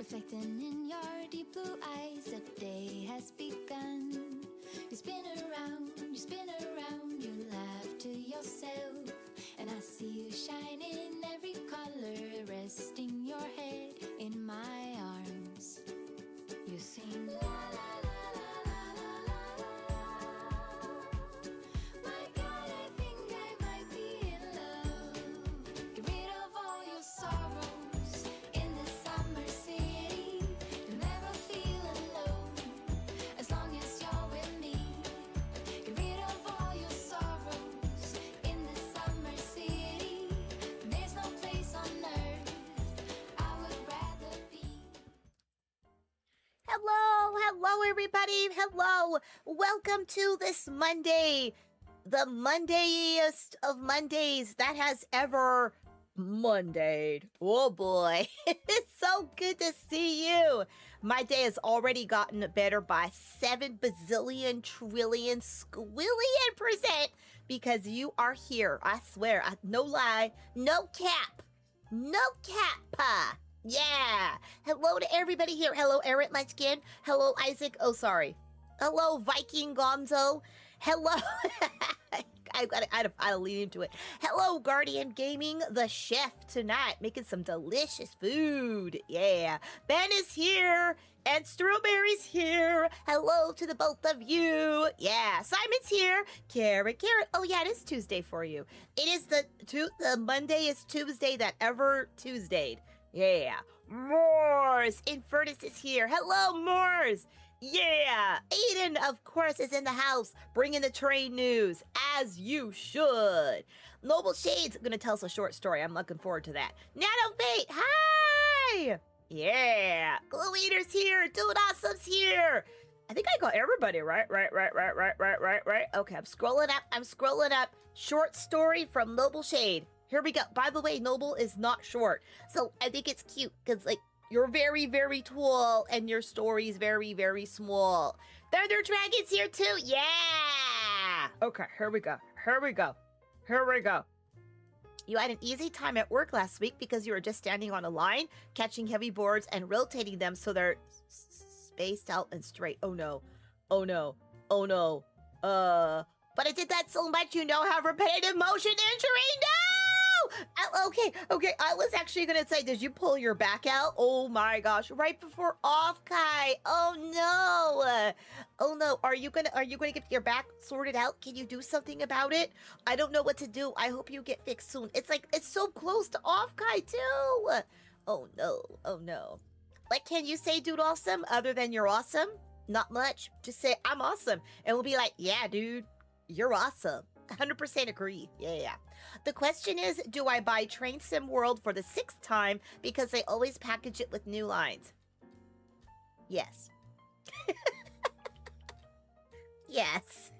reflecting in your deep blue eyes. The day has begun. You spin around, you laugh to yourself, and I see you shine in every color, resting your head in my arms. You sing la la la la la la la. My God, I think I might be in love. Get rid of all your sorrows in the summer city. You'll never feel alone as long as you're with me. Get rid of all your sorrows in the summer city. There's no place on earth I would rather be. Hello, everybody. Hello. Welcome to this Monday, the Mondayest of Mondays that has ever Mondayed. Oh boy, it's so good to see you. My day has already gotten better by 7 bazillion trillion squillion percent because you are here. I swear, no lie, no cap. Yeah. Hello to everybody here. Hello, Eric Munchkin. Hello, Isaac. Oh, sorry. Hello, Viking Gonzo. Hello. I gotta lean into it. Hello, Guardian Gaming, the chef tonight, making some delicious food. Yeah. Ben is here, and Strawberry's here. Hello to the both of you. Yeah. Simon's here. Carrot. Oh, yeah, it is Tuesday for you. It is the Monday is Tuesday that ever Tuesdayed. Yeah. Moors Infernus is here. Hello, Moors. Yeah. Aiden, of course, is in the house, bringing the train news, as you should. Noble Shade's going to tell us a short story. I'm looking forward to that. Nano Bait, hi. Yeah. Glue Eater's here. Dude Awesome's here. I think I got everybody right. Okay, I'm scrolling up. Short story from Noble Shade. Here we go. By the way, Noble is not short, so I think it's cute because, like, you're very, very tall and your story's very, very small. Thunder Dragon's here too. Yeah. Okay, here we go. You had an easy time at work last week because you were just standing on a line, catching heavy boards and rotating them so they're spaced out and straight. Oh no. But I did that so much, you know how repetitive motion injury? No! Okay. I was actually gonna say, did you pull your back out? Oh my gosh, right before Offkai. Oh no. Are you gonna get your back sorted out? Can you do something about it? I don't know what to do. I hope you get fixed soon. It's like, it's so close to Offkai too. Oh no. Like, can you say dude awesome other than you're awesome? Not much. Just say I'm awesome. And we'll be like, yeah, dude, you're awesome. 100% agree. Yeah. The question is, do I buy Train Sim World for the 6th time because they always package it with new lines? Yes. Yes.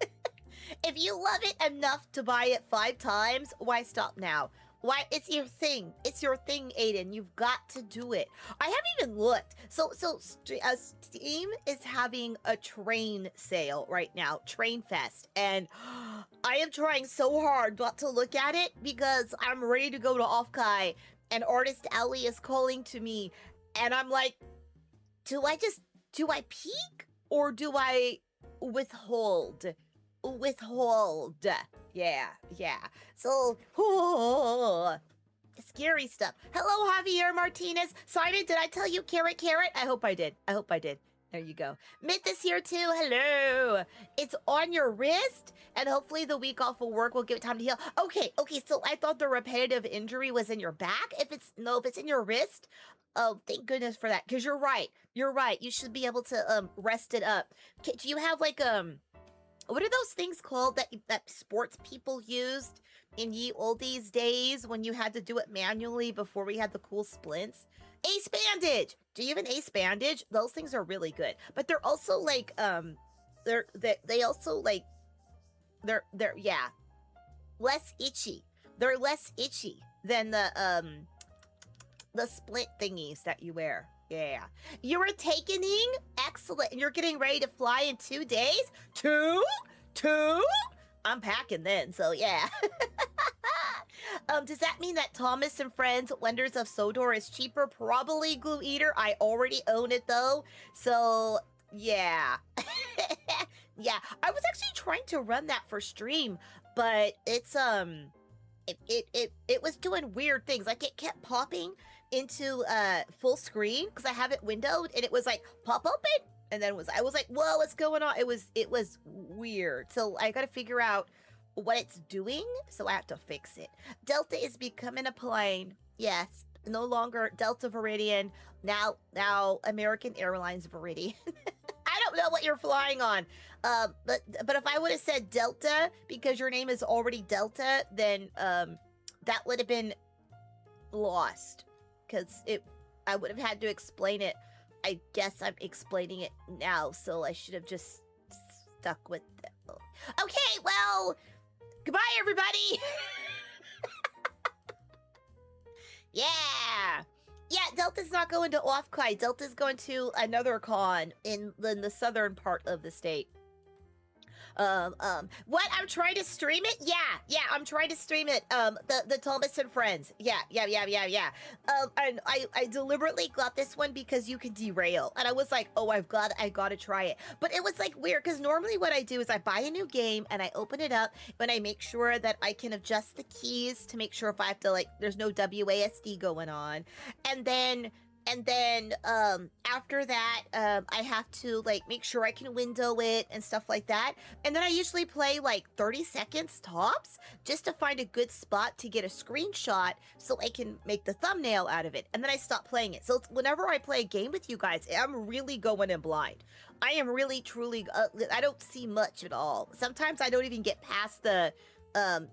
If you love it enough to buy it 5 times, why stop now? Why? It's your thing. It's your thing, Aiden. You've got to do it. I haven't even looked. So Steam is having a train sale right now, Train Fest, and I am trying so hard not to look at it because I'm ready to go to Offkai, and Artist Alley is calling to me, and I'm like, do I peek or do I withhold? Yeah. So, scary stuff. Hello, Javier Martinez. Simon, did I tell you carrot? I hope I did. There you go. Myth is here too. Hello. It's on your wrist, and hopefully the week off of work will give it time to heal. Okay. So I thought the repetitive injury was in your back. If it's in your wrist, oh, thank goodness for that. Because you're right. You should be able to rest it up. Do you have like what are those things called that sports people used in ye oldies days when you had to do it manually before we had the cool splints? Ace bandage. Do you have an ace bandage? Those things are really good, but they're also like they're less itchy. They're less itchy than the splint thingies that you wear. Yeah. You were takening? Excellent. And you're getting ready to fly in 2 days? Two? I'm packing then. So yeah. Does that mean that Thomas and Friends Wonders of Sodor is cheaper? Probably, Glue Eater. I already own it though. So yeah. Yeah. I was actually trying to run that for stream, but it's it was doing weird things. Like it kept popping into full screen because I have it windowed and it was like pop open and then I was like, whoa, what's going on? It was weird. So I gotta figure out what it's doing, so I have to fix it. Delta is becoming a plane. Yes, no longer Delta Viridian. Now American Airlines Viridian. I don't know what you're flying on. But if I would have said Delta because your name is already Delta, then that would have been lost. Because I would have had to explain it. I guess I'm explaining it now, so I should have just stuck with it. Okay, well, goodbye, everybody. Yeah. Yeah, Delta's not going to Offkai. Delta's going to another con in the southern part of the state. What? I'm trying to stream it? Yeah, I'm trying to stream it. The Thomas and Friends. Yeah. And I deliberately got this one because you can derail. And I was like, oh, I gotta try it. But it was like weird because normally what I do is I buy a new game and I open it up and I make sure that I can adjust the keys to make sure if I have to, like, there's no WASD going on. And then after that, I have to, like, make sure I can window it and stuff like that. And then I usually play, like, 30 seconds tops just to find a good spot to get a screenshot so I can make the thumbnail out of it. And then I stop playing it. So whenever I play a game with you guys, I'm really going in blind. I am really, truly, I don't see much at all. Sometimes I don't even get past the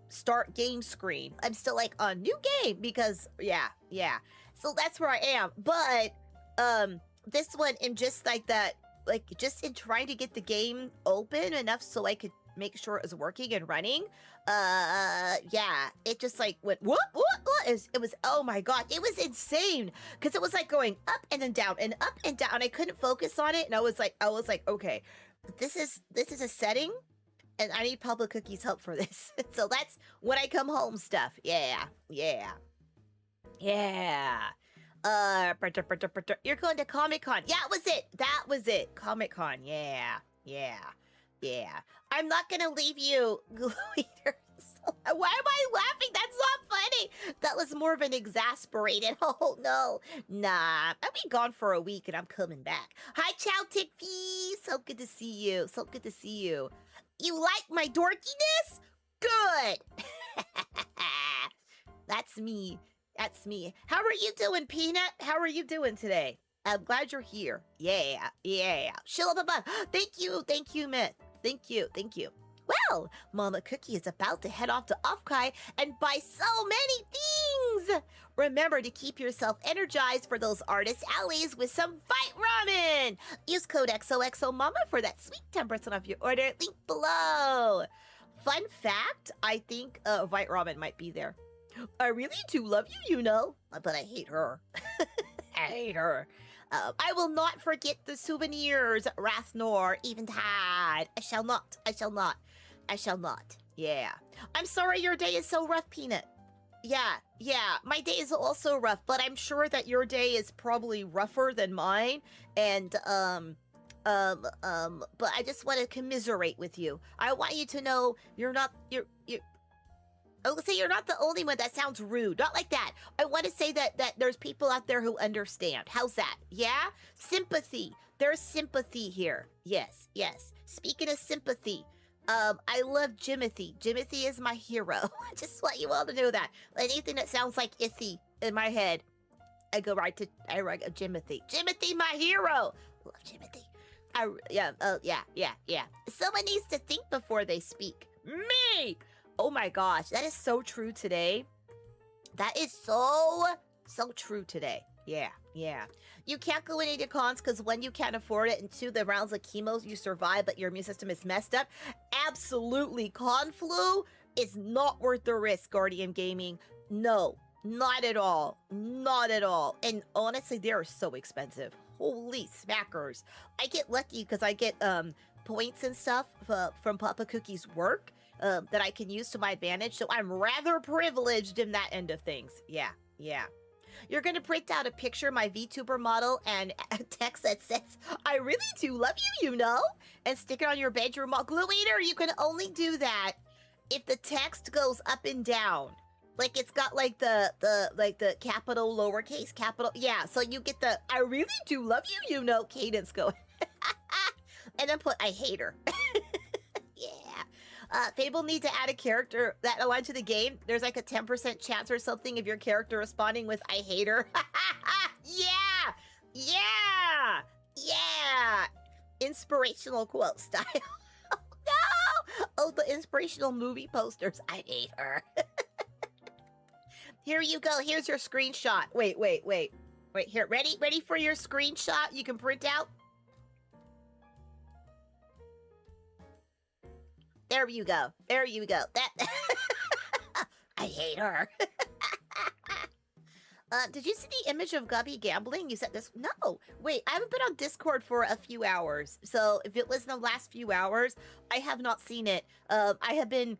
start game screen. I'm still like, on new game because, yeah. So that's where I am. But this one, I'm just like that, like just in trying to get the game open enough so I could make sure it was working and running. Yeah, it just like went what? It was oh my god, it was insane because it was like going up and then down and up and down. And I couldn't focus on it, and I was like, okay, this is a setting, and I need Public Cookie's help for this. So that's when I come home stuff. Yeah. You're going to Comic-Con. Yeah, that was it. Comic-Con. Yeah. I'm not gonna leave you, Glue Eater. Why am I laughing? That's not funny. That was more of an exasperated. Oh no. Nah. I'll be gone for a week and I'm coming back. Hi, Chow Tickpee. So good to see you. You like my dorkiness? Good. That's me. How are you doing, Peanut? How are you doing today? I'm glad you're here. Yeah. Chill up above. Thank you, Myth. Thank you. Well, Mama Cookie is about to head off to Offkai and buy so many things. Remember to keep yourself energized for those artist alleys with some ViteRamen. Use code XOXOMAMA for that sweet 10% off your order. Link below. Fun fact, I think ViteRamen might be there. I really do love you, you know, but I hate her. I will not forget the souvenirs Rathnor even had. I shall not. Yeah. I'm sorry your day is so rough, Peanut. Yeah. My day is also rough, but I'm sure that your day is probably rougher than mine. And, but I just want to commiserate with you. I want you to know you're not the only one. That sounds rude. Not like that. I want to say that there's people out there who understand. How's that? Yeah? Sympathy. There's sympathy here. Yes. Speaking of sympathy, I love Jimothy. Jimothy is my hero. I just want you all to know that. Anything that sounds like Ithy in my head, I write Jimothy. Jimothy, my hero. Love Jimothy. Yeah. Someone needs to think before they speak. Me! Oh my gosh, that is so true today. That is so true today. Yeah. You can't go in any cons because one, you can't afford it, and two, the rounds of chemos you survive, but your immune system is messed up. Absolutely, con flu is not worth the risk, Guardian Gaming. No, not at all. And honestly, they are so expensive. Holy smackers. I get lucky because I get points and stuff from Papa Cookie's work. that I can use to my advantage. So I'm rather privileged in that end of things. Yeah. You're going to print out a picture of my VTuber model and a text that says, I really do love you, you know? And stick it on your bedroom wall. Glue Eater, you can only do that if the text goes up and down. Like it's got like the capital, lowercase, capital. Yeah, so you get the I really do love you, you know, cadence going. And then put I hate her. Yeah. Fable need to add a character that aligned to the game. There's like a 10% chance or something of your character responding with I hate her. Yeah. Inspirational quote style. No! Oh, the inspirational movie posters. I hate her. Here you go. Here's your screenshot. Wait. Here, ready for your screenshot you can print out? There you go. That I hate her. Did you see the image of Gubby gambling? You said this. No. Wait, I haven't been on Discord for a few hours. So if it was in the last few hours, I have not seen it. I have been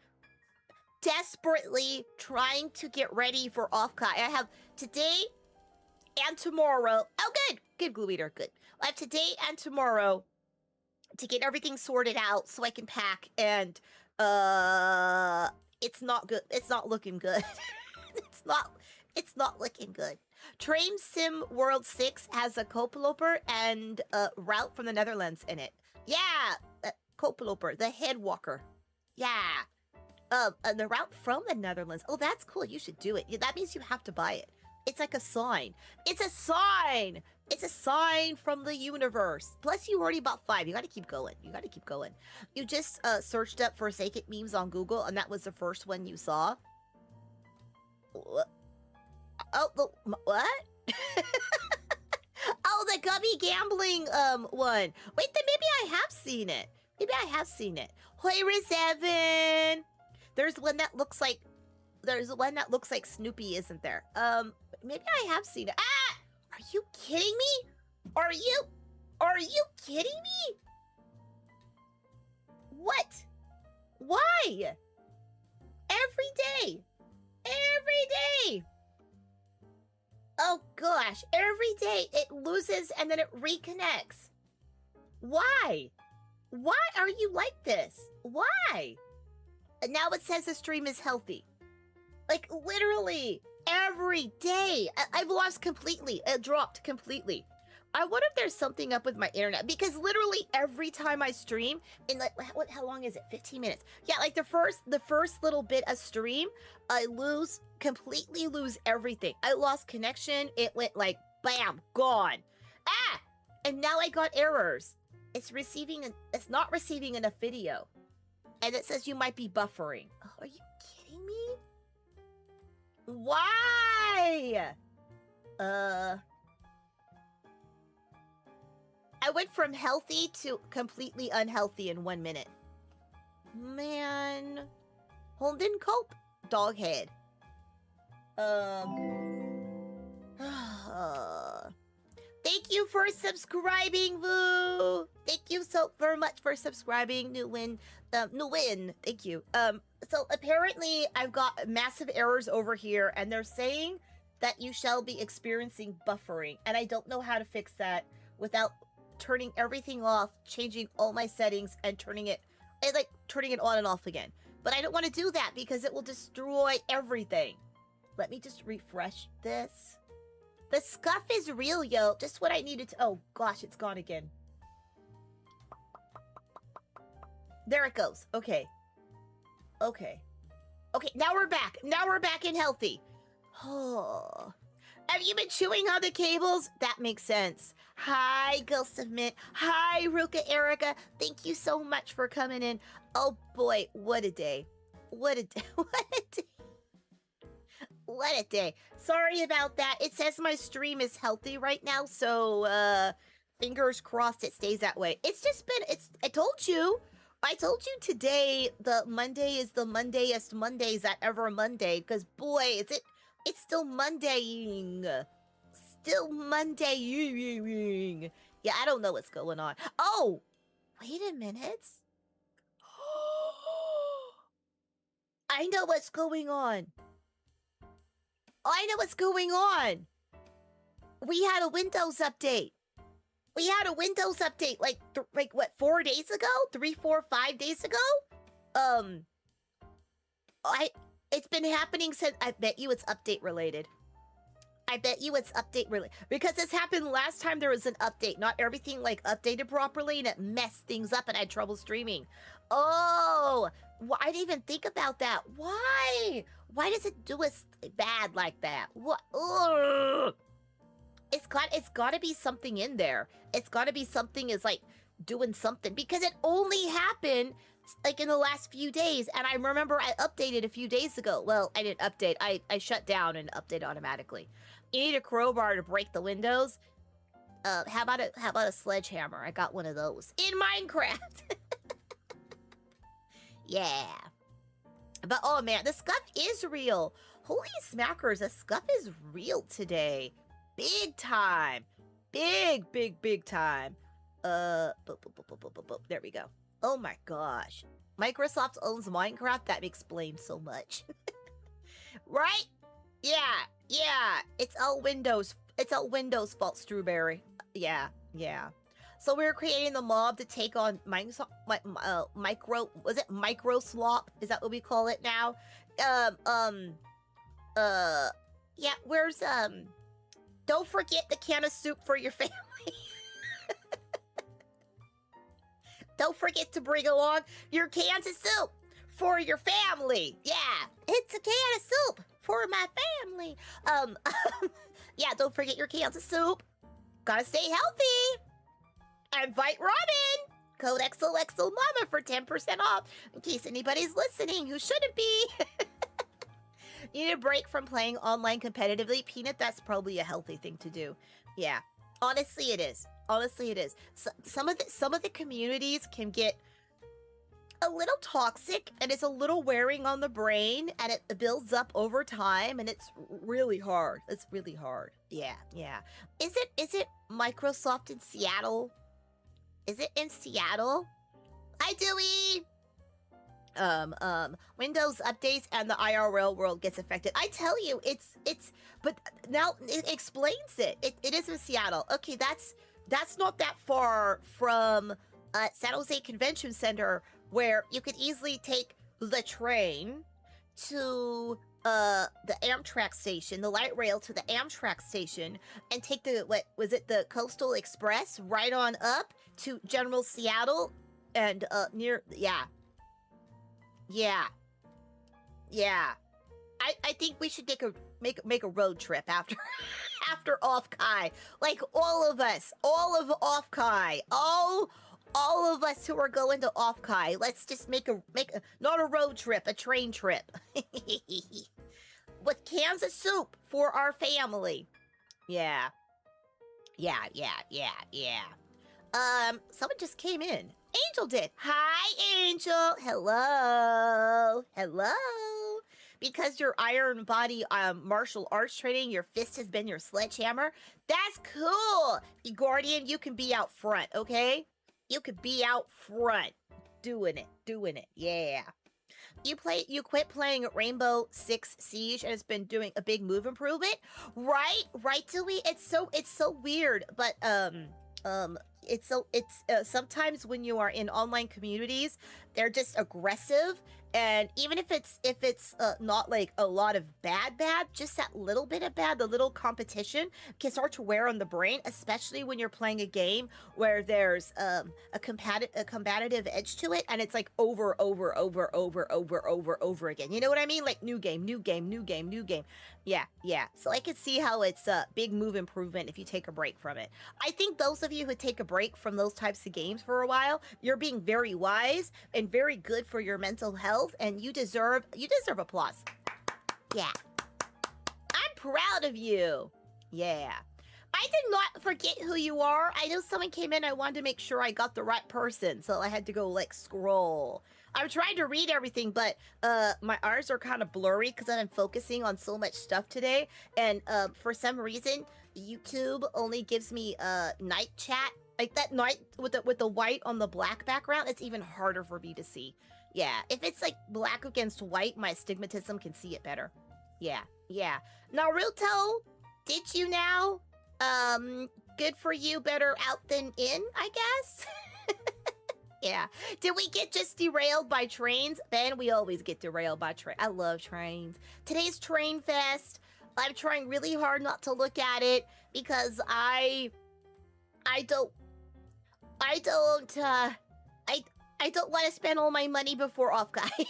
desperately trying to get ready for Offkai. I have today and tomorrow. Oh, good, Glue Eater, good. I have today and tomorrow to get everything sorted out so I can pack, and it's not good. It's not looking good. It's not looking good. Train Sim World 6 has a Kopeloper and a route from the Netherlands in it. Yeah, Kopeloper, the head walker. Yeah. The route from the Netherlands. Oh, that's cool. You should do it. Yeah, that means you have to buy it. It's like a sign. It's a sign from the universe. Plus, you already bought 5. You gotta keep going. You just searched up Forsaken memes on Google, and that was the first one you saw. What? Oh, what? Oh, the Gubby gambling one. Wait, then maybe I have seen it. Hoira 7. There's one that looks like Snoopy, isn't there? Maybe I have seen it. Ah! Are you kidding me? Are you kidding me? What? Why? Every day. Oh gosh, every day it loses and then it reconnects. Why? Why are you like this? Why? And now it says the stream is healthy. Like literally every day. I've lost completely. It dropped completely. I wonder if there's something up with my internet, because literally every time I stream, in like how long is it? 15 minutes. Yeah, like the first little bit of stream, I completely lose everything. I lost connection. It went like bam, gone. Ah! And now I got errors. It's not receiving enough video. And it says you might be buffering. Oh, are you kidding me? Why? I went from healthy to completely unhealthy in 1 minute. Man. Holden Cope? Doghead. Thank you for subscribing, Vu. Thank you so very much for subscribing, Newin. Thank you. So apparently I've got massive errors over here, and they're saying that you shall be experiencing buffering, and I don't know how to fix that without turning everything off, changing all my settings, and turning it on and off again. But I don't want to do that because it will destroy everything. Let me just refresh this. The scuff is real, yo. Just what I needed to... Oh, gosh, it's gone again. There it goes. Okay. Okay, now we're back. Now we're back and healthy. Oh. Have you been chewing on the cables? That makes sense. Hi, Ghost of Mint. Hi, Ruka Erica. Thank you so much for coming in. Oh, boy. What a day. What a day. What a day. Sorry about that. It says my stream is healthy right now, so, fingers crossed it stays that way. It's just been, I told you today the Monday is the Mondayest Mondays that ever Monday, because boy, it's still Mondaying. Still Mondaying. Yeah, I don't know what's going on. Oh, wait a minute. I know what's going on. I know what's going on. We had a Windows update. We had a Windows update like what, 4 days ago? 3, 4, 5 days ago? It's been happening since. I bet you it's update related. I bet you it's update related because this happened last time there was an update. Not everything like updated properly and it messed things up and I had trouble streaming. Oh, well, I didn't even think about that. Why? Why does it do us bad like that? What? Ugh. It's got to be something in there. It's got to be something is like doing something because it only happened like in the last few days. And I remember I updated a few days ago. Well, I didn't update. I shut down and update automatically. You need a crowbar to break the windows. How about a sledgehammer? I got one of those in Minecraft. Yeah. But oh man, the scuff is real. Holy smackers, the scuff is real today. Big time. Big time. There we go. Oh my gosh. Microsoft owns Minecraft. That explains so much. Right? Yeah. It's all Windows. It's all Windows fault, Strawberry. Yeah. So we're creating the mob to take on Microsoft, was it Micro Slop? Is that what we call it now? Yeah, where's, don't forget the can of soup for your family. Don't forget to bring along your cans of soup for your family. Yeah, it's a can of soup for my family. Yeah, don't forget your cans of soup. Gotta stay healthy. And ViteRamen. Code XOXO Mama for 10% off. In case anybody's listening who shouldn't be. You need a break from playing online competitively. Peanut, that's probably a healthy thing to do. Yeah. Honestly, it is. So, some of the communities can get a little toxic and it's a little wearing on the brain and it builds up over time and it's really hard. It's really hard. Yeah. Is it Microsoft in Seattle? Is it in Seattle? Hi, Dewey! Windows updates and the IRL world gets affected. I tell you, but now it explains it. It is in Seattle. Okay, that's not that far from San Jose Convention Center, where you could easily take the train to the Amtrak station, the light rail to the Amtrak station, and take the Coastal Express right on up to General Seattle and near. Yeah. I think we should make a road trip after Offkai. Like all of us, all of Offkai, all of us who are going to Offkai. Let's just make a not a road trip, a train trip. With cans of soup for our family. Yeah. Someone just came in. Angel did. Hi, Angel. Hello. Because your iron body martial arts training, your fist has been your sledgehammer. That's cool. Guardian, you can be out front, okay? You could be out front. Doing it. Yeah. You quit playing Rainbow Six Siege and it's been doing a big move improvement. Right, Dewey? It's so weird, but sometimes when you are in online communities, they're just aggressive, and even if it's not like a lot of bad, just that little bit of bad, the little competition can start to wear on the brain, especially when you're playing a game where there's a combative edge to it, and it's like over again. You know what I mean? Like new game. Yeah. So I can see how it's a big move improvement if you take a break from it. I think those of you who take a break from those types of games for a while, you're being very wise and very good for your mental health, and you deserve applause. Yeah. I'm proud of you. Yeah. I did not forget who you are. I know someone came in. I wanted to make sure I got the right person, so I had to go like scroll. I'm trying to read everything, but my eyes are kind of blurry because I've been focusing on so much stuff today, and for some reason YouTube only gives me night chat, like that night with the white on the black background. It's even harder for me to see. Yeah, if it's like black against white, my astigmatism can see it better. Yeah, yeah. Naruto, did you now? Good for you, better out than in, I guess? Yeah. Did we get just derailed by trains? Ben, we always get derailed by train. I love trains. Today's Train Fest. I'm trying really hard not to look at it because I don't want to spend all my money before Offkai.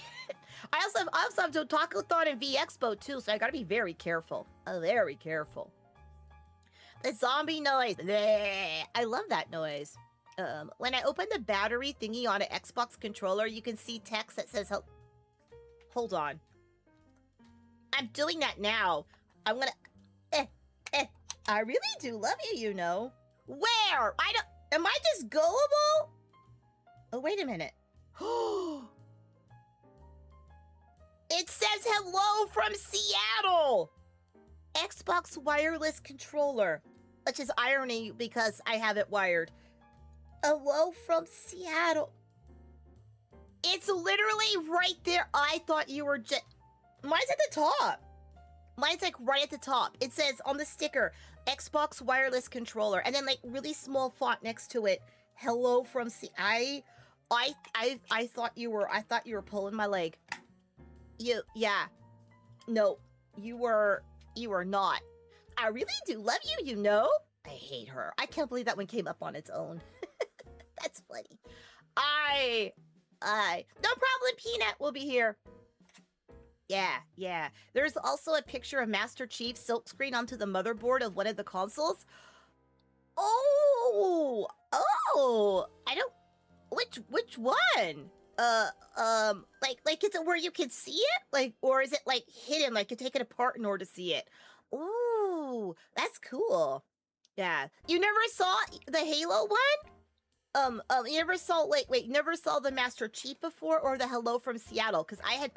I also have Otakuthon and V Expo too, so I gotta be very careful. Very careful. The zombie noise. Bleh. I love that noise. When I open the battery thingy on an Xbox controller, you can see text that says, hold on. I'm doing that now. I'm gonna, I really do love you, you know. Where? Am I just gullible? Oh, wait a minute. It says hello from Seattle. Xbox wireless controller, which is irony because I have it wired. Hello from Seattle. It's literally right there. I thought you were just... Mine's at the top. Mine's like right at the top. It says on the sticker, Xbox wireless controller, and then like really small font next to it. Hello from I thought you were pulling my leg. Yeah. No, you were not. I really do love you, you know? I hate her. I can't believe that one came up on its own. That's funny. No problem, Peanut will be here. Yeah. There's also a picture of Master Chief silkscreen onto the motherboard of one of the consoles. Oh, I don't... Which one? Like, is it where you can see it? Like, or is it, like, hidden, like, you take it apart in order to see it? Ooh, that's cool. Yeah. You never saw the Halo one? You never saw, you never saw the Master Chief before or the Hello from Seattle? Because I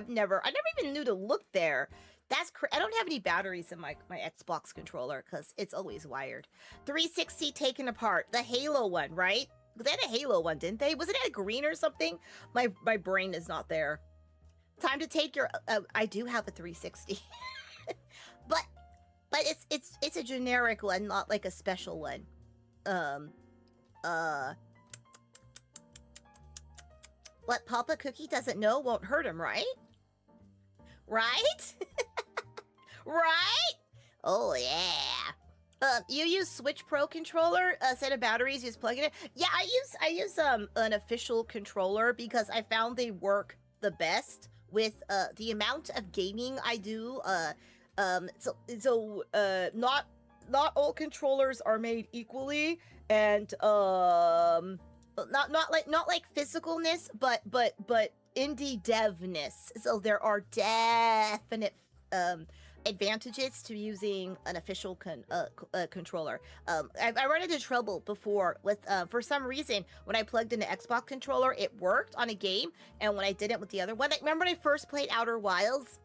never even knew to look there. I don't have any batteries in my Xbox controller because it's always wired. 360 taken apart. The Halo one, right? They had a Halo one, didn't they? Wasn't it a green or something? My brain is not there. Time to take your... I do have a 360. but it's a generic one, not like a special one. What Papa Cookie doesn't know won't hurt him, right? Right? Right? Oh, yeah. You use Switch Pro controller, a set of batteries, you just plug it in. Yeah, I use an official controller because I found they work the best with the amount of gaming I do. Not all controllers are made equally, and not like physicalness, but indie devness. So there are definite advantages to using an official controller. I run into trouble before with for some reason when I plugged in the Xbox controller, it worked on a game, and when I didn't with the other one, like, remember when I first played Outer Wilds,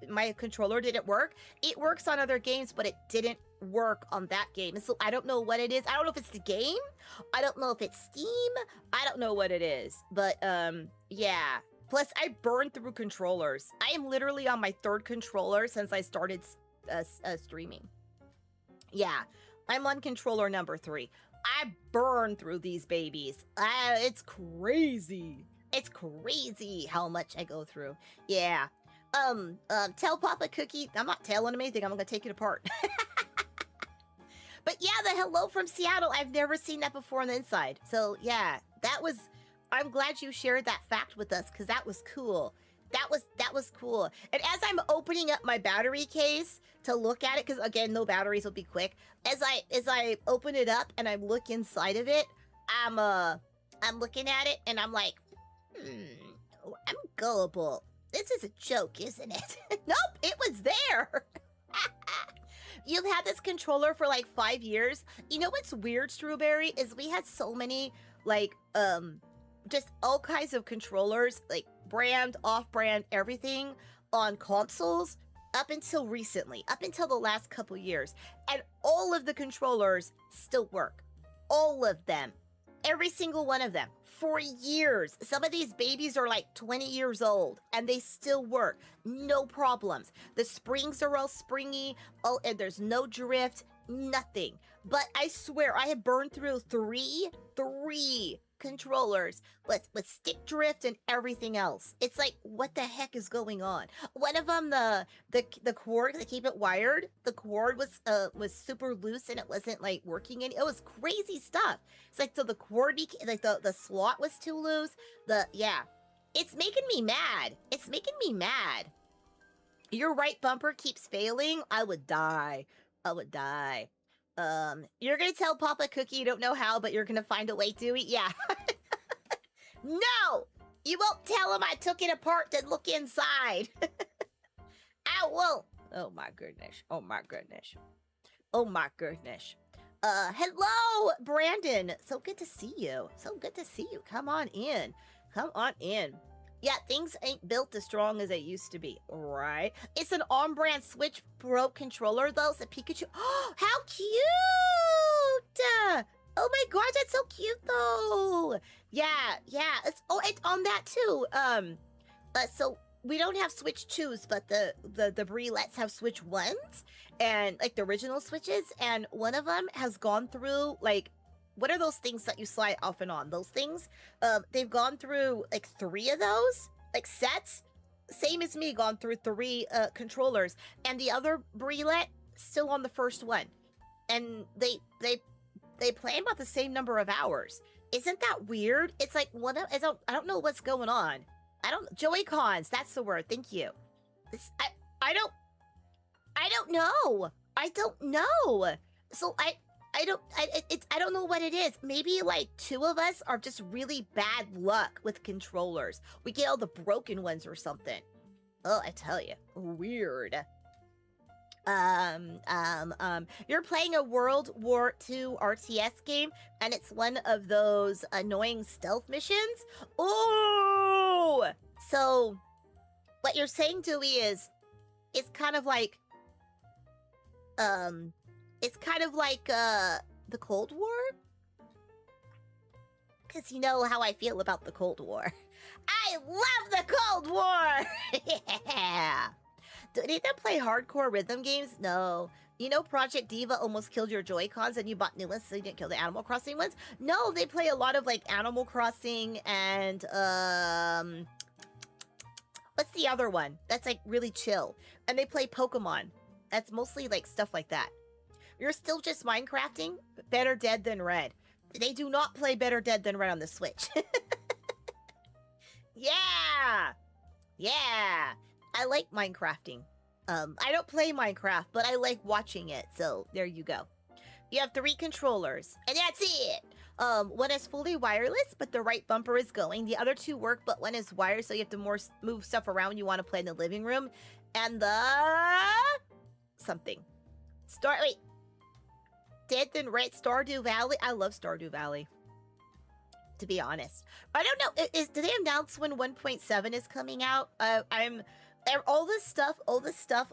my controller didn't work. It works on other games, but it didn't work on that game. And so I don't know what it is. I don't know if it's the game. I don't know if it's Steam. I don't know what it is. But yeah. Plus, I burn through controllers. I am literally on my 3rd controller since I started streaming. Yeah, I'm on controller number 3. I burn through these babies. It's crazy. It's crazy how much I go through. Yeah. Tell Papa Cookie, I'm not telling him anything, I'm gonna take it apart. But yeah, the Hello from Seattle, I've never seen that before on the inside. So yeah, I'm glad you shared that fact with us, because that was cool. That was cool. And as I'm opening up my battery case to look at it, because again, no batteries will be quick. As I open it up and I look inside of it, I'm looking at it and I'm like, I'm gullible. This is a joke, isn't it? Nope, it was there. You've had this controller for like 5 years. You know what's weird, Strawberry, is we had so many, like, just all kinds of controllers, like brand, off-brand, everything on consoles up until recently, up until the last couple years. And all of the controllers still work. All of them. Every single one of them. For years. Some of these babies are like 20 years old and they still work. No problems. The springs are all springy. Oh, and there's no drift. Nothing. But I swear I have burned through three controllers with stick drift and everything else. It's like, what the heck is going on? One of them, the cord, they keep it wired. The cord was super loose and it wasn't like working. It was crazy stuff. It's like, so the cord, like the slot was too loose. It's making me mad. It's making me mad. Your right bumper keeps failing. I would die. I would die. You're gonna tell Papa Cookie you don't know how, but you're gonna find a way to it? Yeah. No! You won't tell him I took it apart to look inside. I won't. Oh my goodness. Oh my goodness. Oh my goodness. Hello, Brandon. So good to see you. So good to see you. Come on in. Come on in. Yeah, things ain't built as strong as they used to be, right? It's an on-brand Switch Pro controller, though. It's a Pikachu. Oh, how cute! Oh my gosh, that's so cute, though. Yeah. It's on that too. So we don't have Switch 2s, but the Brie-lets have Switch 1s, and like the original Switches, and one of them has gone through like, what are those things that you slide off and on? Those things? They've gone through like 3 of those, like sets. Same as me, gone through 3 controllers, and the other Brie-let still on the first one, and they play about the same number of hours. Isn't that weird? It's like I don't know what's going on. Joy-Cons, that's the word. Thank you. I don't know. I don't know. So I don't know what it is. Maybe like 2 of us are just really bad luck with controllers. We get all the broken ones or something. Oh, I tell you, weird. You're playing a World War II RTS game, and it's one of those annoying stealth missions. Oh, so what you're saying, Dewey, is it's kind of like the Cold War? Because you know how I feel about the Cold War. I love the Cold War! Yeah! Do any of them play hardcore rhythm games? No. You know Project Diva almost killed your Joy-Cons and you bought new ones so you didn't kill the Animal Crossing ones? No, they play a lot of like Animal Crossing and what's the other one? That's like really chill. And they play Pokemon. That's mostly like stuff like that. You're still just Minecrafting? Better Dead Than Red. They do not play Better Dead Than Red on the Switch. Yeah! I like Minecrafting. I don't play Minecraft, but I like watching it, so there you go. You have 3 controllers, and that's it! One is fully wireless, but the right bumper is going. The other 2 work, but one is wired, so you have to move stuff around when you want to play in the living room. And something. Dead Than Red, Stardew Valley. I love Stardew Valley, to be honest. I don't know. Do they announce when 1.7 is coming out? All this stuff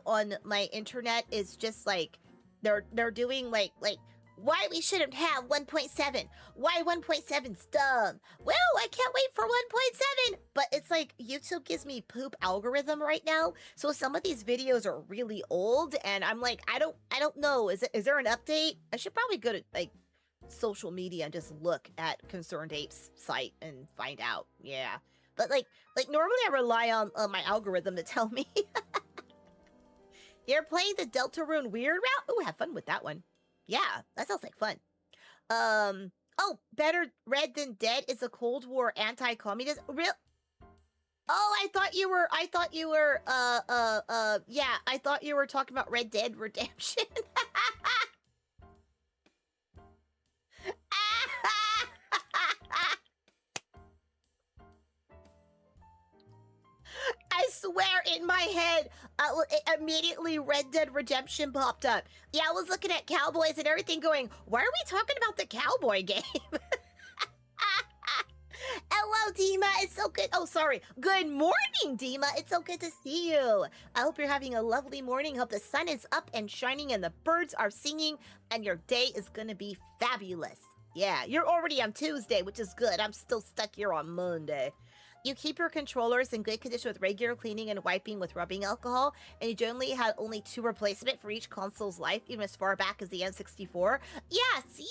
on my internet is just like they're doing like why we shouldn't have 1.7. Why 1.7's dumb. Well, I can't wait for 1.7. But it's like YouTube gives me poop algorithm right now. So some of these videos are really old and I'm like, I don't know. Is there an update? I should probably go to like social media and just look at Concerned Apes site and find out. Yeah. But like normally I rely on my algorithm to tell me. You're playing the Deltarune Weird route? Oh, have fun with that one. Yeah, that sounds like fun. Oh, Better Red Than Dead is a Cold War anti-communist. Real? Oh, I thought you were, yeah, I thought you were talking about Red Dead Redemption. I swear in my head, immediately Red Dead Redemption popped up. Yeah, I was looking at cowboys and everything going, why are we talking about the cowboy game? Hello, Dima. It's so good. Oh, sorry. Good morning, Dima. It's so good to see you. I hope you're having a lovely morning. Hope the sun is up and shining and the birds are singing and your day is going to be fabulous. Yeah, you're already on Tuesday, which is good. I'm still stuck here on Monday. You keep your controllers in good condition with regular cleaning and wiping with rubbing alcohol, and you generally have only 2 replacement for each console's life, even as far back as the N64. Yeah, see?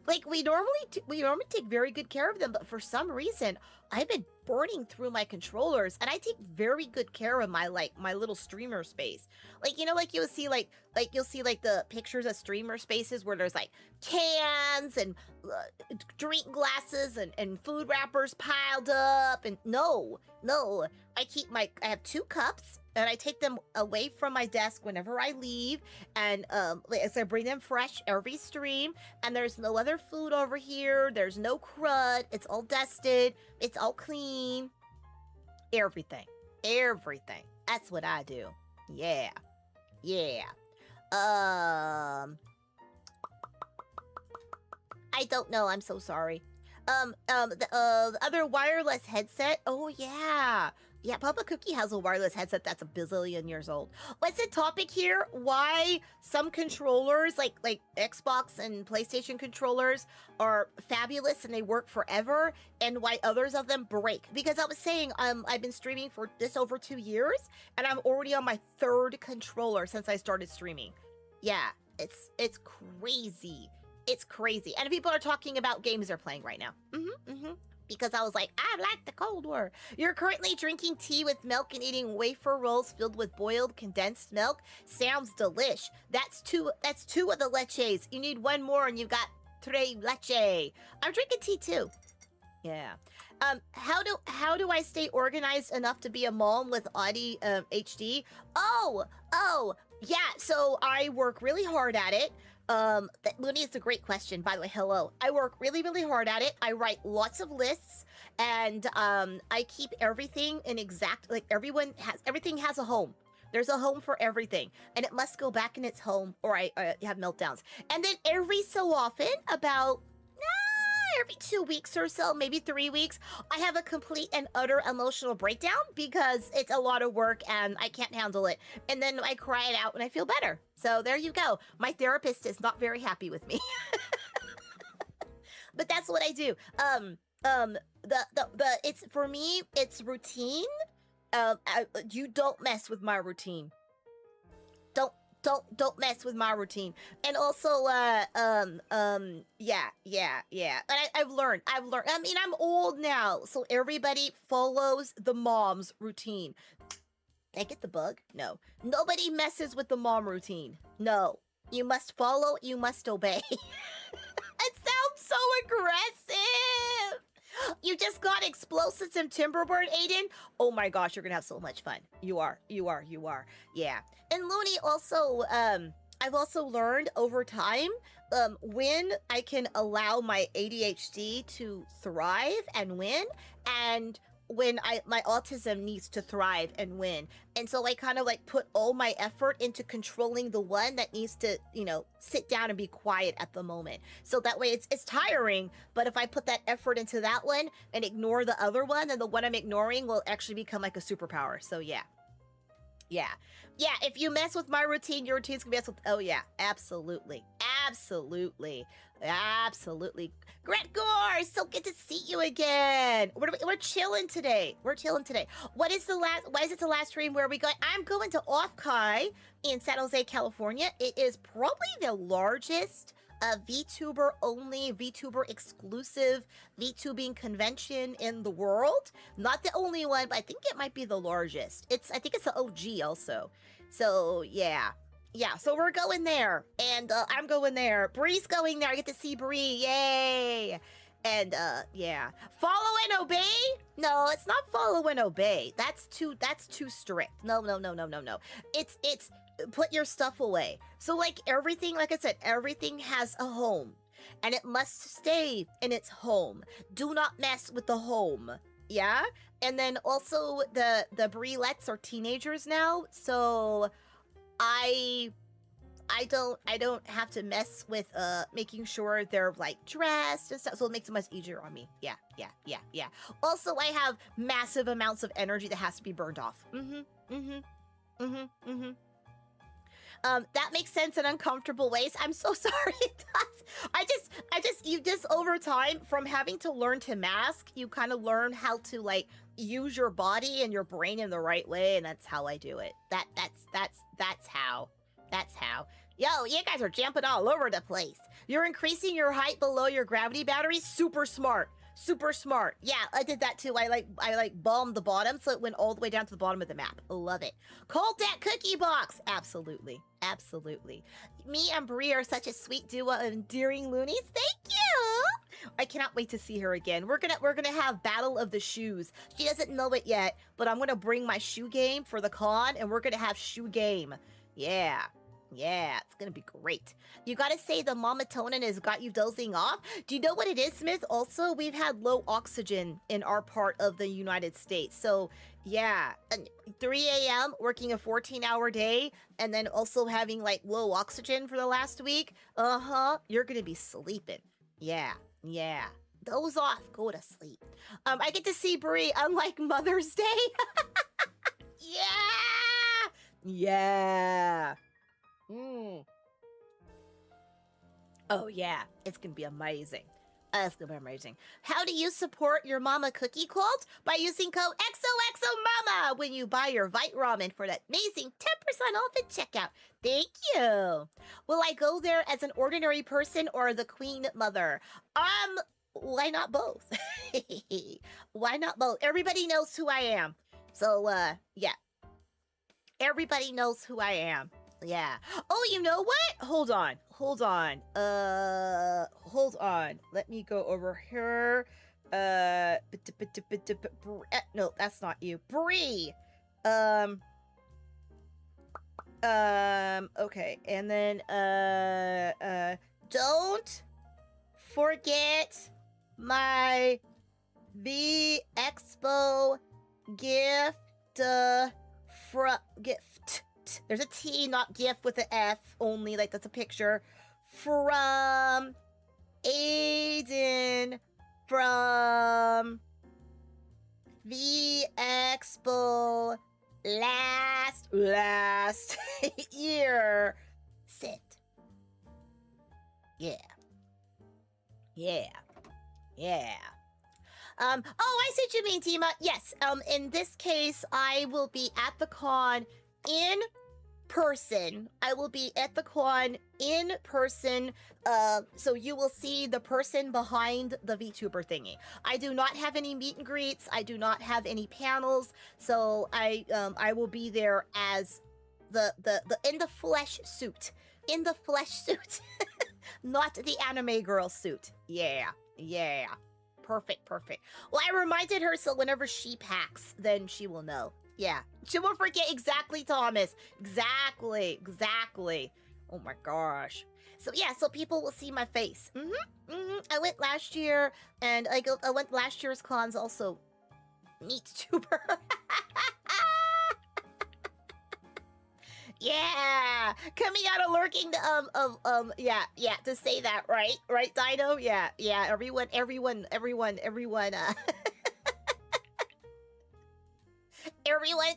Like, we normally take very good care of them, but for some reason, I've been burning through my controllers, and I take very good care of my little streamer space. Like, you know, like you'll see the pictures of streamer spaces where there's like cans and drink glasses and food wrappers piled up, and no, I have 2 cups, and I take them away from my desk whenever I leave, and as I bring them fresh every stream, and there's no other food over here, there's no crud, it's all dusted, it's all clean, everything, that's what I do. Yeah. I don't know. I'm so sorry. The other wireless headset. Oh yeah. Yeah, Papa Cookie has a wireless headset that's a bazillion years old. What's the topic here? Why some controllers, like Xbox and PlayStation controllers, are fabulous and they work forever, and why others of them break. Because I was saying, I've been streaming for this over 2 years, and I'm already on my 3rd controller since I started streaming. Yeah, it's crazy. It's crazy. And people are talking about games they're playing right now. Because I was like, I like the Cold War. You're currently drinking tea with milk and eating wafer rolls filled with boiled condensed milk. Sounds delish. That's two of the leches. You need 1 more and you've got 3 leche. I'm drinking tea too. Yeah. How do I stay organized enough to be a mom with Audi HD? Oh, yeah. So I work really hard at it. Looney, it's a great question, by the way. Hello. I work really, really hard at it. I write lots of lists, and I keep everything in exact, like everything has a home. There's a home for everything, and it must go back in its home, or I have meltdowns. And then every so often, about every 2 weeks or so, maybe 3 weeks, I have a complete and utter emotional breakdown because it's a lot of work and I can't handle it. And then I cry it out and I feel better. So there you go. My therapist is not very happy with me. But that's what I do. It's, for me, it's routine. You don't mess with my routine. Don't mess with my routine. And also, yeah. And I've learned. I mean, I'm old now, so everybody follows the mom's routine. Did I get the bug? No. Nobody messes with the mom routine. No. You must follow, you must obey. It sounds so aggressive. You just got explosives and Timberbird, Aiden? Oh my gosh, you're gonna have so much fun. You are. Yeah. And Looney, also, I've also learned over time when I can allow my ADHD to thrive and win, and when my autism needs to thrive and win. And so I kind of like put all my effort into controlling the one that needs to, sit down and be quiet at the moment. So that way it's tiring, but if I put that effort into that one and ignore the other one, then the one I'm ignoring will actually become like a superpower. So yeah, if you mess with my routine, your routine's gonna mess with, oh yeah, absolutely. Gret Gore, so good to see you again. We're chilling today. Why is it the last stream where we go? I'm going to Offkai in San Jose, California. It is probably the largest VTuber only, VTuber exclusive VTubing convention in the world. Not the only one, but I think it might be the largest. I think it's the OG also. So yeah, so we're going there, and I'm going there. Bree's going there. I get to see Bree. Yay! And yeah, follow and obey. No, it's not follow and obey. That's too strict. No. It's put your stuff away. So like everything, like I said, everything has a home, and it must stay in its home. Do not mess with the home. Yeah. And then also the Bree-lets are teenagers now, so I don't have to mess with making sure they're like dressed and stuff, so it makes it much easier on me. Yeah. Also, I have massive amounts of energy that has to be burned off. That makes sense in uncomfortable ways. I'm so sorry it does. You just over time, from having to learn to mask, you kind of learn how to like use your body and your brain in the right way, and that's how I do it. That's how. That's how. Yo, you guys are jumping all over the place. You're increasing your height below your gravity battery. Super smart. Super smart. Yeah, I did that too. I bombed the bottom so it went all the way down to the bottom of the map. Love it. Cult that cookie box. Absolutely. Absolutely. Me and Brie are such a sweet duo of endearing loonies. Thank you. I cannot wait to see her again. We're gonna have Battle of the Shoes. She doesn't know it yet, but I'm gonna bring my shoe game for the con, and we're gonna have shoe game. Yeah. Yeah, it's gonna be great. You gotta say the melatonin has got you dozing off. Do you know what it is, Smith? Also, we've had low oxygen in our part of the United States. So, yeah, 3 a.m., working a 14-hour day, and then also having, like, low oxygen for the last week. You're gonna be sleeping. Yeah, yeah. Doze off, go to sleep. I get to see Brie, unlike Mother's Day. Yeah! Yeah! Oh yeah, it's gonna be amazing. It's gonna be amazing. How do you support your mama cookie cult? By using code XOXOMAMA when you buy your ViteRamen for that amazing 10% off at checkout. Thank you. Will I go there as an ordinary person or the queen mother? Why not both? Why not both? Everybody knows who I am. So, yeah. Everybody knows who I am. Yeah. Oh, you know what? Hold on. Hold on. Hold on. Let me go over here. No, that's not you. Bree. Okay. And then, don't forget my V-Expo gift, gift. There's a T, not GIF with an F only, like that's a picture. From Aiden from the Expo last year. Sit. Yeah. Yeah. Yeah. Oh, I see what you mean, Tima. Yes, in this case, I will be at the con in person. I will be at the con in person, so you will see the person behind the VTuber thingy. I do not have any meet and greets. I do not have any panels, so I will be there as the in the flesh suit. In the flesh suit. Not the anime girl suit. Yeah. Yeah. Perfect. Well, I reminded her so whenever she packs, then she will know. Yeah. She won't forget exactly, Thomas. Exactly. Oh my gosh. So yeah, so people will see my face. I went last year, and I went last year's cons also. Meet tuber. Yeah, coming out of lurking. Yeah. To say that, right, Dino. Yeah. Everyone. Everyone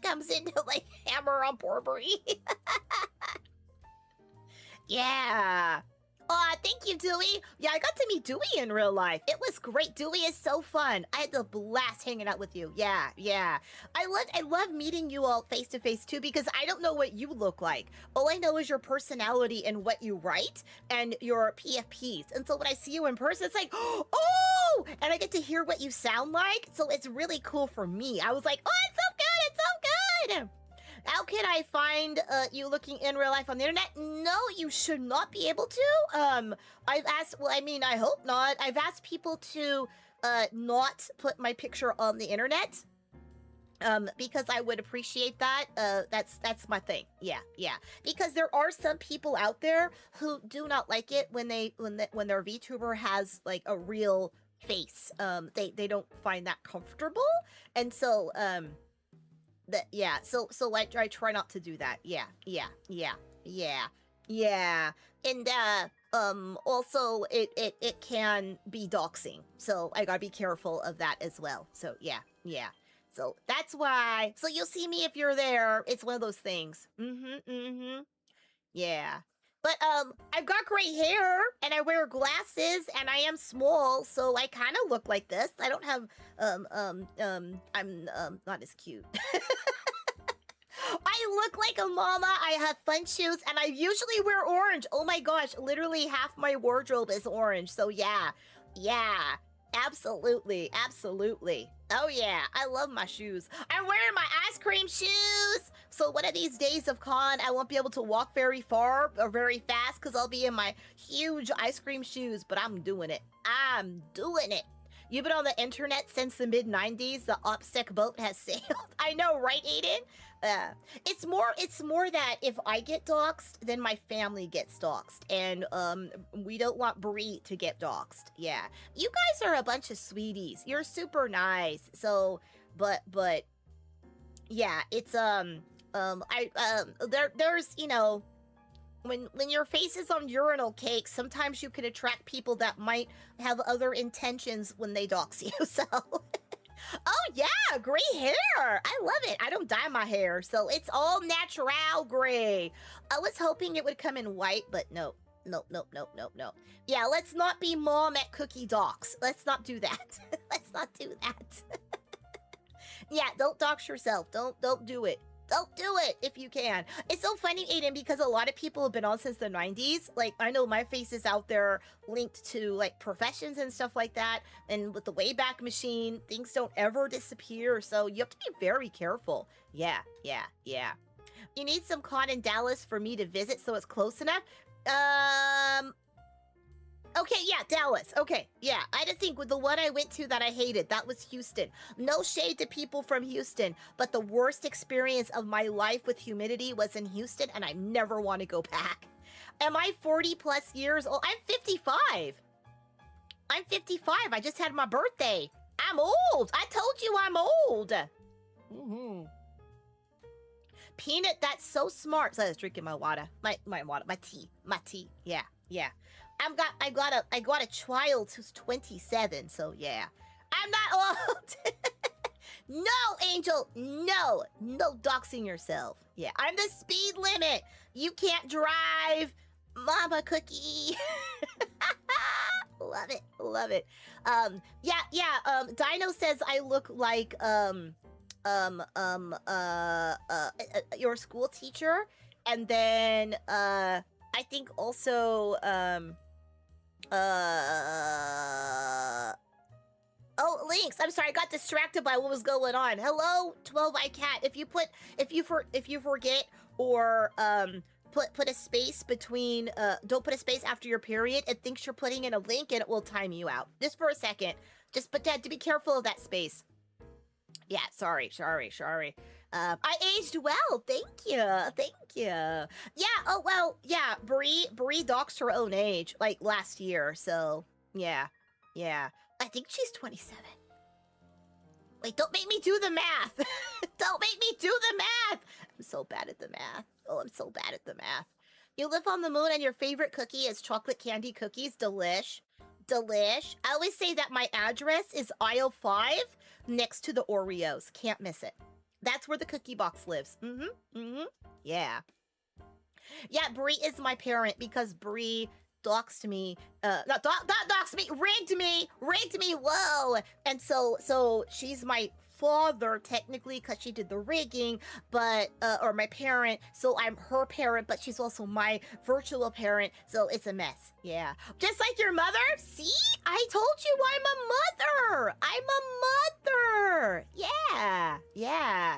comes in to like hammer on poor Brie. Yeah. Aw, thank you, Dewey. Yeah, I got to meet Dewey in real life. It was great. Dewey is so fun. I had a blast hanging out with you. Yeah. I love meeting you all face to face too, because I don't know what you look like. All I know is your personality and what you write and your PFPs. And so when I see you in person, it's like, oh, and I get to hear what you sound like. So it's really cool for me. I was like, oh, it's so good. How can I find you looking in real life on the internet? No, you should not be able to. I've asked, well, I mean, I hope not. I've asked people to not put my picture on the internet. Because I would appreciate that. That's my thing. Yeah. Because there are some people out there who do not like it when their VTuber has like a real face. They don't find that comfortable, and so so I try not to do that. Yeah. And also it can be doxing, so I gotta be careful of that as well. So yeah. So that's why. So you'll see me if you're there. It's one of those things. Yeah. But I've got gray hair and I wear glasses and I am small, so I kind of look like this. I don't have I'm not as cute. I look like a mama. I have fun shoes and I usually wear orange. Oh my gosh, literally half my wardrobe is orange. So yeah. Yeah. Absolutely. Absolutely. Oh yeah, I love my shoes. I'm wearing my ice cream shoes. So one of these days of con, I won't be able to walk very far or very fast because I'll be in my huge ice cream shoes, but I'm doing it. I'm doing it. You've been on the internet since the mid-90s. The OPSEC boat has sailed. I know, right, Aiden? It's more that if I get doxxed, then my family gets doxxed. And we don't want Bree to get doxxed. Yeah. You guys are a bunch of sweeties. You're super nice. So, but yeah, it's there's, you know, when your face is on urinal cake, sometimes you can attract people that might have other intentions when they dox you. So, oh yeah, gray hair. I love it. I don't dye my hair, so it's all natural gray. I was hoping it would come in white, but no. Yeah, let's not be mom at cookie dox. Let's not do that. Let's not do that. Yeah, don't dox yourself. Don't do it. Don't do it if you can. It's so funny, Aiden, because a lot of people have been on since the 90s. Like, I know my face is out there linked to, like, professions and stuff like that. And with the Wayback Machine, things don't ever disappear. So you have to be very careful. Yeah. You need some con in Dallas for me to visit so it's close enough? Okay, yeah, Dallas. Okay, yeah. I didn't think with the one I went to that I hated, that was Houston. No shade to people from Houston, but the worst experience of my life with humidity was in Houston, and I never want to go back. Am I 40 plus years old? I'm 55. I'm 55. I just had my birthday. I'm old. I told you I'm old. Peanut, that's so smart. So I was drinking my water. My water. My tea. Yeah. I got a child who's 27, so yeah. I'm not old. No, Angel, no doxing yourself. Yeah, I'm the speed limit. You can't drive, Mama Cookie. Love it. Dino says I look like your school teacher, and then I think also oh, Lynx, I'm sorry, I got distracted by what was going on. Hello, 12-Eye Cat. If you forget or put a space between don't put a space after your period, it thinks you're putting in a link and it will time you out. Just for a second. But Dad, to be careful of that space. Yeah, sorry. I aged well, thank you. Yeah, oh well, yeah, Bree doxed her own age, like, last year, so, yeah. I think she's 27. Wait, don't make me do the math. Don't make me do the math. I'm so bad at the math. Oh, I'm so bad at the math. You live on the moon and your favorite cookie is chocolate candy cookies. Delish. I always say that my address is aisle 5 next to the Oreos. Can't miss it. That's where the cookie box lives. Yeah. Yeah, Bree is my parent because Bree doxed me. Not doxed me, rigged me, whoa. And so she's my father technically because she did the rigging, but or my parent, so I'm her parent, but she's also my virtual parent, so it's a mess. Yeah, just like your mother. See, I told you I'm a mother. Yeah.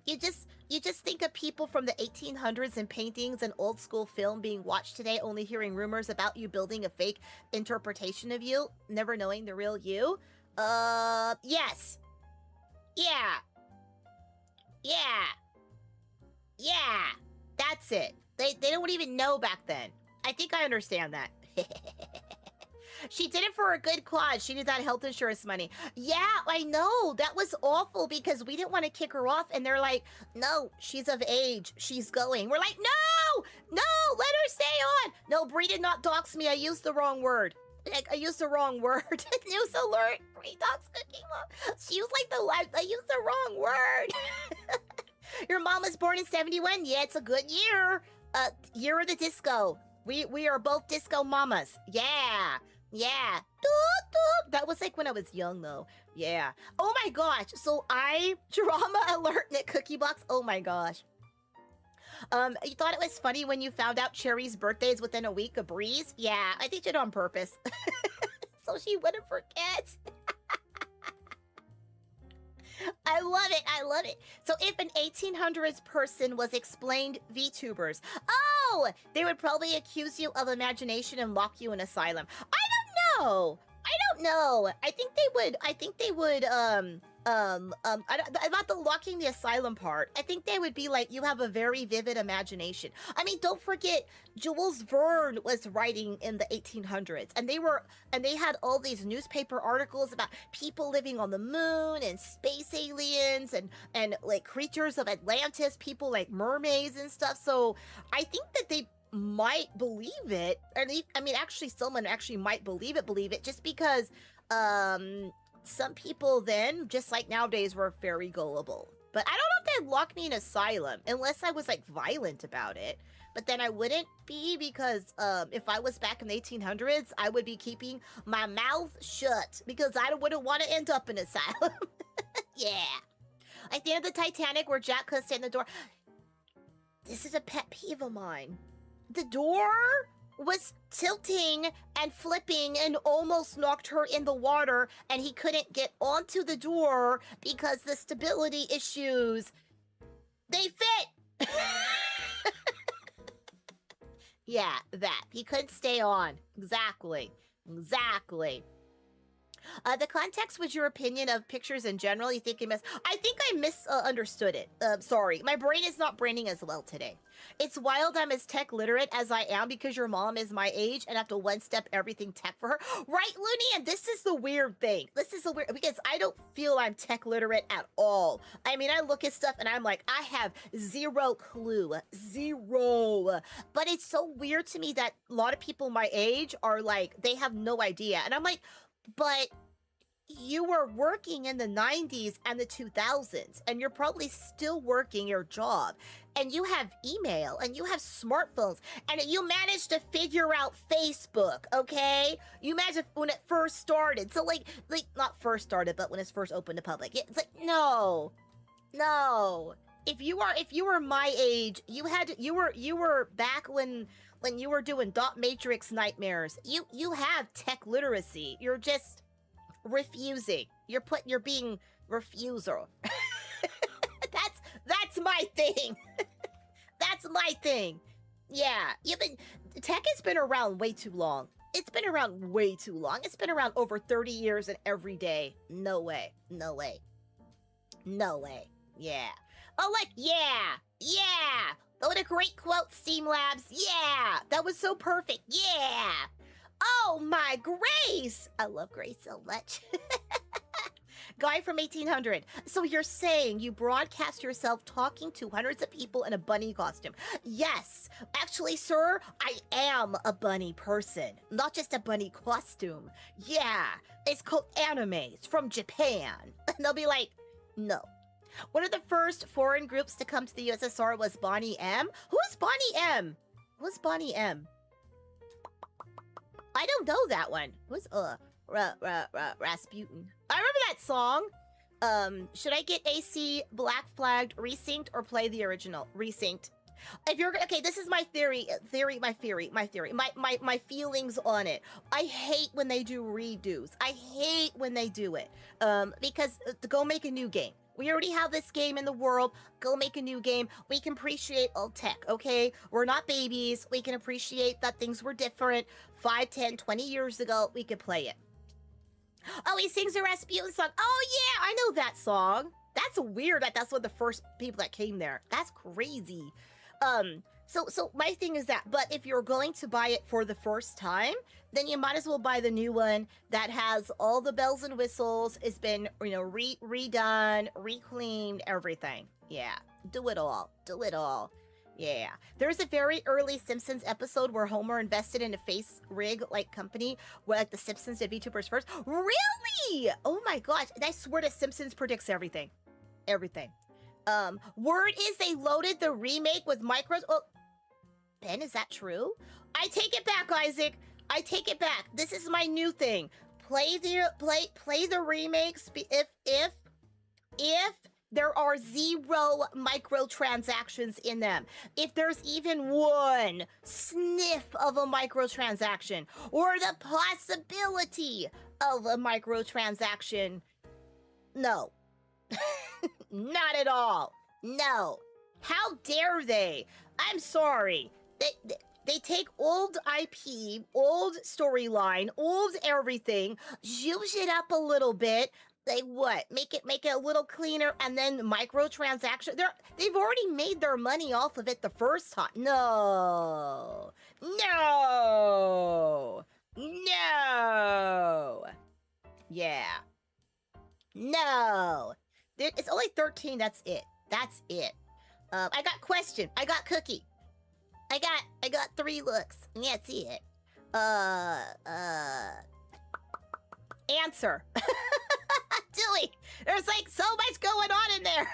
You just think of people from the 1800s and paintings and old school film being watched today, only hearing rumors about you building a fake interpretation of you, never knowing the real you. Yes. Yeah. That's it. They don't even know back then. I think I understand that. She did it for a good cause. She did that health insurance money. Yeah, I know. That was awful because we didn't want to kick her off. And they're like, no, she's of age. She's going. We're like, no, let her stay on. No, Bree did not dox me. I used the wrong word. I used the wrong word. News alert. Bree dox cooking mom. She was like I used the wrong word. Your mom was born in 71. Yeah, it's a good year. You're the disco. We are both disco mamas. Yeah. Yeah. Doop, doop. That was like when I was young though. Yeah. Oh my gosh. So drama alert Nick Cookie Box. Oh my gosh. You thought it was funny when you found out Cherry's birthday is within a week of Breeze? Yeah, I did it on purpose. So she wouldn't forget. I love it. I love it. So if an 1800s person was explained VTubers, oh, they would probably accuse you of imagination and lock you in asylum. I don't know. I think they would, about the locking the asylum part, I think they would be like, you have a very vivid imagination. I mean, don't forget, Jules Verne was writing in the 1800s, and they had all these newspaper articles about people living on the moon and space aliens and like creatures of Atlantis, people like mermaids and stuff. So I think that they might believe it. I mean, actually, someone actually might believe it just because some people then, just like nowadays, were very gullible. But I don't know if they'd lock me in asylum unless I was like violent about it. But then I wouldn't be, because if I was back in the 1800s, I would be keeping my mouth shut because I wouldn't want to end up in asylum. Yeah. Like the end of the Titanic where Jack couldn't stand the door. This is a pet peeve of mine. The door was tilting and flipping and almost knocked her in the water, and he couldn't get onto the door because the stability issues, they fit. Yeah, that. He couldn't stay on. Exactly. The context was your opinion of pictures in general. You think I think I misunderstood it. Sorry. My brain is not braining as well today. It's wild I'm as tech literate as I am because your mom is my age and have to one-step everything tech for her. Right, Looney? And this is the weird thing. Because I don't feel I'm tech literate at all. I mean, I look at stuff and I'm like, I have zero clue. Zero. But it's so weird to me that a lot of people my age are like, they have no idea. And I'm like, but you were working in the 90s and the 2000s, and you're probably still working your job, and you have email, and you have smartphones, and you managed to figure out Facebook, okay? You managed when it first started. So like not first started, but when it's first opened to public. It's like, no. If you were my age, you were back when you were doing dot matrix nightmares. You have tech literacy. You're just refusing. You're being refuser. That's my thing. That's my thing. Yeah, tech has been around way too long. It's been around way too long. It's been around over 30 years and every day. No way. Yeah. Oh, like, yeah. What a great quote, Steam Labs. Yeah, that was so perfect. Yeah. Oh, my Grace. I love Grace so much. Guy from 1800. So you're saying you broadcast yourself talking to hundreds of people in a bunny costume? Yes. Actually, sir, I am a bunny person, not just a bunny costume. Yeah. It's called anime. It's from Japan. And they'll be like, no. One of the first foreign groups to come to the USSR was Bonnie M. Who's Bonnie M? Who's Bonnie M? I don't know that one. Who's Rasputin? I remember that song. Should I get AC Black Flagged resynced or play the original? Resynced. If you're okay, this is my my feelings on it. I hate when they do redos. I hate when they do it. Because go make a new game. We already have this game in the world. Go make a new game. We can appreciate old tech, okay? We're not babies. We can appreciate that things were different 5, 10, 20 years ago. We could play it. Oh, he sings a Rasputin song. Oh, yeah, I know that song. That's weird that that's one of the first people that came there. That's crazy. So my thing is that, but if you're going to buy it for the first time, then you might as well buy the new one that has all the bells and whistles. It's been, redone, reclaimed, everything. Yeah, do it all. Yeah. There's a very early Simpsons episode where Homer invested in a face rig like company where like the Simpsons did VTubers first. Really? Oh my gosh. And I swear the Simpsons predicts everything. Everything. Word is they loaded the remake with micros. Oh, Ben, is that true? I take it back, Isaac. I take it back. This is my new thing. Play the remakes if there are 0 microtransactions in them. If there's even one sniff of a microtransaction or the possibility of a microtransaction, no. Not at all. No. How dare they? I'm sorry. They take old IP, old storyline, old everything, juice it up a little bit. They what? Make it a little cleaner, and then microtransaction. They've already made their money off of it the first time. No. Yeah. No. It's only 13. That's it. I got question. I got cookie. I got 3 looks. And that's it. Answer. Dewey, there's like so much going on in there.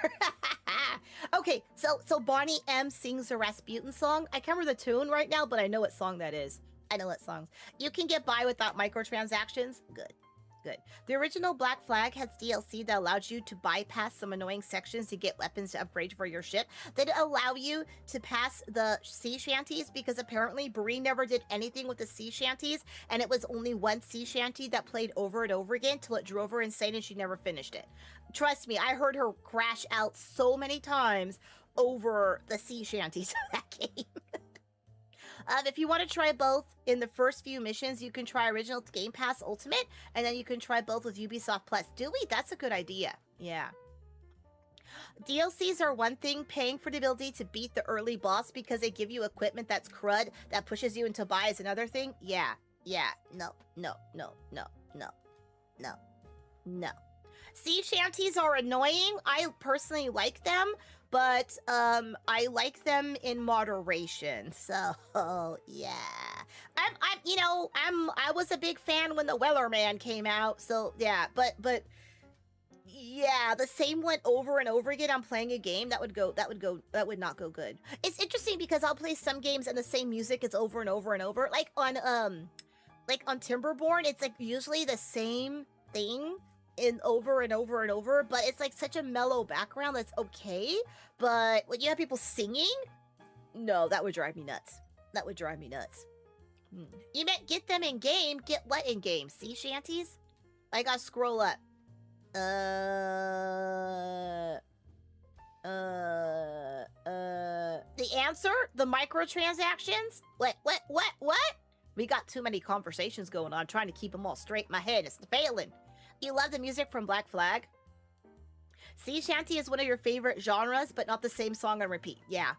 Okay, so Bonnie M sings a Rasputin song. I can't remember the tune right now, but I know what song that is. I know what songs. You can get by without microtransactions. Good. The original Black Flag has DLC that allowed you to bypass some annoying sections to get weapons to upgrade for your ship. That allow you to pass the sea shanties, because apparently Bree never did anything with the sea shanties, and it was only one sea shanty that played over and over again till it drove her insane and she never finished it. Trust me, I heard her crash out so many times over the sea shanties of that game. If you want to try both in the first few missions, you can try Original Game Pass Ultimate, and then you can try both with Ubisoft Plus. Do we? That's a good idea. Yeah. DLCs are one thing. Paying for the ability to beat the early boss because they give you equipment that's crud that pushes you into buy is another thing. Yeah. No. Sea shanties are annoying. I personally like them, but I like them in moderation. So yeah, I was a big fan when the ViteRamen came out. So yeah, but yeah, the same one over and over again. I'm playing a game that would not go good. It's interesting because I'll play some games and the same music is over and over and over. Like on Timberborn, it's like usually the same thing in over and over and over, but it's like such a mellow background that's okay. But when you have people singing, no, that would drive me nuts. You meant get them in game. Get what in game? Sea shanties? I gotta scroll up. The answer? The microtransactions? What? We got too many conversations going on, trying to keep them all straight in my head. It's failing. You love the music from Black Flag? Sea shanty is one of your favorite genres, but not the same song on repeat. Yeah.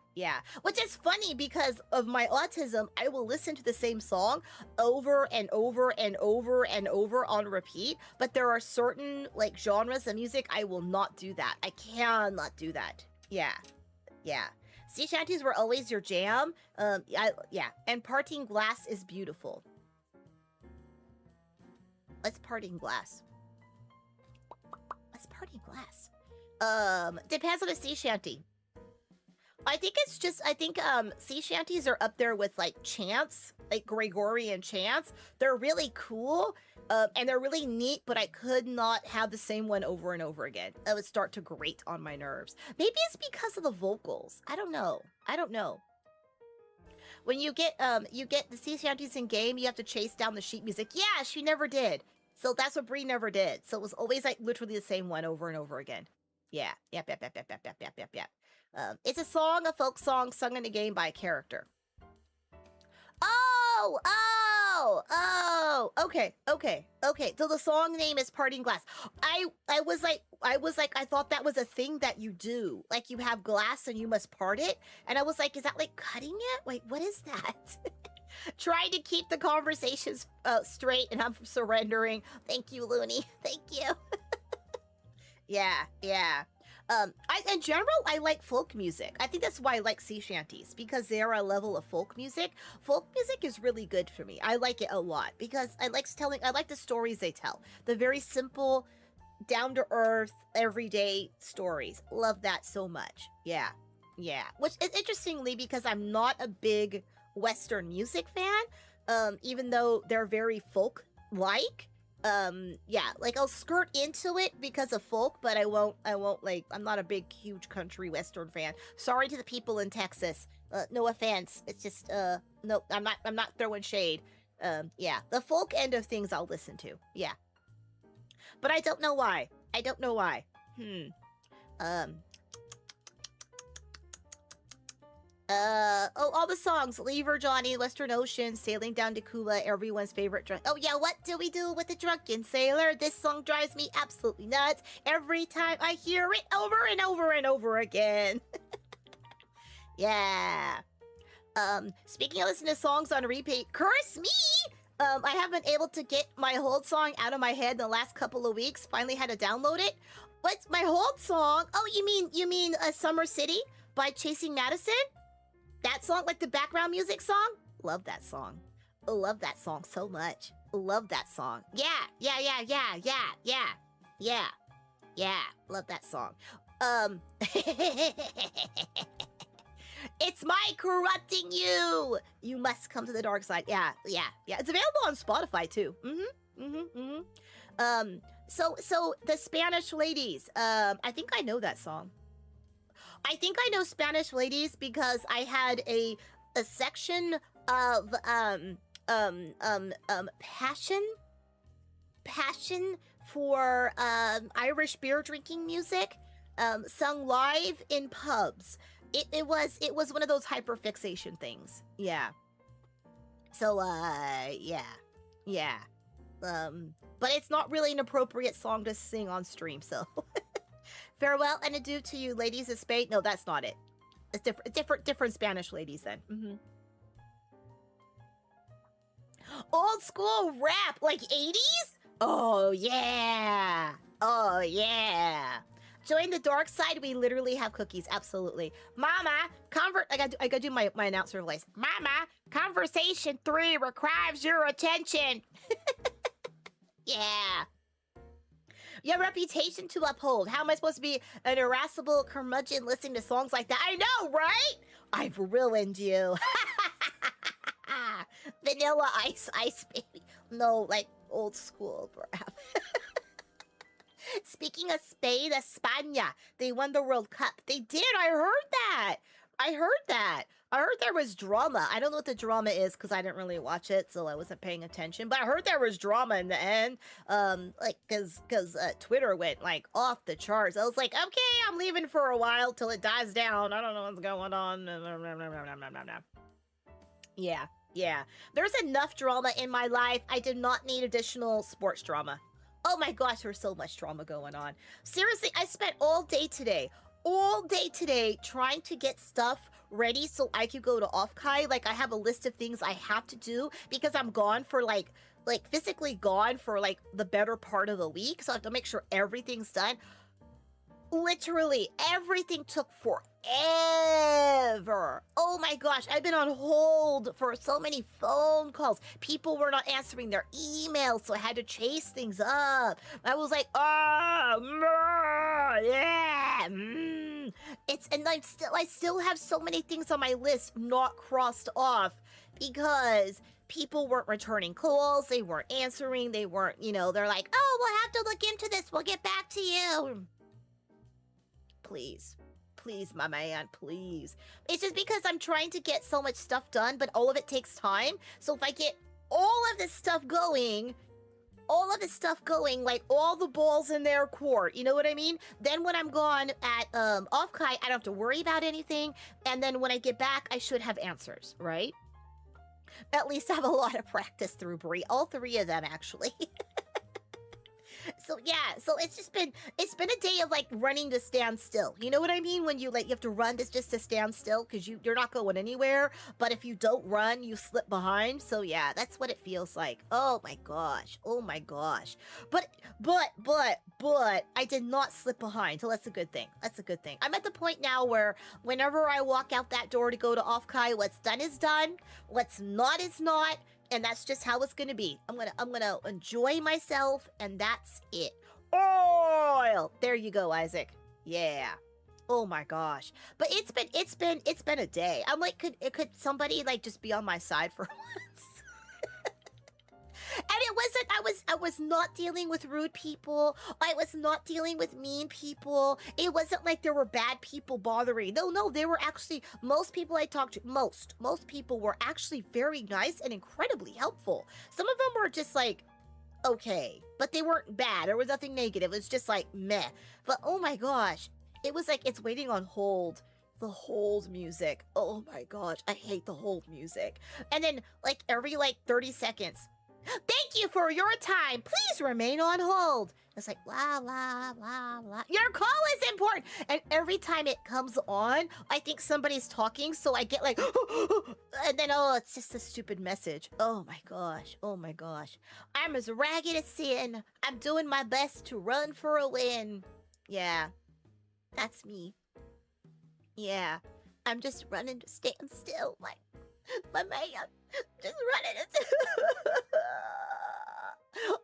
Which is funny because of my autism, I will listen to the same song over and over and over and over on repeat, but there are certain like genres of music I will not do that. I cannot do that. Yeah. Sea shanties were always your jam. And Parting Glass is beautiful. What's Parting Glass? Depends on the sea shanty. I think sea shanties are up there with like chants, like Gregorian chants. They're really cool, and they're really neat, but I could not have the same one over and over again. It would start to grate on my nerves. Maybe it's because of the vocals. I don't know. When you get the sea shanties in game, you have to chase down the sheet music. Yeah, she never did. So that's what Bree never did. So it was always like literally the same one over and over again. Yeah. Yep. It's a folk song sung in a game by a character. Oh, okay. So the song name is Parting Glass. I was like, I thought that was a thing that you do. Like you have glass and you must part it. And I was like, is that like cutting it? Wait, what is that? Trying to keep the conversations straight, and I'm surrendering. Thank you, Looney. Thank you. Yeah. In general, I like folk music. I think that's why I like sea shanties, because they're a level of folk music. Folk music is really good for me. I like it a lot because I like the stories they tell. The very simple, down-to-earth, everyday stories. Love that so much. Yeah. Which is interestingly, because I'm not a big Western music fan, even though they're very folk-like. Yeah, like I'll skirt into it because of folk, but I won't like, I'm not a big, huge country Western fan. Sorry to the people in Texas. No offense. It's just, no, I'm not throwing shade. Yeah, the folk end of things I'll listen to. Yeah. But I don't know why. Oh, all the songs. Lever Johnny, Western Ocean, Sailing Down to Cuba, everyone's favorite drunk. Oh yeah, what do we do with the drunken sailor? This song drives me absolutely nuts every time I hear it over and over and over again. Yeah. Speaking of listening to songs on repeat, curse me! I haven't been able to get my hold song out of my head the last couple of weeks. Finally had to download it. What's my hold song? Oh, you mean Summer City by Chasing Madison? That song, like the background music song? Love that song. Love that song so much. Love that song. Yeah. Love that song. It's my corrupting you. You must come to the dark side. Yeah. It's available on Spotify too. So the Spanish Ladies. I think I know that song. I think I know Spanish Ladies because I had a section of passion for Irish beer drinking music, sung live in pubs. It was one of those hyperfixation things. Yeah. So yeah. But it's not really an appropriate song to sing on stream, so farewell and adieu to you, ladies of Spain. No, that's not it. It's different Spanish ladies then. Old school rap, like 80s? Oh yeah. Join the dark side. We literally have cookies. Absolutely. Mama, I gotta do my announcer voice. Mama, conversation 3 requires your attention. Yeah. You have a reputation to uphold. How am I supposed to be an irascible curmudgeon listening to songs like that? I know, right? I've ruined you. Vanilla ice, baby. No, like old school rap. Speaking of Spain, España, they won the World Cup. They did. I heard that. I heard there was drama. I don't know what the drama is because I didn't really watch it, so I wasn't paying attention. But I heard there was drama in the end, like because Twitter went like off the charts. I was like, okay, I'm leaving for a while till it dies down. I don't know what's going on. Yeah. There's enough drama in my life. I did not need additional sports drama. Oh my gosh, there's so much drama going on. Seriously, I spent all day today trying to get stuff ready so I could go to Offkai. Like, I have a list of things I have to do because I'm gone for like physically gone for like the better part of the week. So I have to make sure everything's done. Literally, everything took forever. Oh my gosh, I've been on hold for so many phone calls. People were not answering their emails, so I had to chase things up. I was like, and I still have so many things on my list not crossed off because people weren't returning calls, they weren't answering, they're like, oh, we'll have to look into this, we'll get back to you. Please, my man, please. It's just because I'm trying to get so much stuff done, but all of it takes time. So if I get all of this stuff going, like all the balls in their court, you know what I mean? Then when I'm gone at Offkai, I don't have to worry about anything. And then when I get back, I should have answers, right? At least I have a lot of practice through Brie. All 3 of them, actually. So yeah, so it's been a day of like running to stand still. You know what I mean? When you have to run just to stand still because you're not going anywhere. But if you don't run, you slip behind. So yeah, that's what it feels like. Oh my gosh. But I did not slip behind. So that's a good thing. I'm at the point now where whenever I walk out that door to go to Offkai, what's done is done. What's not is not. And that's just how it's gonna be. I'm gonna enjoy myself, and that's it. Oil! There you go, Isaac. Yeah. Oh my gosh. But it's been a day. I'm like, could somebody like just be on my side for once? And it wasn't, I was not dealing with rude people. I was not dealing with mean people. It wasn't like there were bad people bothering. No, they were actually, most people I talked to, most people were actually very nice and incredibly helpful. Some of them were just like, okay, but they weren't bad. There was nothing negative. It was just like, meh. But oh my gosh, it was like, it's waiting on hold. The hold music. Oh my gosh, I hate the hold music. And then like every like 30 seconds, thank you for your time. Please remain on hold. It's like, la, la, la, la. Your call is important. And every time it comes on, I think somebody's talking. So I get like, and then, oh, it's just a stupid message. Oh my gosh. Oh my gosh. I'm as ragged as sin. I'm doing my best to run for a win. Yeah, that's me. Yeah, I'm just running to stand still. My man, just running to...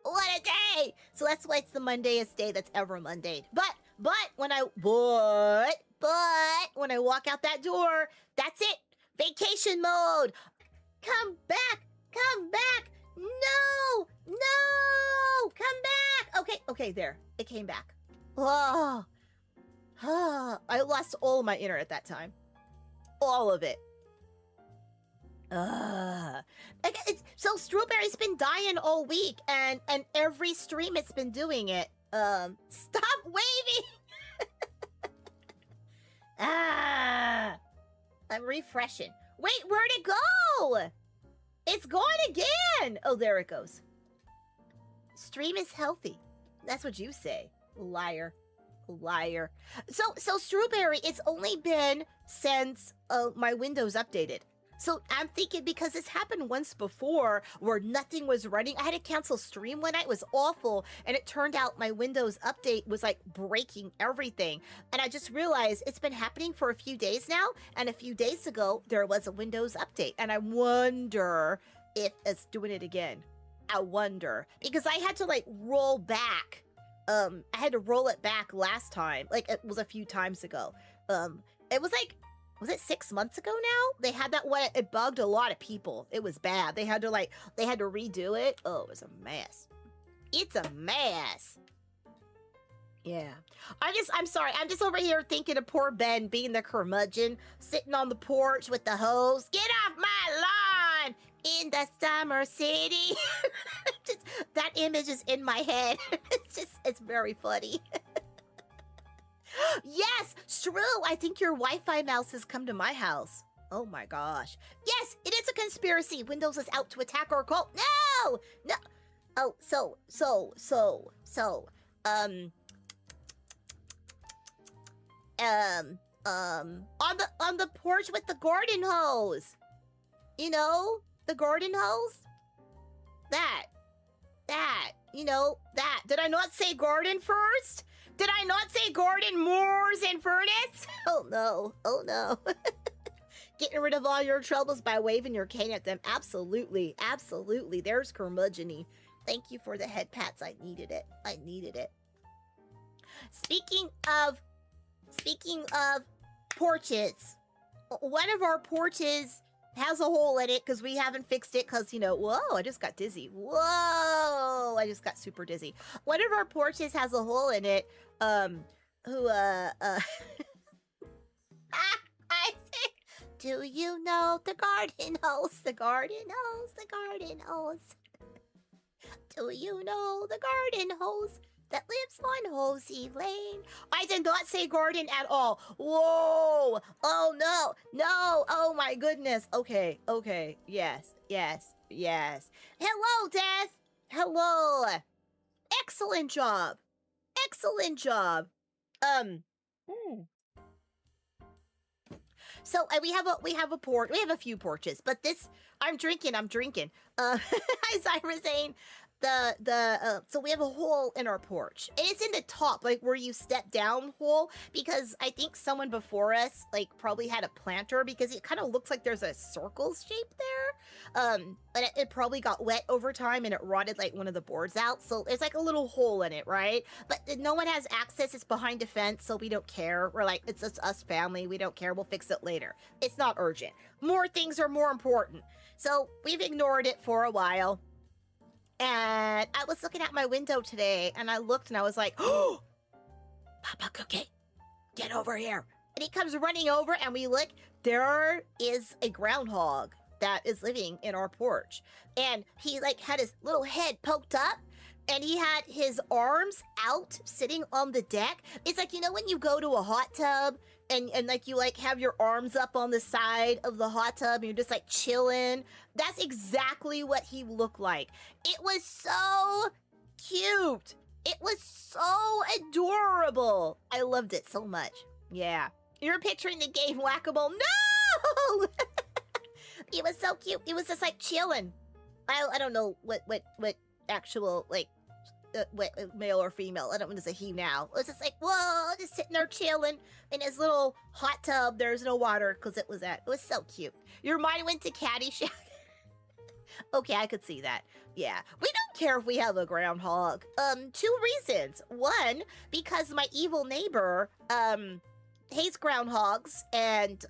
What a day! So that's why it's the Mondayest day that's ever Mondayed. But when I walk out that door, that's it. Vacation mode. Come back. No, come back. Okay, there. It came back. Oh, I lost all of my internet that time. All of it. So Strawberry's been dying all week, and every stream it's been doing it. Stop waving! I'm refreshing. Wait, where'd it go? It's gone again! Oh, there it goes. Stream is healthy. That's what you say. Liar. So Strawberry, it's only been since my Windows updated. So I'm thinking, because this happened once before where nothing was running. I had to cancel stream one night. It was awful. And it turned out my Windows update was like breaking everything. And I just realized it's been happening for a few days now. And a few days ago, there was a Windows update. And I wonder if it's doing it again. I wonder. Because I had to like roll back. I had to roll it back last time. Like it was a few times ago. It was like, was it 6 months ago now? They had that one. It bugged a lot of people. It was bad. They had to redo it. Oh, it was a mess. It's a mess. Yeah. I'm sorry. I'm just over here thinking of poor Ben being the curmudgeon, sitting on the porch with the hose. Get off my lawn in the summer city. That image is in my head. It's very funny. Yes, Stru, I think your Wi-Fi mouse has come to my house. Oh my gosh. Yes, it is a conspiracy. Windows is out to attack our cult. No! Oh, on the porch with the garden hose. You know, the garden hose? That. You know, that. Did I not say garden first? Did I not say garden, moors, and furnace? Oh no. Getting rid of all your troubles by waving your cane at them. Absolutely. There's curmudgeon-y. Thank you for the head pats. I needed it. Speaking of porches, one of our porches has a hole in it because we haven't fixed it because, you know, whoa, I just got dizzy. Whoa, I just got super dizzy. One of our porches has a hole in it. I say, do you know the garden hose? The garden hose. Do you know the garden hose that lives on Hosey Lane? I did not say garden at all. Whoa. Oh, no. Oh, my goodness. Okay. Yes. Hello, Death. Hello. Excellent job. So we have a few porches, but this, I'm drinking. Hi, Zyrazane. so we have a hole in our porch. And it's in the top, like where you step down hole, because I think someone before us like probably had a planter, because it kind of looks like there's a circle shape there. And it probably got wet over time and it rotted like one of the boards out. So it's like a little hole in it, right? But no one has access. It's behind a fence, so we don't care. We're like, it's just us family. We don't care. We'll fix it later. It's not urgent. More things are more important. So we've ignored it for a while. And I was looking out my window today and I looked and I was like, oh, Papa Cookie, get over here. And he comes running over and we look, there is a groundhog that is living in our porch. And he like had his little head poked up and he had his arms out sitting on the deck. It's like, you know, when you go to a hot tub and like you like have your arms up on the side of the hot tub and you're just like chilling. That's exactly what he looked like. It was so cute. It was so adorable. I loved it so much. Yeah. You're picturing the game Whack-A-Mole. No! It was so cute. It was just like chilling. I don't know what actual like what, male or female. I don't want to say he now. It was just like, whoa, just sitting there chilling in his little hot tub. There's no water because it was so cute. Your mind went to Caddyshack. Okay, I could see that. Yeah, we don't care if we have a groundhog. 2 reasons. One, because my evil neighbor hates groundhogs, and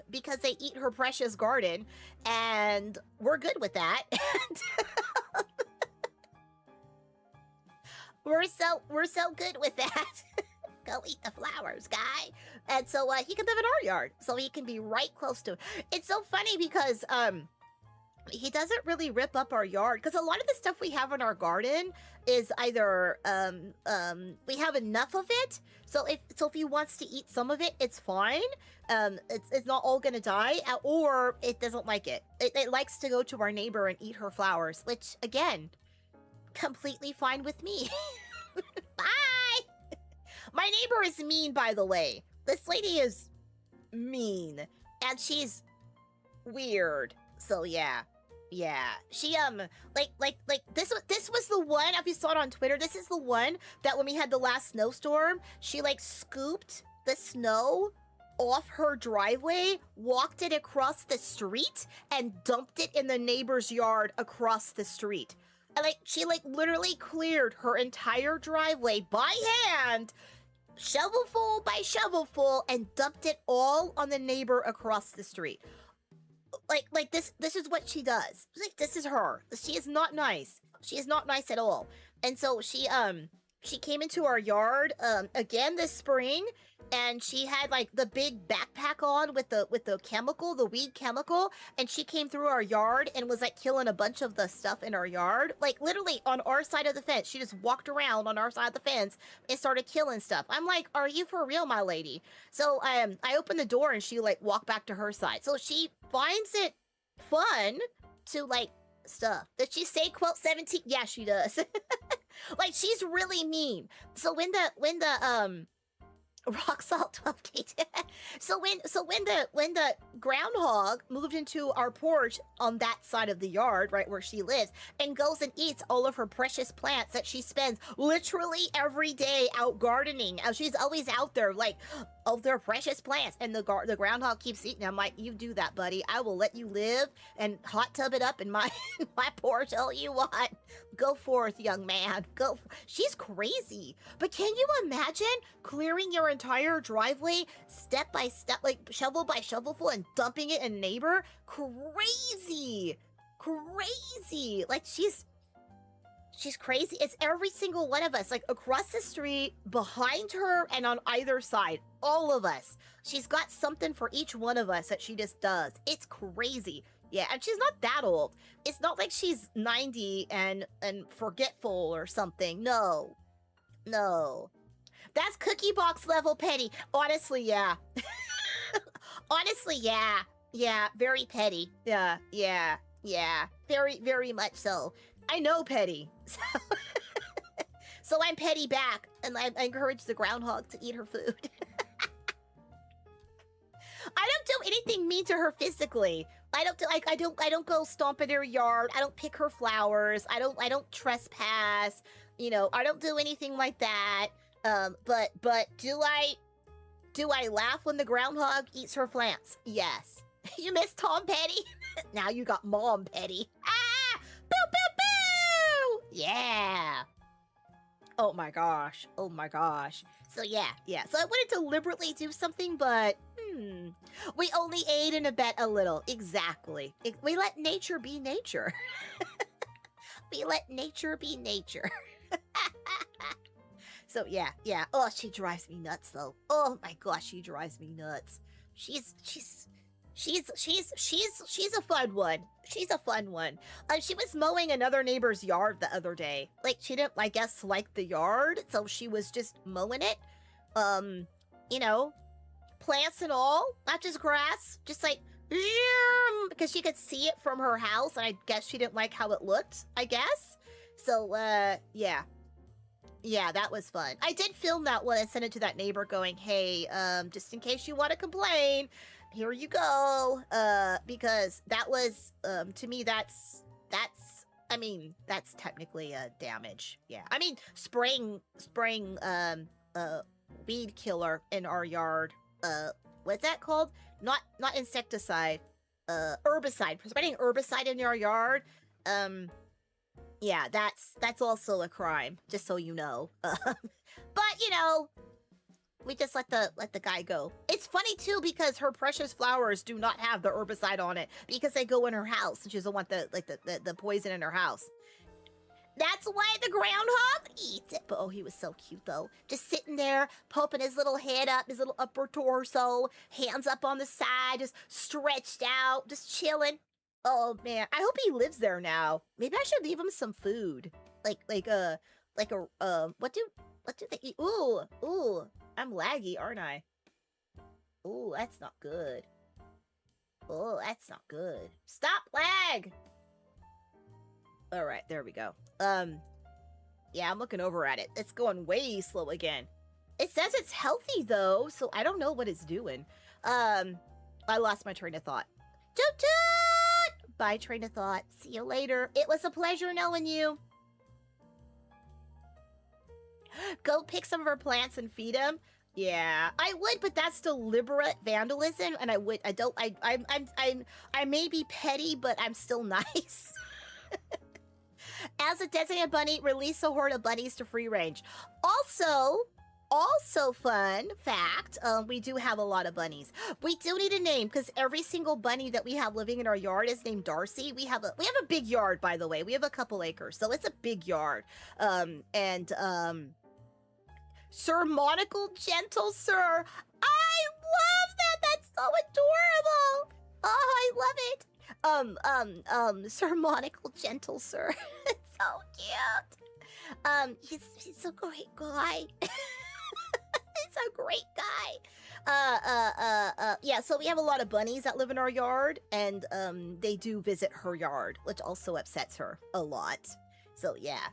because they eat her precious garden, and we're good with that. We're so good with that. Go eat the flowers, guy. And so he can live in our yard, so he can be right close to it. It's so funny because he doesn't really rip up our yard, because a lot of the stuff we have in our garden is either we have enough of it, so if he wants to eat some of it, it's fine. It's not all gonna die, or it doesn't like it. It likes to go to our neighbor and eat her flowers, which again, completely fine with me. Bye. My neighbor is mean, by the way. This lady is mean, and she's weird. So yeah. She like this was the one, if you saw it on Twitter, this is the one that when we had the last snowstorm, she like scooped the snow off her driveway, walked it across the street, and dumped it in the neighbor's yard across the street. And like she like literally cleared her entire driveway by hand, shovelful by shovelful, and dumped it all on the neighbor across the street. Like this is what she does. Like, this is her. She is not nice. She is not nice at all. And so she came into our yard again this spring, and she had like the big backpack on with the chemical, the weed chemical, and she came through our yard and was like killing a bunch of the stuff in our yard, like literally on our side of the fence. She just walked around on our side of the fence and started killing stuff. I'm like, are you for real, my lady? So I opened the door and she like walked back to her side. So she finds it fun to like stuff. Does she say quote 17? Yeah, she does. Like, she's really mean. So when the rock salt 12K. So when the groundhog moved into our porch on that side of the yard, right where she lives, and goes and eats all of her precious plants that she spends literally every day out gardening. She's always out there, like, of their precious plants, and the groundhog keeps eating. I'm like, you do that, buddy. I will let you live and hot tub it up in my porch all you want. Go forth, young man. Go. She's crazy. But can you imagine clearing your entire driveway step by step, like shovel by shovelful, and dumping it in a neighbor? Crazy. Like, she's crazy. It's every single one of us, like across the street, behind her, and on either side. All of us. She's got something for each one of us that she just does. It's crazy. Yeah, and she's not that old. It's not like she's 90 and forgetful or something. No. That's cookie box level petty. Honestly, yeah. Honestly, yeah. Yeah, very petty. Yeah. Very, very much so. I know petty. So I'm petty back, and I encourage the groundhog to eat her food. I don't do anything mean to her physically. I don't go stomp in her yard. I don't pick her flowers. I don't trespass. You know, I don't do anything like that. But do I laugh when the groundhog eats her plants? Yes. You miss Tom Petty? Now you got Mom Petty. Ah! Boo boo boo! Yeah. Oh my gosh. Oh my gosh. So yeah. So I wouldn't deliberately do something, but we only aid and abet a little. Exactly. We let nature be nature. We let nature be nature. So yeah. Oh, she drives me nuts though. Oh my gosh, she drives me nuts. She's a fun one. She's a fun one. She was mowing another neighbor's yard the other day. Like, she didn't, I guess, like the yard, so she was just mowing it. You know, plants and all, not just grass, just like, because she could see it from her house, and I guess she didn't like how it looked, I guess. So, yeah. Yeah, that was fun. I did film that one and send it to that neighbor going, hey, just in case you want to complain, here you go. Because that was, to me, that's technically a damage. Yeah. I mean, spraying, weed killer in our yard. What's that called? Not insecticide. Herbicide. Spreading herbicide in our yard. Yeah, that's also a crime, just so you know. But you know, we just let the guy go. It's funny too because her precious flowers do not have the herbicide on it because they go in her house and she doesn't want the poison in her house. That's why the groundhog eats it. But oh, he was so cute though. Just sitting there, poking his little head up, his little upper torso, hands up on the side, just stretched out, just chilling. Oh man, I hope he lives there now. Maybe I should leave him some food. What do they eat? Ooh, I'm laggy, aren't I? Ooh, that's not good. Oh, that's not good. Stop lag! Alright, there we go. Yeah, I'm looking over at it. It's going way slow again. It says it's healthy though, so I don't know what it's doing. I lost my train of thought. Toot toot! Bye, train of thought. See you later. It was a pleasure knowing you. Go pick some of her plants and feed them. Yeah, I would, but that's deliberate vandalism, and I may be petty, but I'm still nice. As a designated bunny, release a horde of bunnies to free range. Also fun fact, we do have a lot of bunnies. We do need a name because every single bunny that we have living in our yard is named Darcy. We have a big yard, by the way. We have a couple acres, so it's a big yard. Sir Monocle Gentle Sir. I love that. That's so adorable. Oh, I love it. Sir Monocle Gentle Sir. It's so cute. He's a great guy. He's a great guy. Yeah, so we have a lot of bunnies that live in our yard, and they do visit her yard, which also upsets her a lot. So yeah.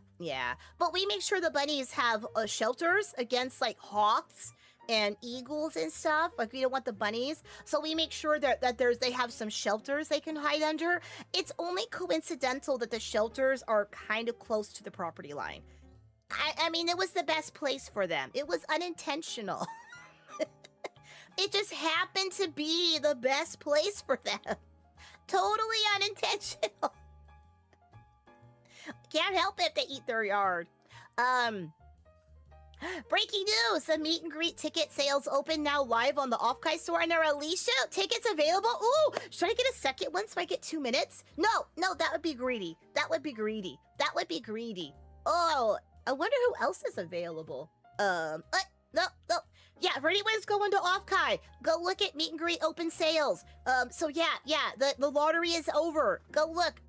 But we make sure the bunnies have shelters against like hawks and eagles and stuff. Like, we don't want the bunnies, so we make sure that they have some shelters they can hide under. It's only coincidental that the shelters are kind of close to the property line. I mean, it was the best place for them. It was unintentional. It just happened to be the best place for them. Totally unintentional. Can't help it, they eat their yard. Breaking news! The meet and greet ticket sales open now live on the Offkai store. And there are Alicia tickets available. Ooh, should I get a second one so I get 2 minutes? No, that would be greedy. That would be greedy. Oh, I wonder who else is available. No. Yeah, for anyone who's going to Offkai, go look at meet and greet open sales. So yeah, the lottery is over. Go look.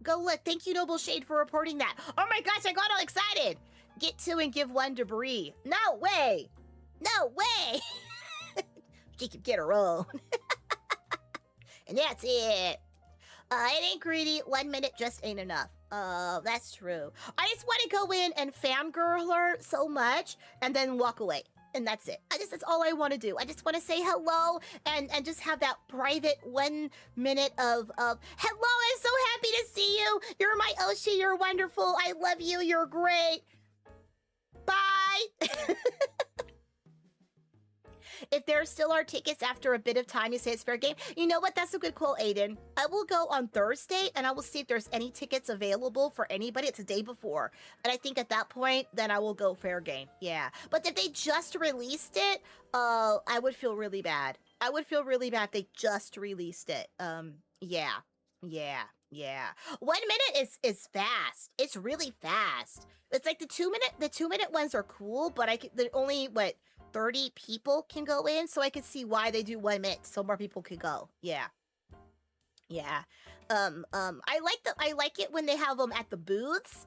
Thank you, Noble Shade, for reporting that. Oh my gosh, I got all excited. Get 2 and give 1 debris. No way. She can get her own. And that's it. It ain't greedy. 1 minute just ain't enough. That's true. I just want to go in and fangirl her so much and then walk away. And that's it. That's all I want to do. I just want to say hello and just have that private 1 minute of hello. I'm so happy to see you. You're my Oshi. You're wonderful. I love you. You're great. Bye. If there still are tickets after a bit of time, you say it's fair game. You know what? That's a good call, Aiden. I will go on Thursday, and I will see if there's any tickets available for anybody. It's a day before. And I think at that point, then I will go fair game. Yeah. But if they just released it, I would feel really bad. I would feel really bad if they just released it. Yeah. 1 minute is fast. It's really fast. It's like the 2 minute ones are cool, but they're only, 30 people can go in, so I could see why they do 1 minute, so more people could go. Yeah. I like it when they have them at the booths.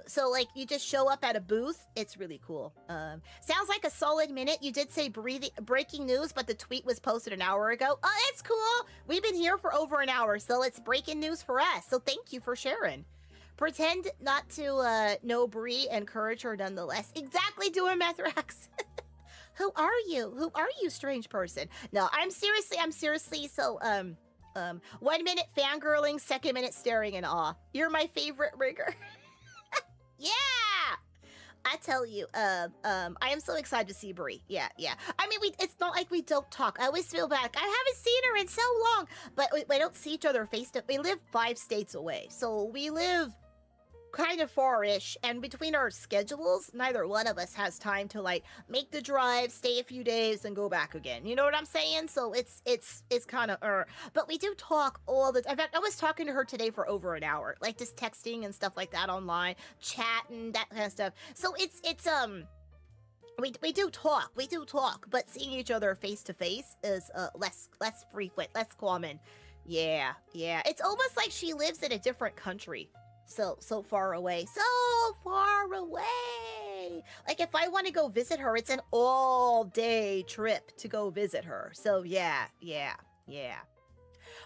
So like you just show up at a booth. It's really cool. Sounds like a solid minute. You did say breaking news, but the tweet was posted an hour ago. Oh, it's cool. We've been here for over an hour, so it's breaking news for us. So thank you for sharing. Pretend not to know Bree, encourage her nonetheless. Exactly, doing Methrax. Who are you, strange person? No, I'm seriously, so, 1 minute fangirling, 2nd minute staring in awe. You're my favorite rigger. Yeah! I tell you, I am so excited to see Brie. Yeah. I mean, it's not like we don't talk. I always feel bad. I haven't seen her in so long, but we don't see each other face to face. We live 5 states away, so we live kind of far-ish, and between our schedules, neither one of us has time to like make the drive, stay a few days, and go back again. You know what I'm saying? So it's kind of but we do talk all the time. In fact, I was talking to her today for over an hour, like just texting and stuff like that online, chatting, that kind of stuff. So it's we do talk, but seeing each other face to face is less frequent, less common. Yeah. It's almost like she lives in a different country. So far away. Like if I want to go visit her, it's an all-day trip to go visit her. So yeah.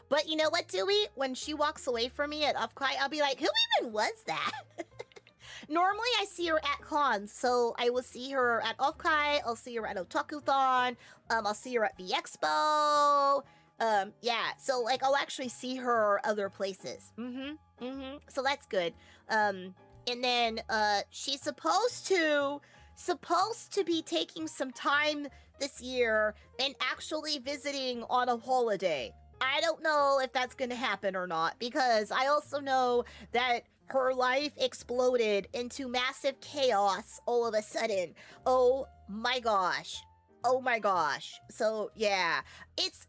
But you know what, Dewey? When she walks away from me at Offkai, I'll be like, who even was that? Normally I see her at cons, so I will see her at Offkai, I'll see her at Otakuthon, I'll see her at VExpo. Yeah, so like I'll actually see her other places. So that's good. And then she's supposed to be taking some time this year and actually visiting on a holiday. I don't know if that's going to happen or not, because I also know that her life exploded into massive chaos all of a sudden. Oh my gosh. So yeah, it's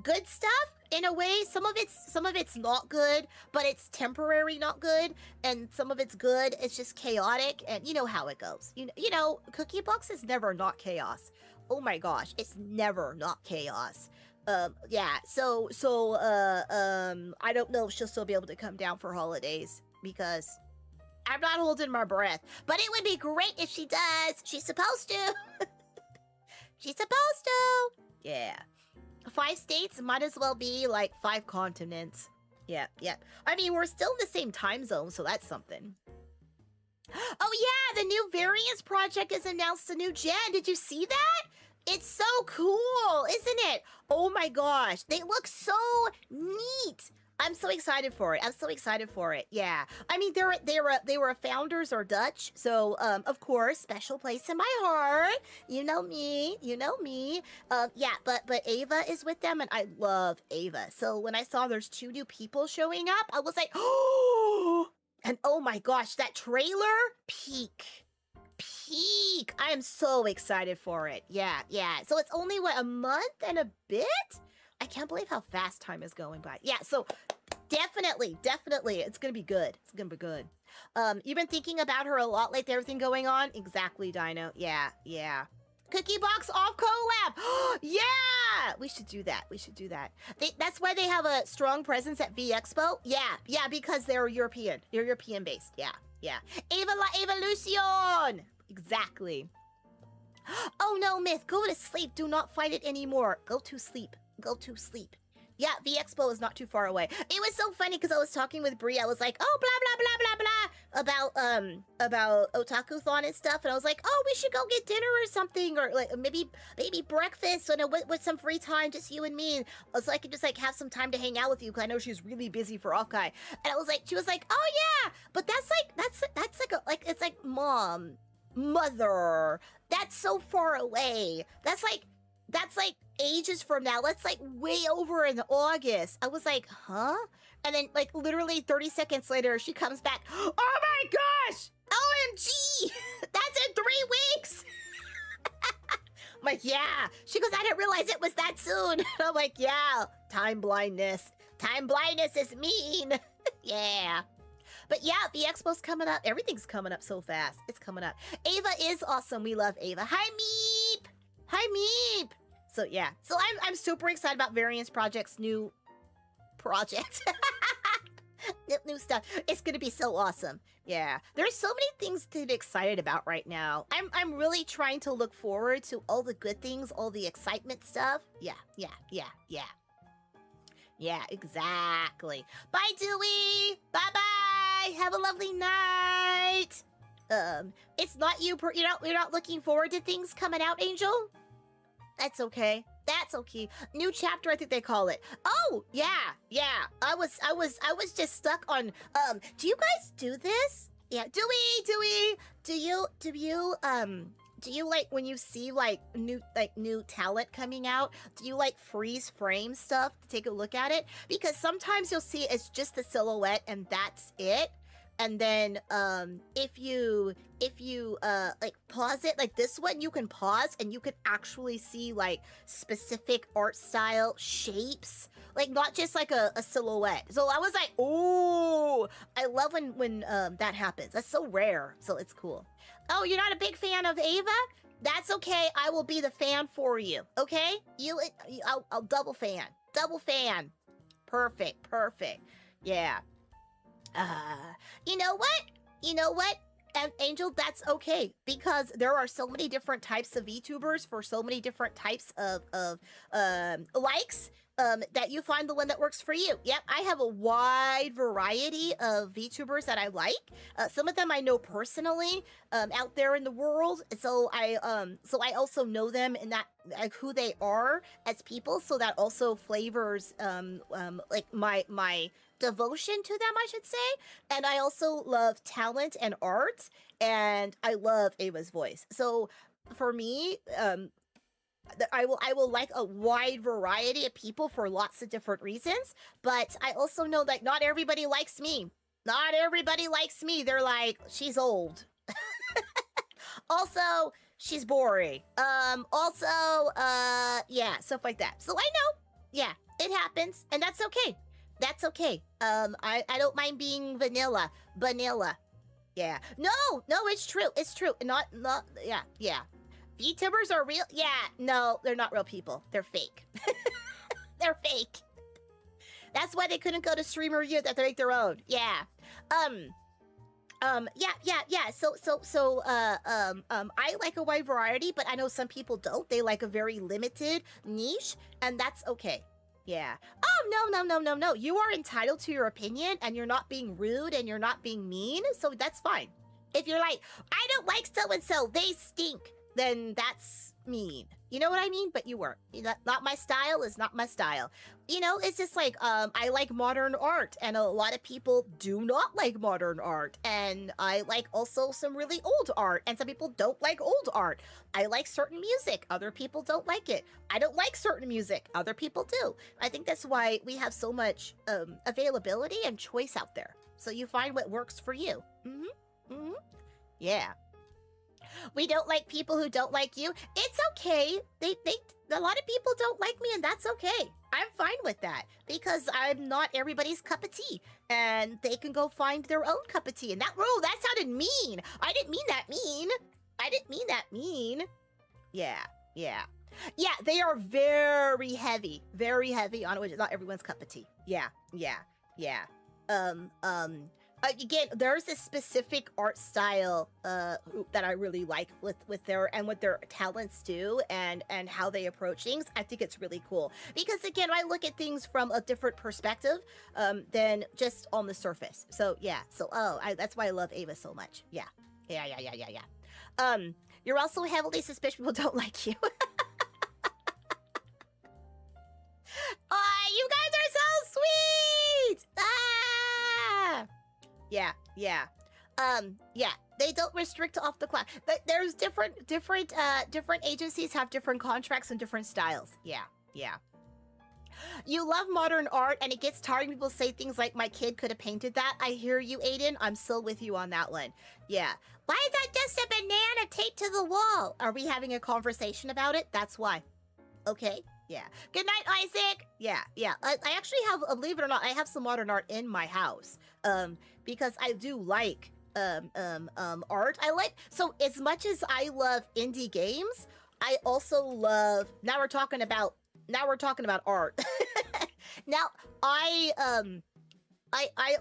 good stuff in a way. Some of it's not good, but it's temporary not good, and some of it's good. It's just chaotic, and you know how it goes. You know, Cookie Box is never not chaos. Oh my gosh, it's never not chaos. Yeah. So I don't know if she'll still be able to come down for holidays, because I'm not holding my breath, but it would be great if she does. She's supposed to. Yeah. 5 states might as well be like 5 continents. Yeah. I mean, we're still in the same time zone, so that's something. Oh yeah, the new Variance project has announced a new gen. Did you see that? It's so cool, isn't it? Oh my gosh, they look so neat. I'm so excited for it. Yeah. I mean, they were founders or Dutch, so of course, special place in my heart. You know me. Yeah, but Ava is with them, and I love Ava. So when I saw there's 2 new people showing up, I was like, oh! And oh my gosh, that trailer, peak. I am so excited for it. Yeah. So it's only a month and a bit. I can't believe how fast time is going by. Yeah, so definitely, it's gonna be good. You've been thinking about her a lot lately, everything going on? Exactly, Dino. Yeah. Cookie Box off collab. Yeah, we should do that. That's why they have a strong presence at VExpo. Yeah, because they're European. They're European based. Yeah. Ava la Evolution. Exactly. Oh no, Myth, go to sleep. Do not fight it anymore. Go to sleep. Yeah, V Expo is not too far away. It was so funny because I was talking with Brie. I was like, oh, blah, blah, blah, blah, blah, about Otaku-thon and stuff. And I was like, oh, we should go get dinner or something. Or like maybe breakfast with some free time, just you and me. So I could just like have some time to hang out with you because I know she's really busy for Offkai. And I was like, she was like, oh, yeah. But that's like it's like mother. That's so far away. That's like ages from now. That's like way over in August. I was like, huh? And then like literally 30 seconds later, she comes back. Oh my gosh! OMG! That's in 3 weeks! I'm like, yeah. She goes, I didn't realize it was that soon. I'm like, yeah, time blindness. Time blindness is mean. Yeah. But yeah, the expo's coming up. Everything's coming up so fast. It's coming up. Ava is awesome. We love Ava. Hi, Meep! Hi, Meep! So yeah, so I'm super excited about Variance Project's new project. New stuff. It's gonna be so awesome. Yeah, there's so many things to be excited about right now. I'm really trying to look forward to all the good things, all the excitement stuff. Yeah, exactly. Bye, Dewey. Bye bye. Have a lovely night. It's not you. You're not looking forward to things coming out, Angel. That's okay. That's okay. New chapter, I think they call it. Oh, yeah. I was just stuck on do you guys do this? Yeah, Dewey, do you like when you see like new talent coming out, do you like freeze frame stuff to take a look at it? Because sometimes you'll see it's just a silhouette and that's it. And then if you like pause it, like this one, you can pause and you can actually see like specific art style shapes, like not just like a silhouette. So I was like, oh, I love when that happens. That's so rare. So it's cool. Oh, you're not a big fan of Ava? That's okay. I will be the fan for you. Okay? I'll double fan. Double fan. Perfect. Yeah. You know what? Angel, that's okay, because there are so many different types of VTubers for so many different types of likes, that you find the one that works for you. Yep, I have a wide variety of VTubers that I like. Some of them I know personally, out there in the world. So I also know them in that, like, who they are as people. So that also flavors, like my devotion to them, I should say. And I also love talent and art, and I love Ava's voice. So for me, I will like a wide variety of people for lots of different reasons, but I also know that not everybody likes me. Not everybody likes me. They're like, she's old. Also, she's boring. Yeah, stuff like that. So I know, yeah, it happens, and that's okay. That's okay. I don't mind being vanilla. Yeah. No, it's true. Not, yeah. VTubers are real. Yeah, no, they're not real people. They're fake. They're fake. That's why they couldn't go to Streamer U. They have to make their own. Yeah. Yeah. So, I like a wide variety, but I know some people don't. They like a very limited niche, and that's okay. Yeah. Oh, no. You are entitled to your opinion, and you're not being rude, and you're not being mean, so that's fine. If you're like, I don't like so-and-so, they stink, then that's mean. You know what I mean? But you weren't. Not my style is not my style. You know, it's just like, I like modern art, and a lot of people do not like modern art. And I like also some really old art, and some people don't like old art. I like certain music. Other people don't like it. I don't like certain music. Other people do. I think that's why we have so much availability and choice out there. So you find what works for you. Yeah. We don't like people who don't like you. It's okay. A lot of people don't like me, and that's okay. I'm fine with that, because I'm not everybody's cup of tea, and they can go find their own cup of tea. And that sounded mean. I didn't mean that mean. Yeah. They are very heavy on it, which is not everyone's cup of tea. Yeah. Again, there's a specific art style that I really like with their and what their talents do and how they approach things. I think it's really cool because again, I look at things from a different perspective than just on the surface. So yeah, so that's why I love Ava so much. Yeah. You're also heavily suspicious people don't like you. Oh, you guys are so sweet! Ah! Yeah. Yeah. They don't restrict off the class. There's different agencies have different contracts and different styles. Yeah. You love modern art, and it gets tiring. People say things like, "My kid could have painted that." I hear you, Aiden. I'm still with you on that one. Yeah. Why is that just a banana taped to the wall? Are we having a conversation about it? That's why. Okay. Yeah. Good night, Isaac. Yeah. I actually have, believe it or not, I have some modern art in my house. Because I do like art. So as much as I love indie games, I also love. Now we're talking about art. Now I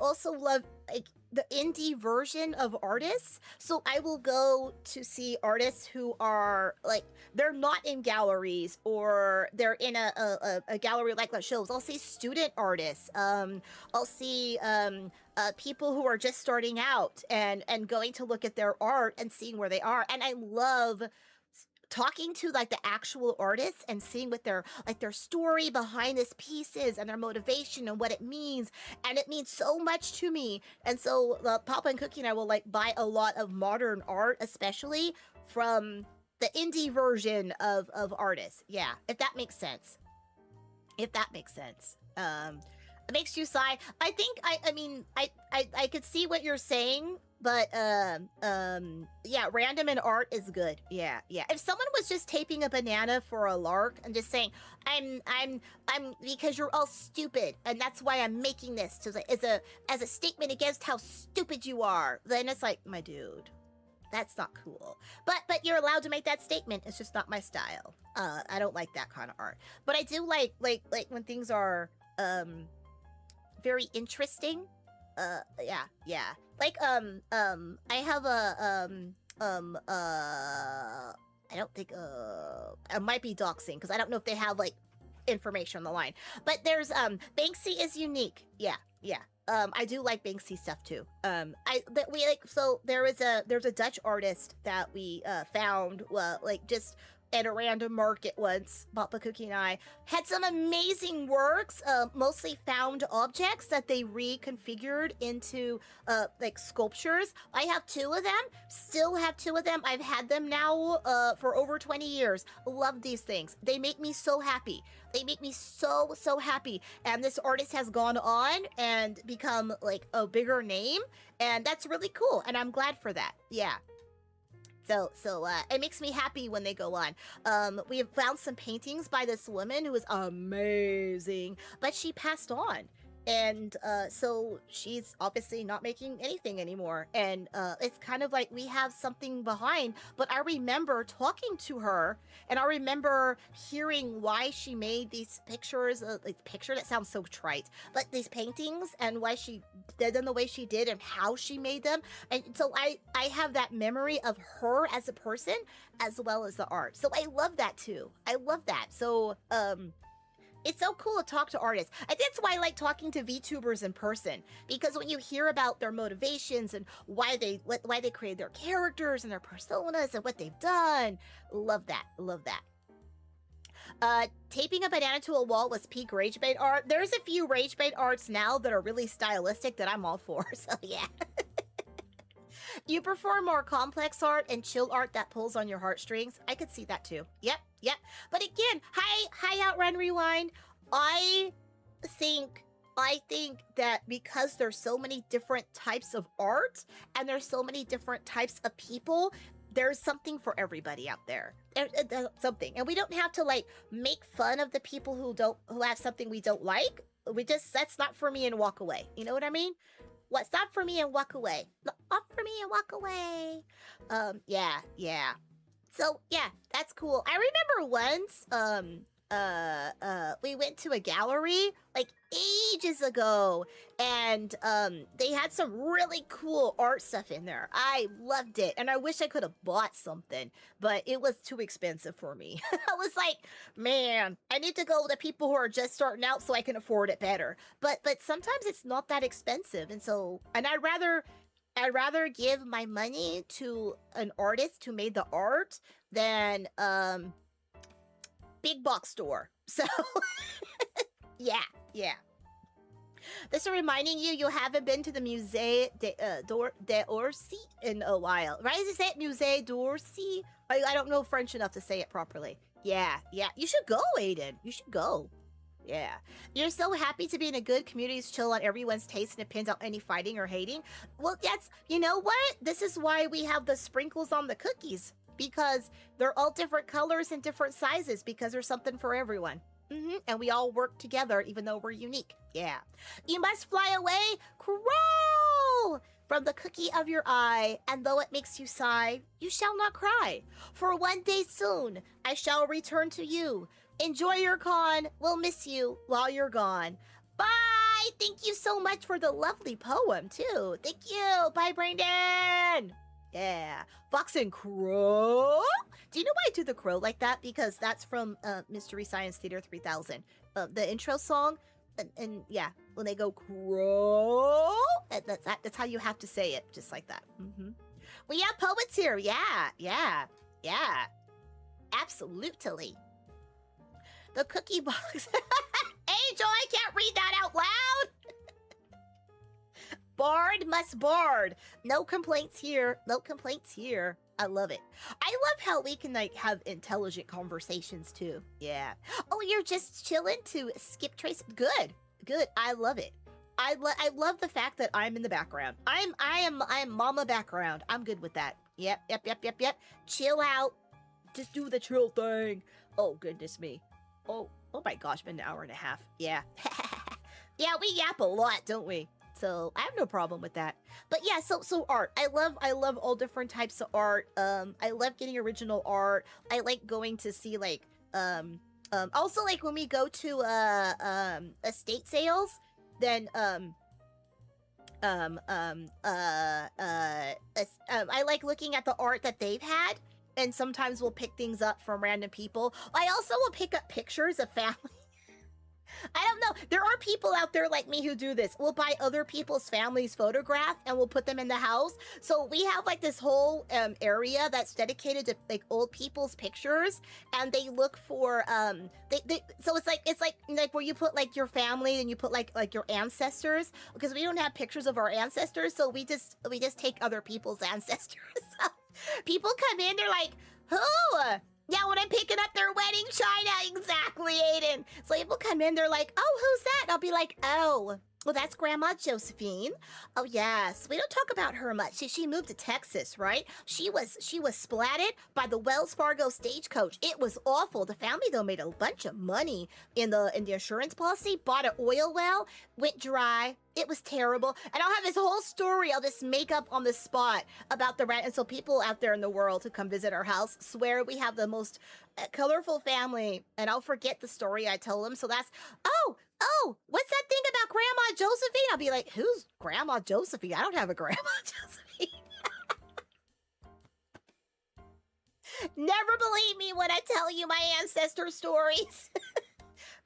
also love like the indie version of artists. So I will go to see artists who are like, they're not in galleries or they're in a gallery like that shows. I'll see student artists. I'll see people who are just starting out and going to look at their art and seeing where they are. And I love talking to like the actual artists and seeing what their story behind this piece is and their motivation and what it means. And it means so much to me. And so Papa and Cookie and I will like buy a lot of modern art, especially from the indie version of artists. Yeah, if that makes sense. It makes you sigh. I think I could see what you're saying, but yeah, random in art is good. Yeah. If someone was just taping a banana for a lark and just saying, I'm because you're all stupid and that's why I'm making this as a statement against how stupid you are, then it's like, my dude, that's not cool. But you're allowed to make that statement. It's just not my style. I don't like that kind of art. But I do like when things are very interesting. Yeah. Like I have a I don't think I might be doxing because I don't know if they have like information on the line. But there's Banksy is unique. Yeah. I do like Banksy stuff too. There's a Dutch artist that we found like just at a random market once. Papa Cookie and I had some amazing works, mostly found objects that they reconfigured into like sculptures. I have two of them, still have two of them. I've had them now for over 20 years. Love these things. They make me so happy. They make me so happy. And this artist has gone on and become like a bigger name, and that's really cool. And I'm glad for that. Yeah. So it makes me happy when they go on. We have found some paintings by this woman who is amazing, but she passed on. And so she's obviously not making anything anymore. And it's kind of like we have something behind. But I remember talking to her, and I remember hearing why she made these pictures. That sounds so trite, but these paintings and why she did them the way she did and how she made them. And so I have that memory of her as a person as well as the art. So I love that too. I love that. So it's so cool to talk to artists. I think that's why I like talking to VTubers in person, because when you hear about their motivations and why they created their characters and their personas and what they've done, love that. Taping a banana to a wall was peak rage bait art. There's a few rage bait arts now that are really stylistic that I'm all for. So yeah. You prefer more complex art and chill art that pulls on your heartstrings? I could see that too. Yep. But again, hi Outrun Rewind. I think that because there's so many different types of art and there's so many different types of people, there's something for everybody out there. There's something, and we don't have to like make fun of the people who have something we don't like. That's not for me and walk away. You know what I mean? What's not for me and walk away? Not for me and walk away. Yeah. So yeah, that's cool. I remember once, we went to a gallery like ages ago, and they had some really cool art stuff in there. I loved it, and I wish I could have bought something, but it was too expensive for me. I was like, man, I need to go with the people who are just starting out so I can afford it better. But sometimes it's not that expensive, and I'd rather give my money to an artist who made the art than big box store. So yeah. This is reminding you haven't been to the Musée d'Orsay in a while. Right? Is it Musée d'Orsay? I don't know French enough to say it properly. Yeah. You should go, Aiden. You should go. Yeah. You're so happy to be in a good community to chill on everyone's taste and it pins out any fighting or hating. Well, you know what? This is why we have the sprinkles on the cookies. Because they're all different colors and different sizes because there's something for everyone. And we all work together even though we're unique. Yeah. You must fly away, crow, from the cookie of your eye, and though it makes you sigh, you shall not cry. For one day soon, I shall return to you. Enjoy your con. We'll miss you while you're gone. Bye! Thank you so much for the lovely poem, too. Thank you. Bye, Brandon! Yeah. Fox and Crow? Do you know why I do the crow like that? Because that's from Mystery Science Theater 3000. The intro song. And yeah, when they go crow, that's how you have to say it. Just like that. We have poets here. Yeah. Absolutely. The cookie box. Angel, I can't read that out loud. Bard must bard. No complaints here. I love it. I love how we can have intelligent conversations too. Yeah. Oh, you're just chilling to skip trace. Good. I love it. I love the fact that I'm in the background. I am mama background. I'm good with that. Yep. Chill out. Just do the chill thing. Oh goodness me. Oh my gosh, been an hour and a half. Yeah. Yeah, we yap a lot, don't we? So I have no problem with that. But yeah, so art. I love all different types of art. I love getting original art. I like going to see also like when we go to estate sales, then I like looking at the art that they've had, and sometimes we'll pick things up from random people. I also will pick up pictures of family. I don't know. There are people out there like me who do this. We'll buy other people's families' photographs and we'll put them in the house. So we have this whole area that's dedicated to old people's pictures, and they look for so it's like where you put your family and you put like your ancestors, because we don't have pictures of our ancestors, so we just take other people's ancestors. People come in, they're like, who? Yeah, when I'm picking up their wedding china. Exactly, Aiden. So people come in, they're like, oh, who's that? And I'll be like, oh, well, that's Grandma Josephine. Oh, yes. We don't talk about her much. She moved to Texas, right? She was splatted by the Wells Fargo stagecoach. It was awful. The family, though, made a bunch of money in the insurance policy, bought an oil well, went dry. It was terrible. And I'll have this whole story I'll just make up on the spot about the rent. And so people out there in the world who come visit our house swear we have the most colorful family. And I'll forget the story I tell them. So that's, oh, what's that thing about Grandma Josephine? I'll be like, who's Grandma Josephine? I don't have a Grandma Josephine. Never believe me when I tell you my ancestor stories.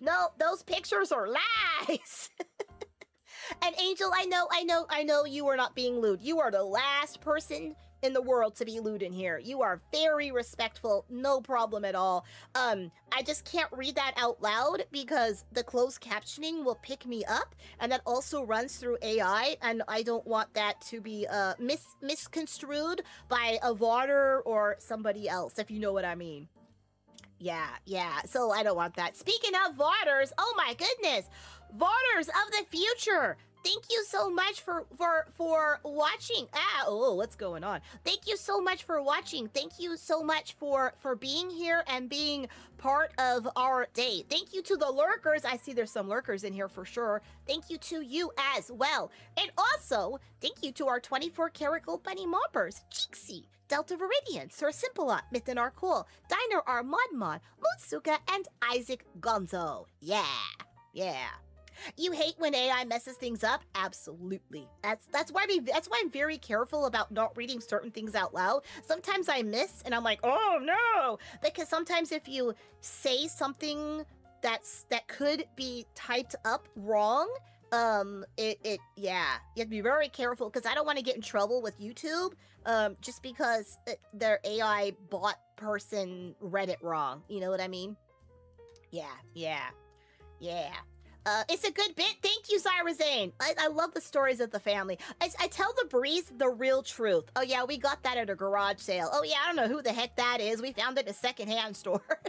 No, those pictures are lies. And Angel, I know you are not being lewd. You are the last person in the world to be lewd in here. You are very respectful, no problem at all. I just can't read that out loud because the closed captioning will pick me up, and that also runs through AI, and I don't want that to be misconstrued by a VODer or somebody else, if you know what I mean. Yeah, so I don't want that. Speaking of VODers, oh my goodness, VODers of the future, thank you so much for watching. What's going on? Thank you so much for watching. Thank you so much for being here and being part of our day. Thank you to the lurkers. I see there's some lurkers in here for sure. Thank you to you as well. And also, thank you to our 24-karat gold bunny moppers, Cheeksy, Delta Viridian, Sir Simpalot, Mythan Arcool, Diner R Modmon, Mutsuka, and Isaac Gonzo. Yeah. You hate when AI messes things up? Absolutely. That's why I'm very careful about not reading certain things out loud. Sometimes I miss and I'm like, oh no! Because sometimes if you say something that could be typed up wrong, yeah, you have to be very careful because I don't want to get in trouble with YouTube, just because their AI bot person read it wrong. You know what I mean? Yeah. It's a good bit. Thank you, Zyra Zane. I love the stories of the family. I tell the breeze the real truth. Oh yeah, we got that at a garage sale. Oh yeah, I don't know who the heck that is. We found it at a secondhand store.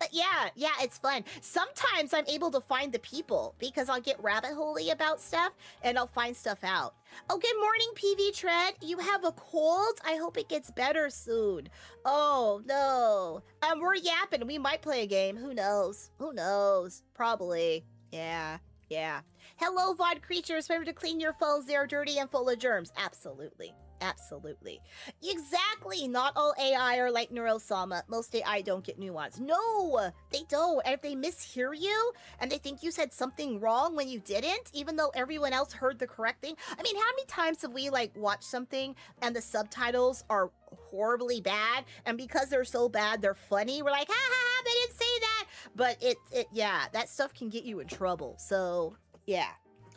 But yeah, it's fun. Sometimes I'm able to find the people because I'll get rabbit hole-y about stuff and I'll find stuff out. Oh, good morning, PV Tread. You have a cold? I hope it gets better soon. Oh, no. We're yapping. We might play a game. Who knows? Probably. Yeah. Hello, VOD creatures. Remember to clean your phones. They're dirty and full of germs. Absolutely. Exactly. Not all AI are like Neurosama. Most AI don't get nuance. No, they don't. And if they mishear you and they think you said something wrong when you didn't, even though everyone else heard the correct thing. I mean, how many times have we like watched something and the subtitles are horribly bad, and because they're so bad, they're funny. We're like, ha, they didn't say that. But yeah, that stuff can get you in trouble. So yeah.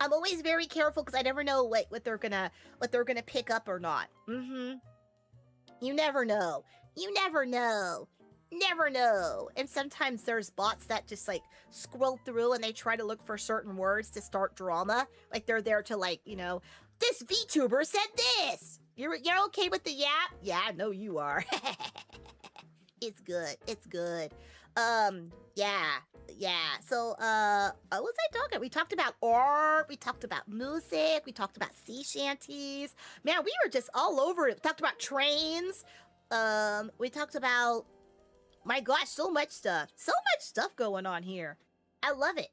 I'm always very careful because I never know what they're gonna pick up or not. You never know. And sometimes there's bots that just like scroll through and they try to look for certain words to start drama. Like they're there to like, this VTuber said this. You're okay with the yap? Yeah, I know you are. It's good. Yeah. So, what was I talking? We talked about art, we talked about music, we talked about sea shanties. Man, we were just all over it. We talked about trains. We talked about, my gosh, so much stuff going on here. I love it.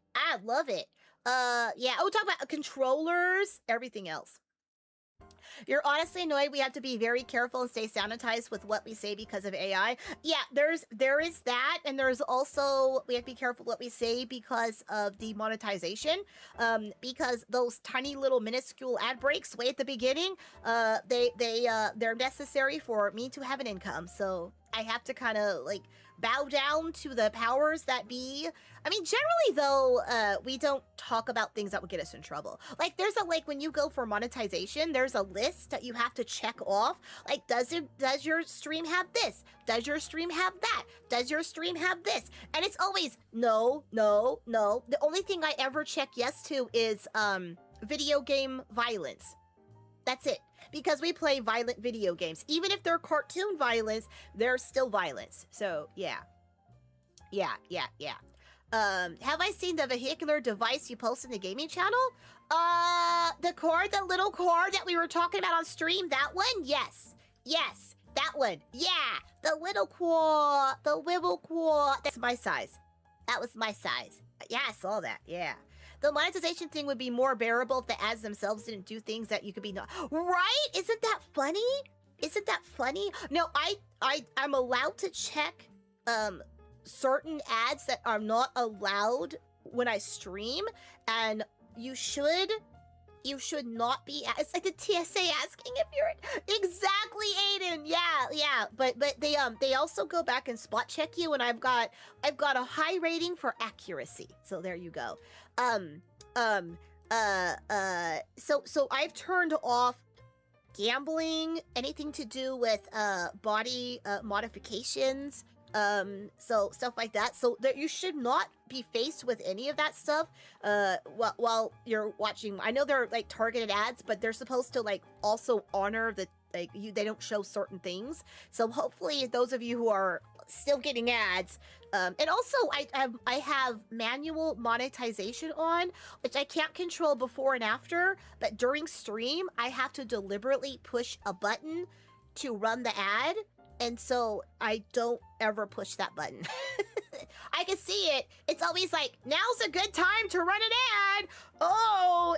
Yeah. Oh, we talked about controllers, everything else. You're honestly annoyed. We have to be very careful and stay sanitized with what we say because of AI. Yeah, there is that, and there's also we have to be careful what we say because of demonetization. Because those tiny little minuscule ad breaks way at the beginning, they're necessary for me to have an income. So I have to kind of like bow down to the powers that be. I mean, generally though, we don't talk about things that would get us in trouble. Like when you go for monetization, there's a list that you have to check off. Like, does your stream have this? Does your stream have that? Does your stream have this? And it's always no. The only thing I ever check yes to is video game violence. That's it. Because we play violent video games. Even if they're cartoon violence, they're still violence. So, yeah. Have I seen the vehicular device you posted in the gaming channel? The little car that we were talking about on stream, that one? Yes, that one. Yeah, the little car. That's my size. That was my size. Yeah, I saw that, yeah. The monetization thing would be more bearable if the ads themselves didn't do things that you could be not. Right? Isn't that funny? No, I'm allowed to check certain ads that are not allowed when I stream, and you should not be. It's like the TSA asking if you're exactly, Aiden. Yeah. But they also go back and spot check you, and I've got a high rating for accuracy. So there you go. So I've turned off gambling, anything to do with body modifications, so stuff like that. So that you should not be faced with any of that stuff while you're watching. I know they're like targeted ads, but they're supposed to like also honor the they don't show certain things. So hopefully those of you who are still getting ads, and also I have manual monetization on, which I can't control before and after, but during stream I have to deliberately push a button to run the ad, and so I don't ever push that button. I can see it. It's always like, now's a good time to run an ad. Oh,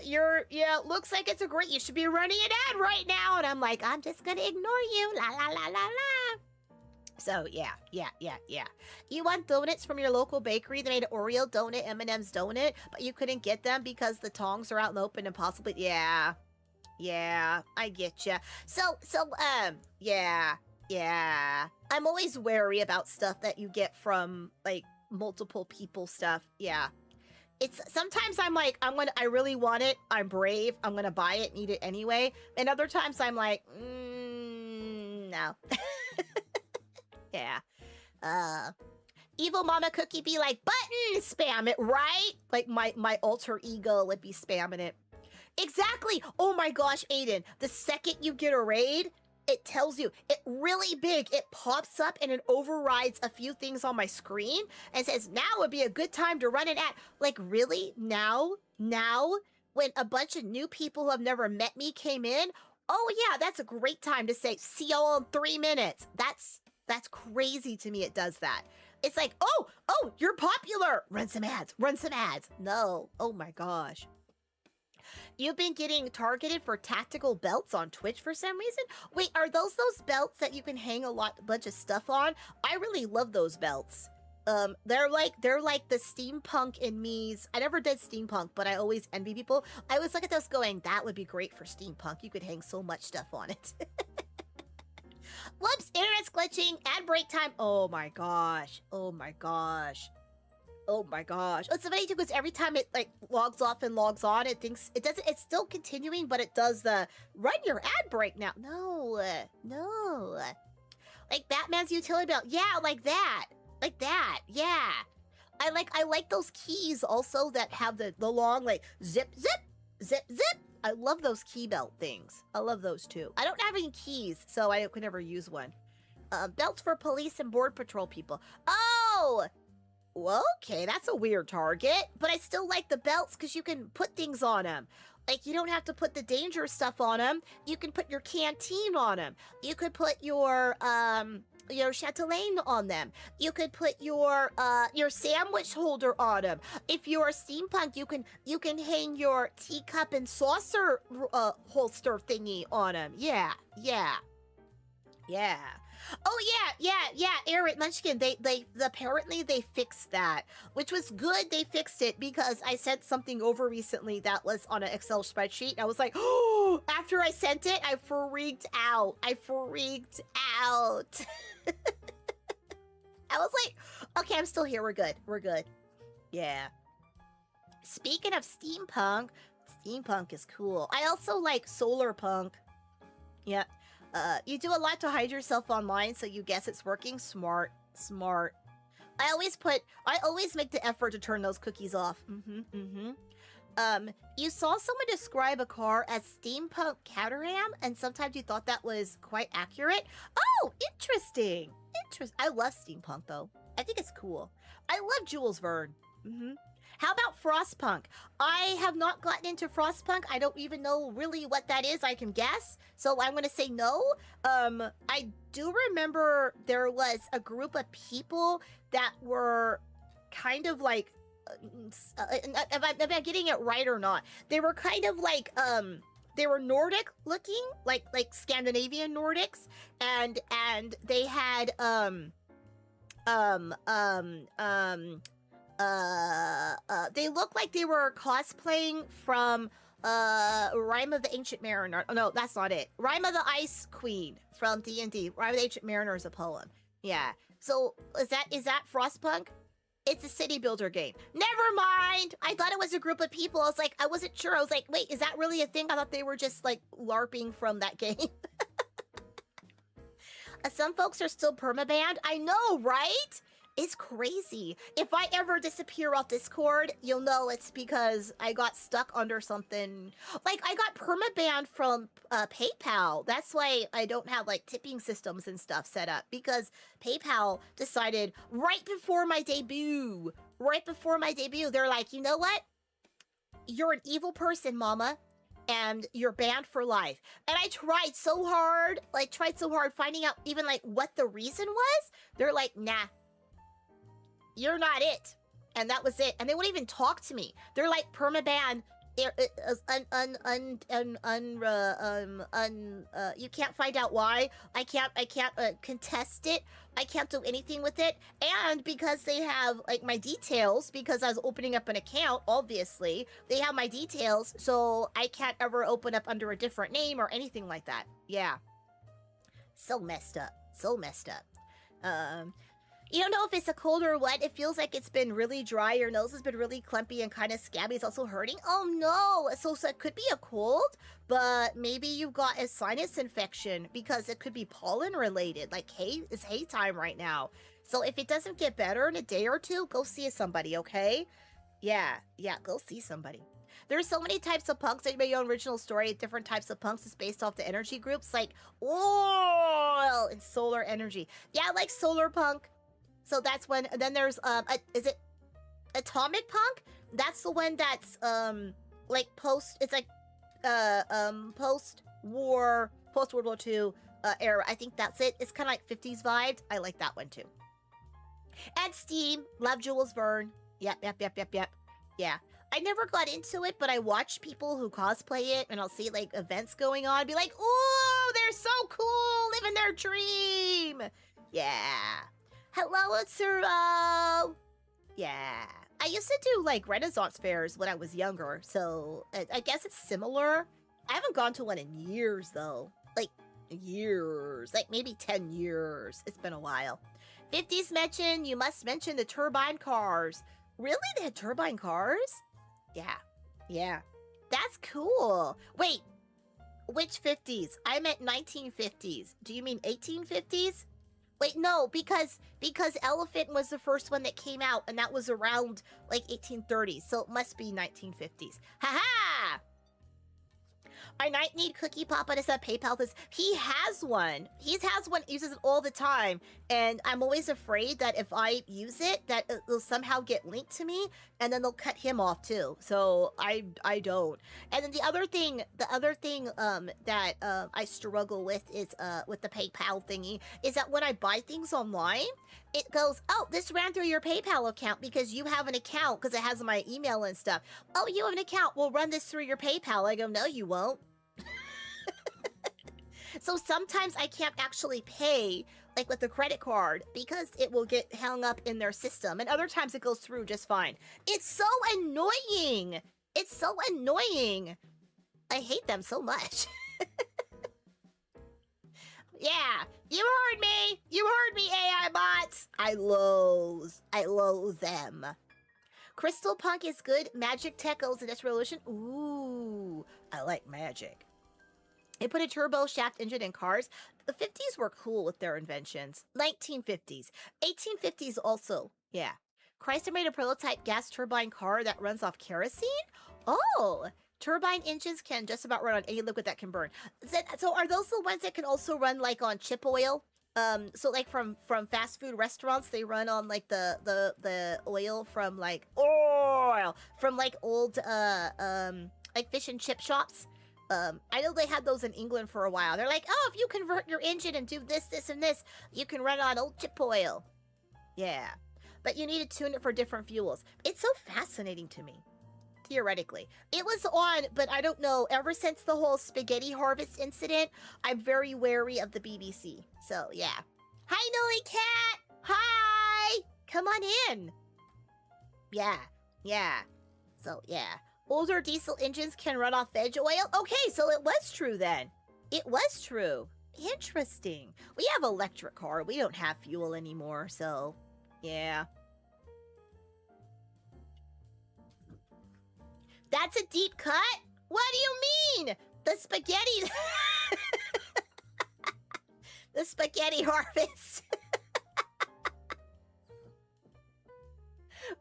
looks like you should be running an ad right now. And I'm like, I'm just gonna ignore you. La la la la la. So yeah. You want donuts from your local bakery? They made an Oreo donut, M&M's donut, but you couldn't get them because the tongs are out in the open and possibly yeah, I get ya. Yeah. I'm always wary about stuff that you get from like multiple people stuff. Yeah. It's sometimes I'm like, I really want it. I'm brave. I'm gonna buy it and eat it anyway. And other times I'm like, no. Yeah. Evil Mama Cookie be like, button, spam it, right? Like my alter ego would be spamming it. Exactly. Oh my gosh, Aiden. The second you get a raid, it tells you, it really big, it pops up and it overrides a few things on my screen and says, now would be a good time to run an ad. Like, really? Now? When a bunch of new people who have never met me came in? Oh yeah, that's a great time to say, see y'all in 3 minutes. That's crazy to me it does that. It's like, oh, you're popular. Run some ads. No. Oh my gosh. You've been getting targeted for tactical belts on Twitch for some reason? Wait, are those belts that you can hang a bunch of stuff on? I really love those belts. They're like the steampunk in me's. I never did steampunk, but I always envy people. I always look at those going, that would be great for steampunk. You could hang so much stuff on it. Whoops, internet's glitching, ad break time. Oh my gosh. It's funny too because every time it like logs off and logs on, it thinks it doesn't. It's still continuing, but it does the run your ad break now. No. Like Batman's utility belt. Yeah, like that. Yeah. I like those keys also that have the long like zip. I love those key belt things. I love those too. I don't have any keys, so I could never use one. Belts for police and border patrol people. Oh. Well, okay, that's a weird target, but I still like the belts because you can put things on them. Like, you don't have to put the dangerous stuff on them. You can put your canteen on them. You could put your chatelaine on them. You could put your sandwich holder on them. If you're a steampunk, you can hang your teacup and saucer holster thingy on them. Yeah. Oh yeah, Eric Munchkin, they apparently they fixed that, which was good. They fixed it because I sent something over recently that was on an Excel spreadsheet. And I was like, oh, after I sent it, I freaked out. I was like, okay, I'm still here. We're good. Yeah. Speaking of steampunk is cool. I also like solar punk. Yeah. You do a lot to hide yourself online, so you guess it's working. Smart. I always make the effort to turn those cookies off. You saw someone describe a car as steampunk Caterham, and sometimes you thought that was quite accurate. Oh, interesting. I love steampunk, though. I think it's cool. I love Jules Verne. How about Frostpunk? I have not gotten into Frostpunk. I don't even know really what that is. I can guess. So I'm going to say no. I do remember there was a group of people that were kind of like, if I'm getting it right or not, they were kind of like, they were Nordic looking, like Scandinavian Nordics. And they had, they looked like they were cosplaying from Rime of the Ancient Mariner. Oh no, that's not it. Rime of the Ice Queen from D&D. Rime of the Ancient Mariner is a poem. Yeah. So is that Frostpunk? It's a city builder game. Never mind. I thought it was a group of people. I wasn't sure. I was like, wait, is that really a thing? I thought they were just like LARPing from that game. Some folks are still permabanned. I know, right? It's crazy. If I ever disappear off Discord, you'll know it's because I got stuck under something. Like, I got permabanned from PayPal. That's why I don't have, like, tipping systems and stuff set up. Because PayPal decided right before my debut, they're like, you know what? You're an evil person, mama. And you're banned for life. And I tried so hard finding out even, like, what the reason was. They're like, nah. You're not it. And that was it. And they wouldn't even talk to me. They're like, permaban You can't find out why. I can't contest it. I can't do anything with it. And because they have like my details, because I was opening up an account, obviously they have my details, so I can't ever open up under a different name or anything like that. Yeah. So messed up. So messed up. You don't know if it's a cold or what. It feels like it's been really dry. Your nose has been really clumpy and kind of scabby. It's also hurting. Oh no! So it could be a cold, but maybe you've got a sinus infection because it could be pollen related. Like, hey, it's hay time right now. So if it doesn't get better in a day or two, go see somebody, okay? Yeah, go see somebody. There's so many types of punks that you made your own original story. Different types of punks is based off the energy groups, like oil and solar energy. Yeah, like solar punk. So that's when, then there's, is it atomic punk? That's the one that's, like it's like, post-World War II, era. I think that's it. It's kind of like 50s vibes. I like that one too. And Steam, love Jules Verne. Yep. Yeah. I never got into it, but I watch people who cosplay it, and I'll see, like, events going on, be like, ooh, they're so cool, living their dream. Yeah. Hello, Utsuro! Yeah. I used to do, like, Renaissance fairs when I was younger, so I guess it's similar. I haven't gone to one in years, though. Like, years. Like, maybe 10 years. It's been a while. 50s mention, you must mention the turbine cars. Really? They had turbine cars? Yeah. That's cool. Wait, which 50s? I meant 1950s. Do you mean 1850s? Wait, no, because Elephant was the first one that came out, and that was around, like, 1830s, so it must be 1950s. Ha-ha! I might need Cookie Papa to set PayPal this. He has one. He has one, uses it all the time, and I'm always afraid that if I use it, that it'll somehow get linked to me, and then they'll cut him off too. So I don't. And then the other thing that I struggle with is with the PayPal thingy is that when I buy things online, it goes, oh, this ran through your PayPal account because you have an account because it has my email and stuff. Oh, you have an account. We'll run this through your PayPal. I go, no, you won't. So sometimes I can't actually pay, like, with the credit card because it will get hung up in their system. And other times it goes through just fine. It's so annoying. It's so annoying. I hate them so much. Yeah, you heard me. You heard me, AI bots. I loathe them. Crystal Punk is good. Magic Tech goes in this revolution. Ooh, I like magic. They put a turbo shaft engine in cars. The 50s were cool with their inventions. 1950s. 1850s also. Yeah. Chrysler made a prototype gas turbine car that runs off kerosene? Oh, turbine engines can just about run on any liquid that can burn. So are those the ones that can also run like on chip oil? So like from fast food restaurants, they run on like the oil from like old like fish and chip shops. I know they had those in England for a while. They're like, oh, if you convert your engine and do this, this, and this, you can run on old chip oil. Yeah. But you need to tune it for different fuels. It's so fascinating to me. Theoretically. It was on, but I don't know, ever since the whole spaghetti harvest incident, I'm very wary of the BBC. So, yeah. Hi, Nolly Cat! Hi! Come on in! Yeah. So, yeah. Older diesel engines can run off veg oil? Okay, so it was true then. It was true. Interesting. We have electric car. We don't have fuel anymore, so, yeah. That's a deep cut? What do you mean? The spaghetti... the spaghetti harvest.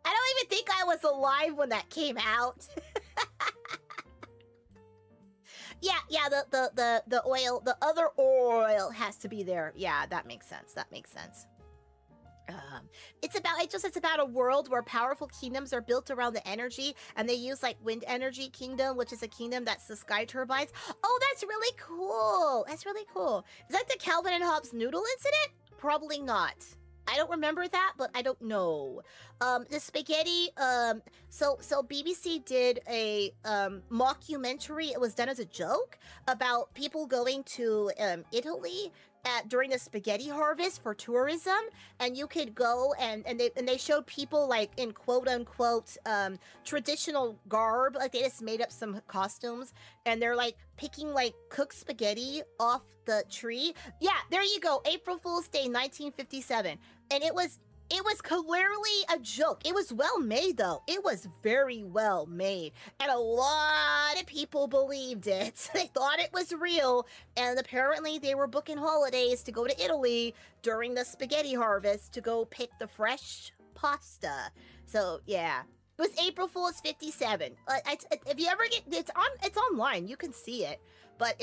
I don't even think I was alive when that came out. Yeah, the oil, the other oil has to be there. Yeah, that makes sense. It's about a world where powerful kingdoms are built around the energy, and they use like wind energy kingdom, which is a kingdom that's the sky turbines. Oh, that's really cool. Is that the Calvin and Hobbes noodle incident? Probably not. I don't remember that, but I don't know. The spaghetti. So BBC did a mockumentary. It was done as a joke about people going to Italy during the spaghetti harvest for tourism, and you could go and they showed people like in quote unquote traditional garb, like they just made up some costumes, and they're like picking like cooked spaghetti off the tree. Yeah, there you go. April Fool's Day, 1957, and it was clearly a joke. It was well made, though. It was very well made. And a lot of people believed it. They thought it was real. And apparently they were booking holidays to go to Italy during the spaghetti harvest to go pick the fresh pasta. So, yeah. It was April Fool's 57. If you ever get... It's online. You can see it. But,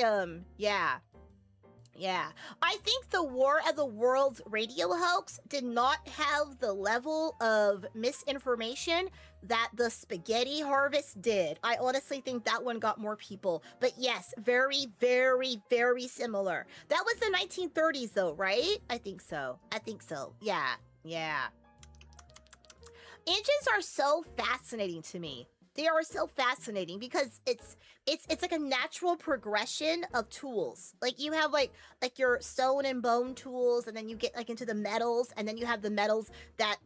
yeah. Yeah, I think the War of the Worlds radio hoax did not have the level of misinformation that the spaghetti harvest did. I honestly think that one got more people. But yes, very, very, very similar. That was the 1930s though, right? I think so. Yeah, yeah. Engines are so fascinating to me. They are so fascinating because it's like a natural progression of tools. Like you have like your stone and bone tools, and then you get like into the metals, and then you have the metals that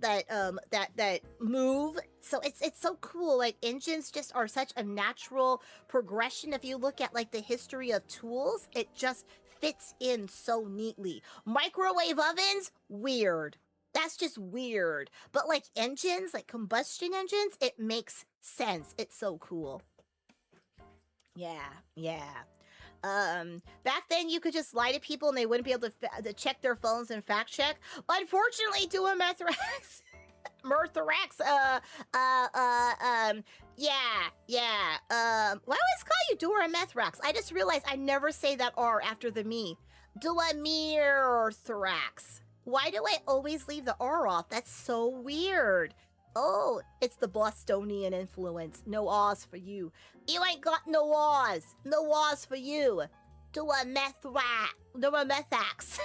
move. So it's so cool. Like engines just are such a natural progression. If you look at like the history of tools, it just fits in so neatly. Microwave ovens, weird. That's just weird. But like engines, like combustion engines, it makes sense. It's so cool. Yeah, yeah. Back then you could just lie to people and they wouldn't be able to check their phones and fact check. Unfortunately, Merthrax, yeah. Why always call you Dora Methrax? I just realized I never say that R after the me. Merthrax. Why do I always leave the R off? That's so weird. Oh, it's the Bostonian influence. No Oz for you. You ain't got no Oz. No Oz for you. Do a methax.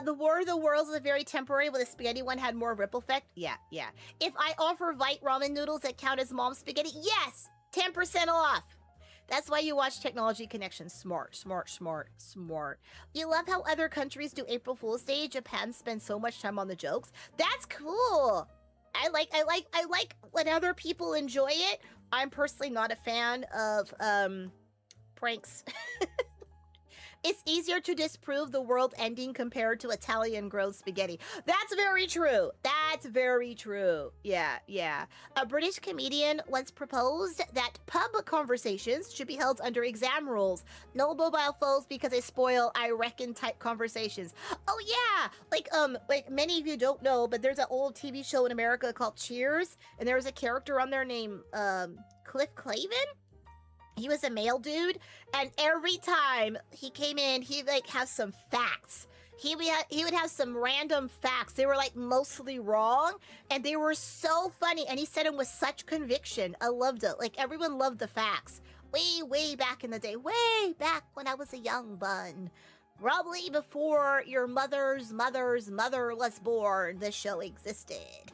The War of the Worlds is very temporary, but the spaghetti one had more ripple effect. Yeah. If I offer ViteRamen noodles that count as mom's spaghetti, yes, 10% off. That's why you watch Technology Connection. Smart. You love how other countries do April Fool's Day. Japan spends so much time on the jokes. That's cool. I like when other people enjoy it. I'm personally not a fan of pranks. It's easier to disprove the world ending compared to Italian grilled spaghetti. That's very true. Yeah. A British comedian once proposed that pub conversations should be held under exam rules. No mobile phones because they spoil I reckon type conversations. Oh yeah, like many of you don't know, but there's an old TV show in America called Cheers, and there was a character on there named Cliff Clavin. He was a male dude, and every time he came in, he'd like have some facts. He would have some random facts. They were like mostly wrong, and they were so funny. And he said them with such conviction. I loved it. Like everyone loved the facts. Way back in the day. Way back when I was a young bun. Probably before your mother's mother was born, this show existed.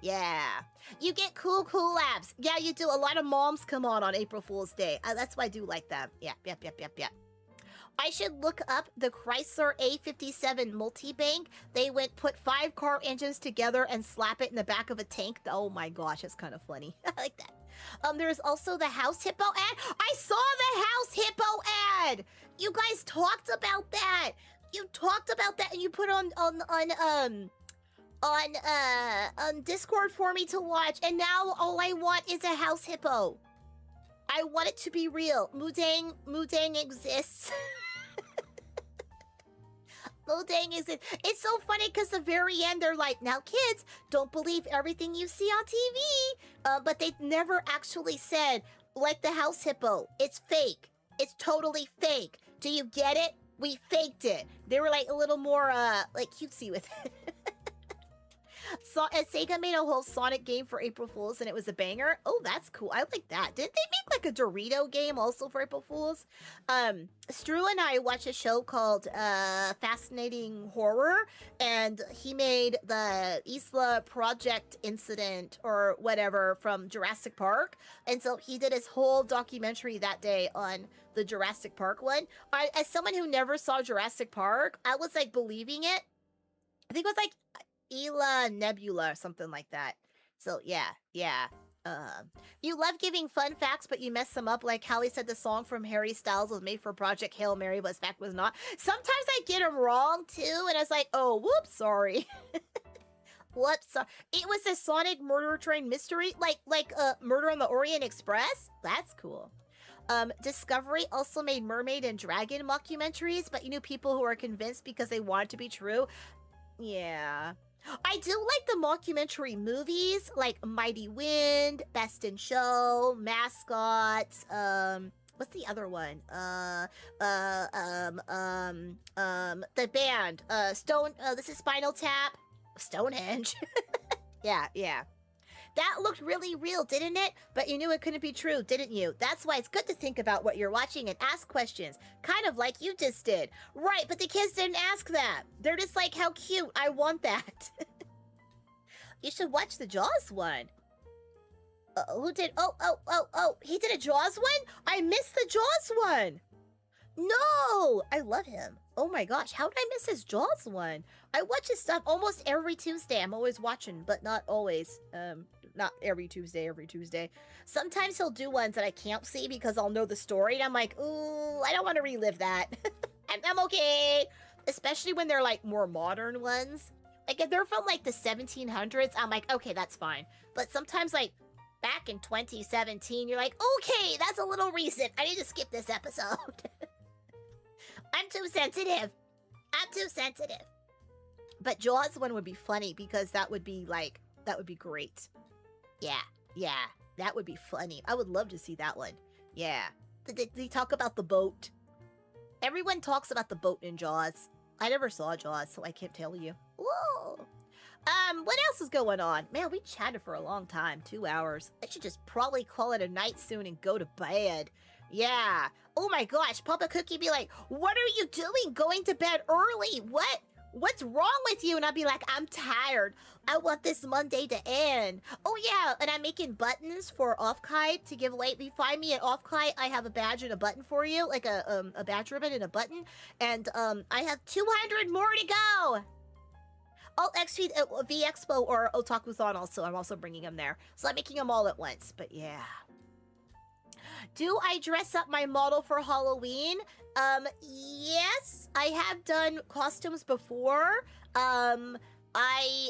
Yeah. You get cool labs. Yeah, you do. A lot of moms come on April Fool's Day. That's why I do like them. Yeah. I should look up the Chrysler A57 multi-bank. They put 5 car engines together and slap it in the back of a tank. Oh my gosh, that's kind of funny. I like that. There's also the House Hippo ad. I saw the House Hippo ad. You guys talked about that. And you put on Discord for me to watch, and now all I want is a house hippo. I want it to be real. Mudang exists. Mudang exists. It's so funny because the very end they're like, now kids, don't believe everything you see on TV. But they never actually said, like the house hippo, it's fake. It's totally fake. Do you get it? We faked it. They were like a little more like cutesy with it. Sega made a whole Sonic game for April Fools, and it was a banger. Oh, that's cool. I like that. Didn't they make like a Dorito game also for April Fools? Stru and I watched a show called Fascinating Horror, and he made the Isla Project incident or whatever from Jurassic Park, and so he did his whole documentary that day on the Jurassic Park one. As someone who never saw Jurassic Park, I was like believing it. I think it was like Ela Nebula or something like that. So yeah. You love giving fun facts, but you mess them up. Like Hallie said, the song from Harry Styles was made for Project Hail Mary, but in fact was not. Sometimes I get them wrong too, and I was like, oh, whoops, sorry. Whoops, sorry. It was a Sonic murder train mystery, like Murder on the Orient Express. That's cool. Discovery also made mermaid and dragon mockumentaries, but you knew people who were convinced because they wanted to be true. Yeah. I do like the mockumentary movies, like Mighty Wind, Best in Show, Mascots, what's the other one? The band, this is Spinal Tap, Stonehenge. Yeah. That looked really real, didn't it? But you knew it couldn't be true, didn't you? That's why it's good to think about what you're watching and ask questions. Kind of like you just did. Right, but the kids didn't ask that. They're just like, how cute, I want that. You should watch the Jaws one. Who did? Oh, he did a Jaws one? I missed the Jaws one. No, I love him. Oh my gosh, how did I miss his Jaws one? I watch his stuff almost every Tuesday. I'm always watching, but not always. Not every Tuesday. Sometimes he'll do ones that I can't see because I'll know the story, and I'm like, ooh, I don't want to relive that. I'm okay. Especially when they're like more modern ones. Like if they're from like the 1700s, I'm like, okay, that's fine. But sometimes like back in 2017, you're like, okay, that's a little recent. I need to skip this episode. I'm too sensitive. But Jaws one would be funny because that would be great. Yeah, that would be funny. I would love to see that one. Yeah. They talk about the boat. Everyone talks about the boat in Jaws. I never saw Jaws, so I can't tell you. Whoa. What else is going on? Man, we chatted for a long time, 2 hours. I should just probably call it a night soon and go to bed. Yeah. Oh my gosh, Papa Cookie be like, what are you doing going to bed early? What's wrong with you? And I'd be like, I'm tired. I want this Monday to end. Oh yeah, and I'm making buttons for Offkai to give away. If you find me at Offkai, I have a badge and a button for you, like a badge ribbon and a button. And I have 200 more to go. Alt XP, V Expo or Otakuthon also. I'm also bringing them there. So I'm making them all at once. But yeah. Do I dress up my model for Halloween? Yes, I have done costumes before. I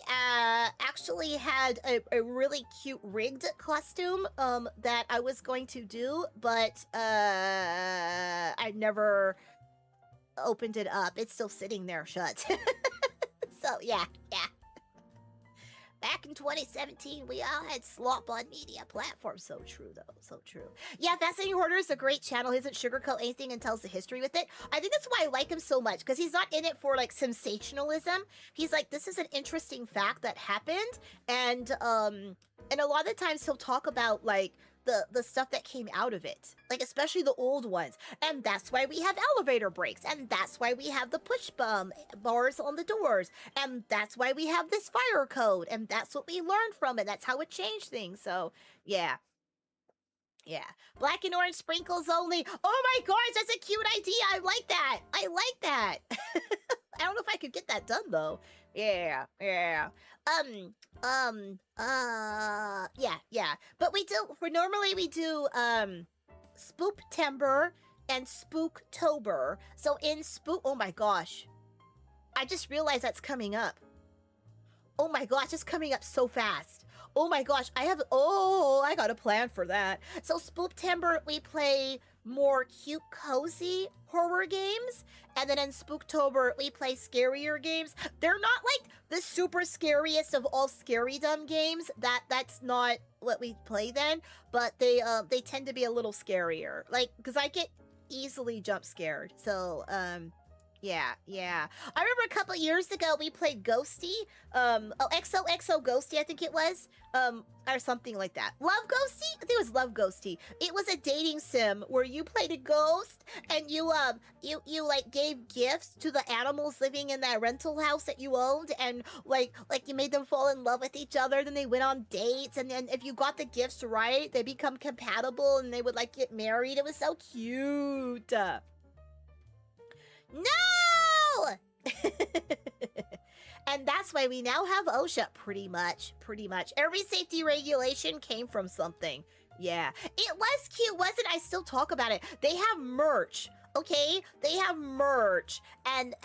actually had a really cute rigged costume that I was going to do, but I never opened it up. It's still sitting there shut. So yeah. Back in 2017, we all had slop on media platforms. So true, though. So true. Yeah, Fascinating Hoarder is a great channel. He doesn't sugarcoat anything and tells the history with it. I think that's why I like him so much, because he's not in it for, like, sensationalism. He's like, this is an interesting fact that happened, and a lot of the times he'll talk about, like, the stuff that came out of it, like especially the old ones, and that's why we have elevator brakes, and that's why we have the push bars on the doors, and that's why we have this fire code, and that's what we learned from it. That's how it changed things. So yeah, black and orange sprinkles only. Oh my gosh, that's a cute idea. I like that. I don't know if I could get that done though. Yeah. But normally we do Spooktember and Spooktober. So in oh my gosh. I just realized that's coming up. Oh my gosh, it's coming up so fast. Oh my gosh, I got a plan for that. So Spooktember, we play more cute, cozy horror games. And then in Spooktober, we play scarier games. They're not like the super scariest of all scarydom games. That's not what we play then. But they tend to be a little scarier. Like, because I get easily jump scared. So, Yeah, yeah. I remember a couple years ago we played Ghosty. XOXO Ghosty, I think it was. Or something like that. Love Ghosty? I think it was Love Ghosty. It was a dating sim where you played a ghost and you like gave gifts to the animals living in that rental house that you owned, and like you made them fall in love with each other, then they went on dates, and then if you got the gifts right, they become compatible and they would like get married. It was so cute. No! And that's why we now have OSHA, pretty much. Every safety regulation came from something. Yeah. It was cute, wasn't it? I still talk about it. They have merch. Okay, they have merch, and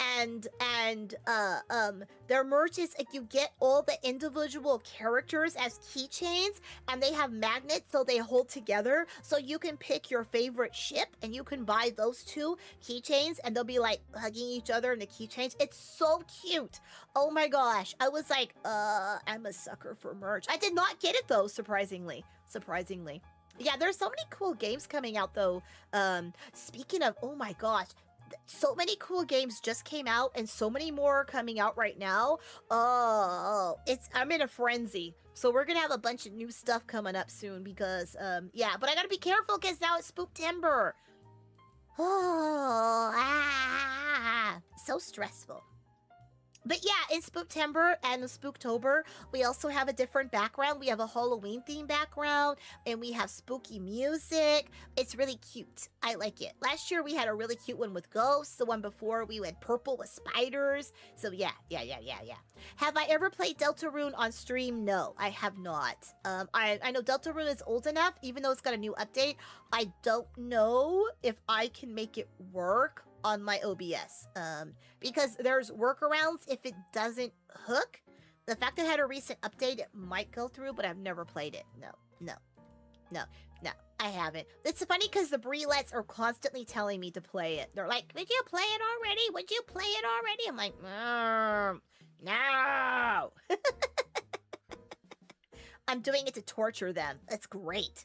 their merch is like you get all the individual characters as keychains, and they have magnets so they hold together, so you can pick your favorite ship and you can buy those two keychains and they'll be like hugging each other in the keychains. It's so cute. Oh my gosh, I was like, I'm a sucker for merch. I did not get it though, surprisingly. Yeah, there's so many cool games coming out though. Speaking of, oh my gosh, so many cool games just came out and so many more are coming out right now. Oh, I'm in a frenzy. So we're gonna have a bunch of new stuff coming up soon because, yeah, but I gotta be careful because now it's Spooktember. Oh, so stressful. But yeah, in Spooktember and Spooktober, we also have a different background. We have a Halloween themed background, and we have spooky music. It's really cute. I like it. Last year, we had a really cute one with ghosts. The one before, we had purple with spiders. So yeah. Have I ever played Deltarune on stream? No, I have not. I know Deltarune is old enough, even though it's got a new update. I don't know if I can make it work on my OBS, because there's workarounds if it doesn't hook. The fact that it had a recent update, it might go through, but I've never played it. No, I haven't. It's funny because the Breelets are constantly telling me to play it. They're like, would you play it already? Would you play it already? I'm like, no. I'm doing it to torture them. It's great.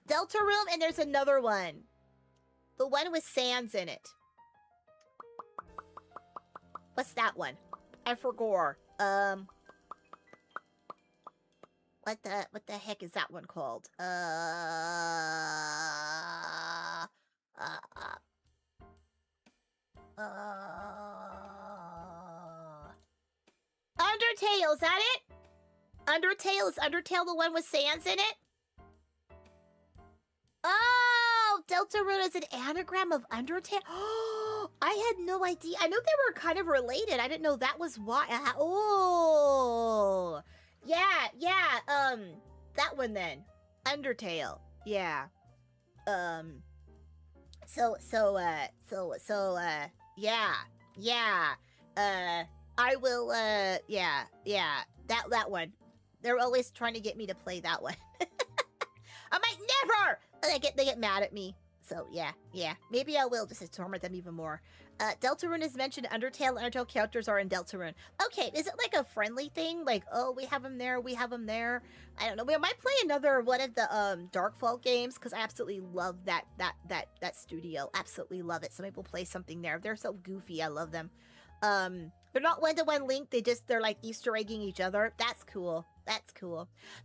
Deltarune, and there's another one. The one with sands in it. What's that one? I forgot. What the heck is that one called? Undertale, is that it? Undertale, is Undertale the one with sands in it? Oh, Deltarune is an anagram of Undertale. Oh, I had no idea. I know they were kind of related. I didn't know that was why. Oh, yeah. That one then. Undertale. Yeah. Yeah. I will. Yeah. That one. They're always trying to get me to play that one. I'm like, never! They get mad at me. So, yeah. Maybe I will just to torment them even more. Deltarune is mentioned. Undertale and Undertale characters are in Deltarune. Okay, is it like a friendly thing? Like, oh, we have them there, we have them there. I don't know. We might play another one of the Darkfall games because I absolutely love that studio. Absolutely love it. Some people play something there. They're so goofy. I love them. They're not one-to-one linked. They're like Easter egging each other. That's cool.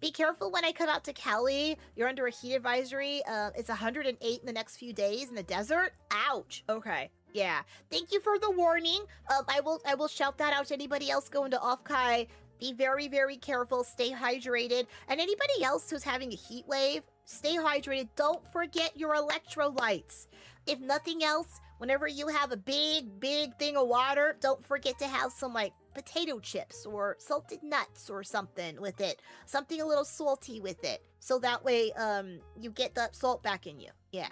Be careful when I come out to Cali. You're under a heat advisory. It's 108 in the next few days in the desert. Ouch. Okay. Yeah. Thank you for the warning. I will shout that out to anybody else going to Offkai. Be very, very careful. Stay hydrated. And anybody else who's having a heat wave, stay hydrated. Don't forget your electrolytes. If nothing else, whenever you have a big thing of water, don't forget to have some like potato chips or salted nuts or something with it. Something a little salty with it. So that way, you get that salt back in you. Yeah.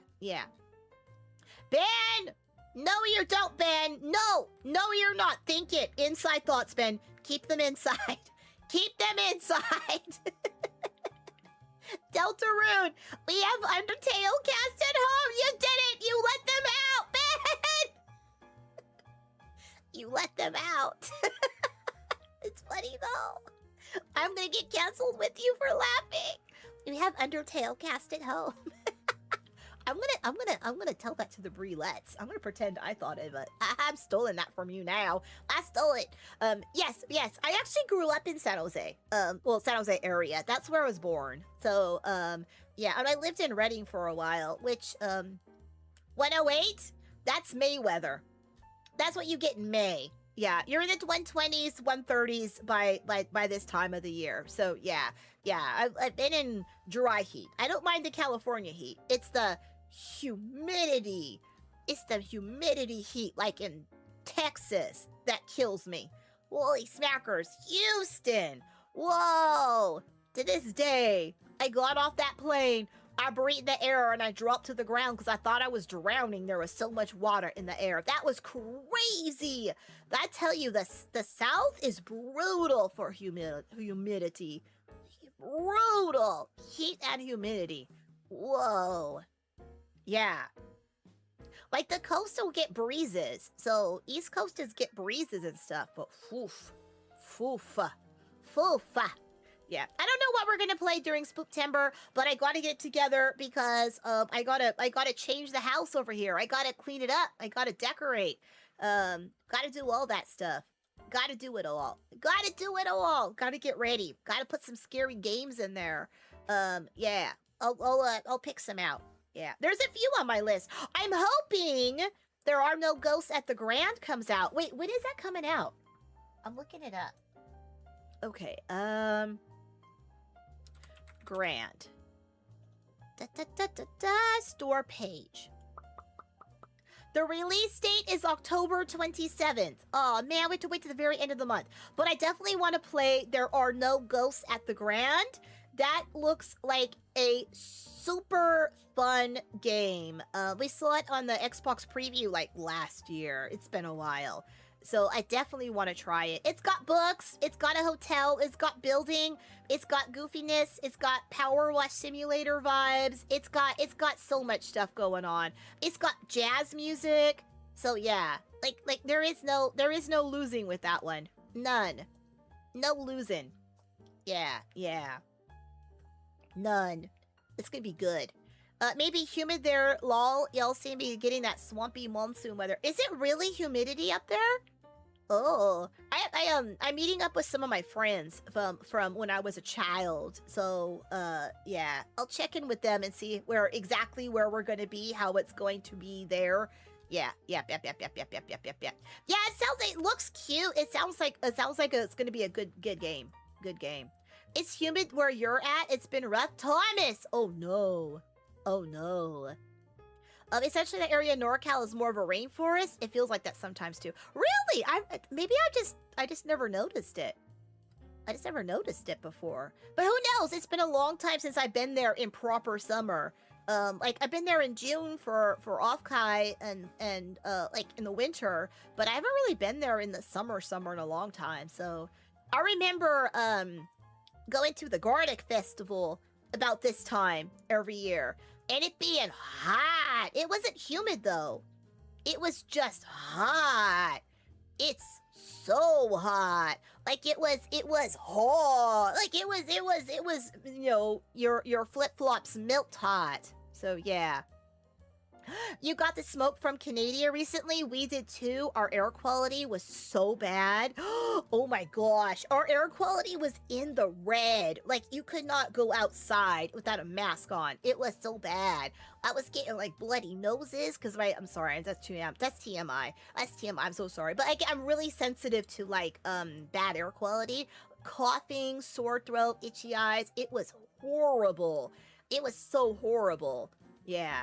Ben! No, you don't, Ben! No, you're not. Think it. Inside thoughts, Ben. Keep them inside. Keep them inside. Deltarune, we have Undertale cast at home. You did it. You let them out, Ben. You let them out. It's funny though. I'm gonna get canceled with you for laughing. We have Undertale cast at home. I'm gonna tell that to the Brelettes. I'm gonna pretend I thought of it. I'm stolen that from you now. I stole it. Yes. I actually grew up in San Jose. Well, San Jose area. That's where I was born. So, yeah, and I lived in Reading for a while, which, 108, that's May weather. That's what you get in May. Yeah, you're in the 120s, 130s by this time of the year. So yeah, I've been in dry heat. I don't mind the California heat. It's the humidity. It's the humidity heat, like in Texas, that kills me. Holy smackers, Houston! Whoa! To this day, I got off that plane. I breathed the air and I dropped to the ground because I thought I was drowning. There was so much water in the air. That was crazy. I tell you, the South is brutal for humidity. Brutal. Heat and humidity. Whoa. Yeah. Like the coast will get breezes. So East Coasters get breezes and stuff. But foofa. Yeah, I don't know what we're gonna play during Spooktember, but I gotta get it together because I gotta change the house over here. I gotta clean it up. I gotta decorate. Gotta do all that stuff. Gotta do it all. Gotta get ready. Gotta put some scary games in there. Yeah, I'll pick some out. Yeah, there's a few on my list. I'm hoping There Are No Ghosts at the Grand comes out. Wait, when is that coming out? I'm looking it up. Okay, Grand. Store page. The release date is October 27th. Oh man, we have to wait to the very end of the month. But I definitely want to play There Are No Ghosts at the Grand. That looks like a super fun game. We saw it on the Xbox preview like last year. It's been a while. So I definitely want to try it. It's got books, it's got a hotel, it's got building, it's got goofiness, it's got Power Wash Simulator vibes, it's got so much stuff going on. It's got jazz music. So yeah, like there is no losing with that one. None. No losing. Yeah. None. It's gonna be good. Maybe humid there, lol. Y'all seem to be getting that swampy monsoon weather. Is it really humidity up there? Oh, I'm meeting up with some of my friends from when I was a child. So, yeah, I'll check in with them and see exactly where we're gonna be, how it's going to be there. Yeah. Yeah, it looks cute. It sounds like it's gonna be a good game. Good game. It's humid where you're at. It's been rough. Thomas! Oh no. Essentially, the area in NorCal is more of a rainforest. It feels like that sometimes too. Really? I just never noticed it. I just never noticed it before. But who knows? It's been a long time since I've been there in proper summer. Like I've been there in June for Offkai and like in the winter, but I haven't really been there in the summer in a long time. So I remember going to the Garlic Festival about this time every year. And it being hot. It wasn't humid though. It was just hot. It's so hot. Like it was hot. Like it was, you know, your flip-flops melt hot. So yeah. You got the smoke from Canada recently? We did too. Our air quality was so bad. Oh my gosh. Our air quality was in the red. Like you could not go outside without a mask on. It was so bad. I was getting like bloody noses because I'm sorry, that's TMI. I'm so sorry. But I'm really sensitive to like bad air quality. Coughing, sore throat, itchy eyes. It was horrible. It was so horrible. Yeah.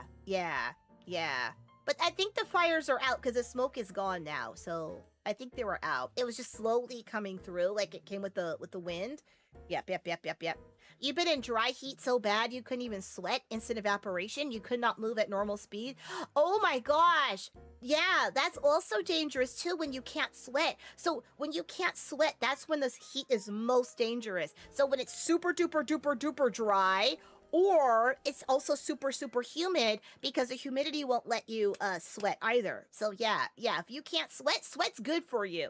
But I think the fires are out because the smoke is gone now. So I think they were out. It was just slowly coming through, like it came with the wind. Yep. You've been in dry heat so bad you couldn't even sweat. Instant evaporation. You could not move at normal speed. Oh my gosh. Yeah, that's also dangerous too when you can't sweat. So when you can't sweat, that's when this heat is most dangerous. So when it's super duper dry, or it's also super humid because the humidity won't let you sweat either. So yeah, if you can't sweat, sweat's good for you.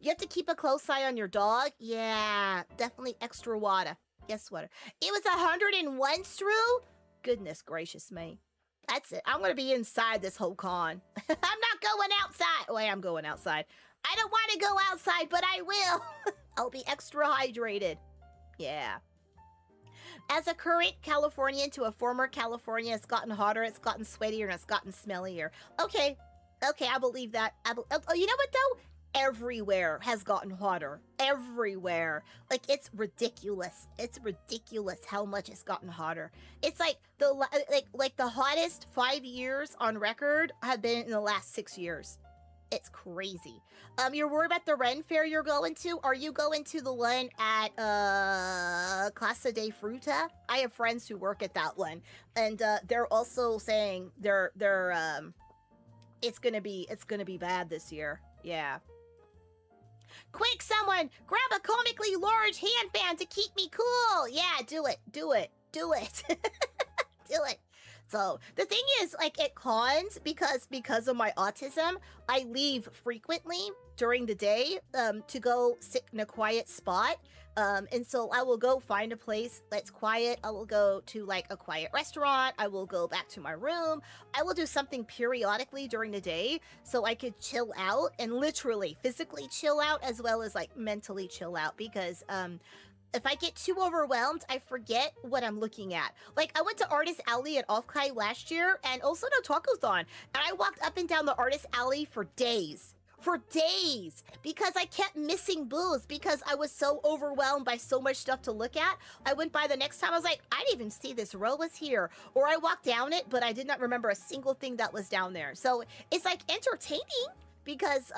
You have to keep a close eye on your dog. Yeah, definitely extra water. Yes, water. It was 101, Stru? Goodness gracious me. That's it. I'm gonna be inside this whole con. I'm not going outside. Oh, I am going outside. I don't want to go outside, but I will. I'll be extra hydrated. Yeah. As a current Californian to a former California, it's gotten hotter, it's gotten sweatier, and it's gotten smellier. Okay. Okay, I believe that. Oh, you know what, though? Everywhere has gotten hotter. Everywhere. Like, it's ridiculous. It's ridiculous how much it's gotten hotter. It's like the hottest 5 years on record have been in the last 6 years. It's crazy. You're worried about the Ren Fair you're going to? Are you going to the one at Casa de Fruta? I have friends who work at that one, and they're also saying it's gonna be bad this year. Yeah. Quick, someone grab a comically large hand fan to keep me cool. Yeah, do it. Do it. Do it. Do it. So the thing is, like, at cons, because of my autism, I leave frequently during the day to go sit in a quiet spot. And so I will go find a place that's quiet. I will go to like a quiet restaurant. I will go back to my room. I will do something periodically during the day so I could chill out and literally physically chill out as well as like mentally chill out, because if I get too overwhelmed, I forget what I'm looking at. Like, I went to Artist Alley at Offkai last year, and also to Taco-thon, and I walked up and down the Artist Alley for days. For days! Because I kept missing booths, because I was so overwhelmed by so much stuff to look at. I went by the next time, I was like, I didn't even see this row was here. Or I walked down it, but I did not remember a single thing that was down there. So, it's like entertaining, because,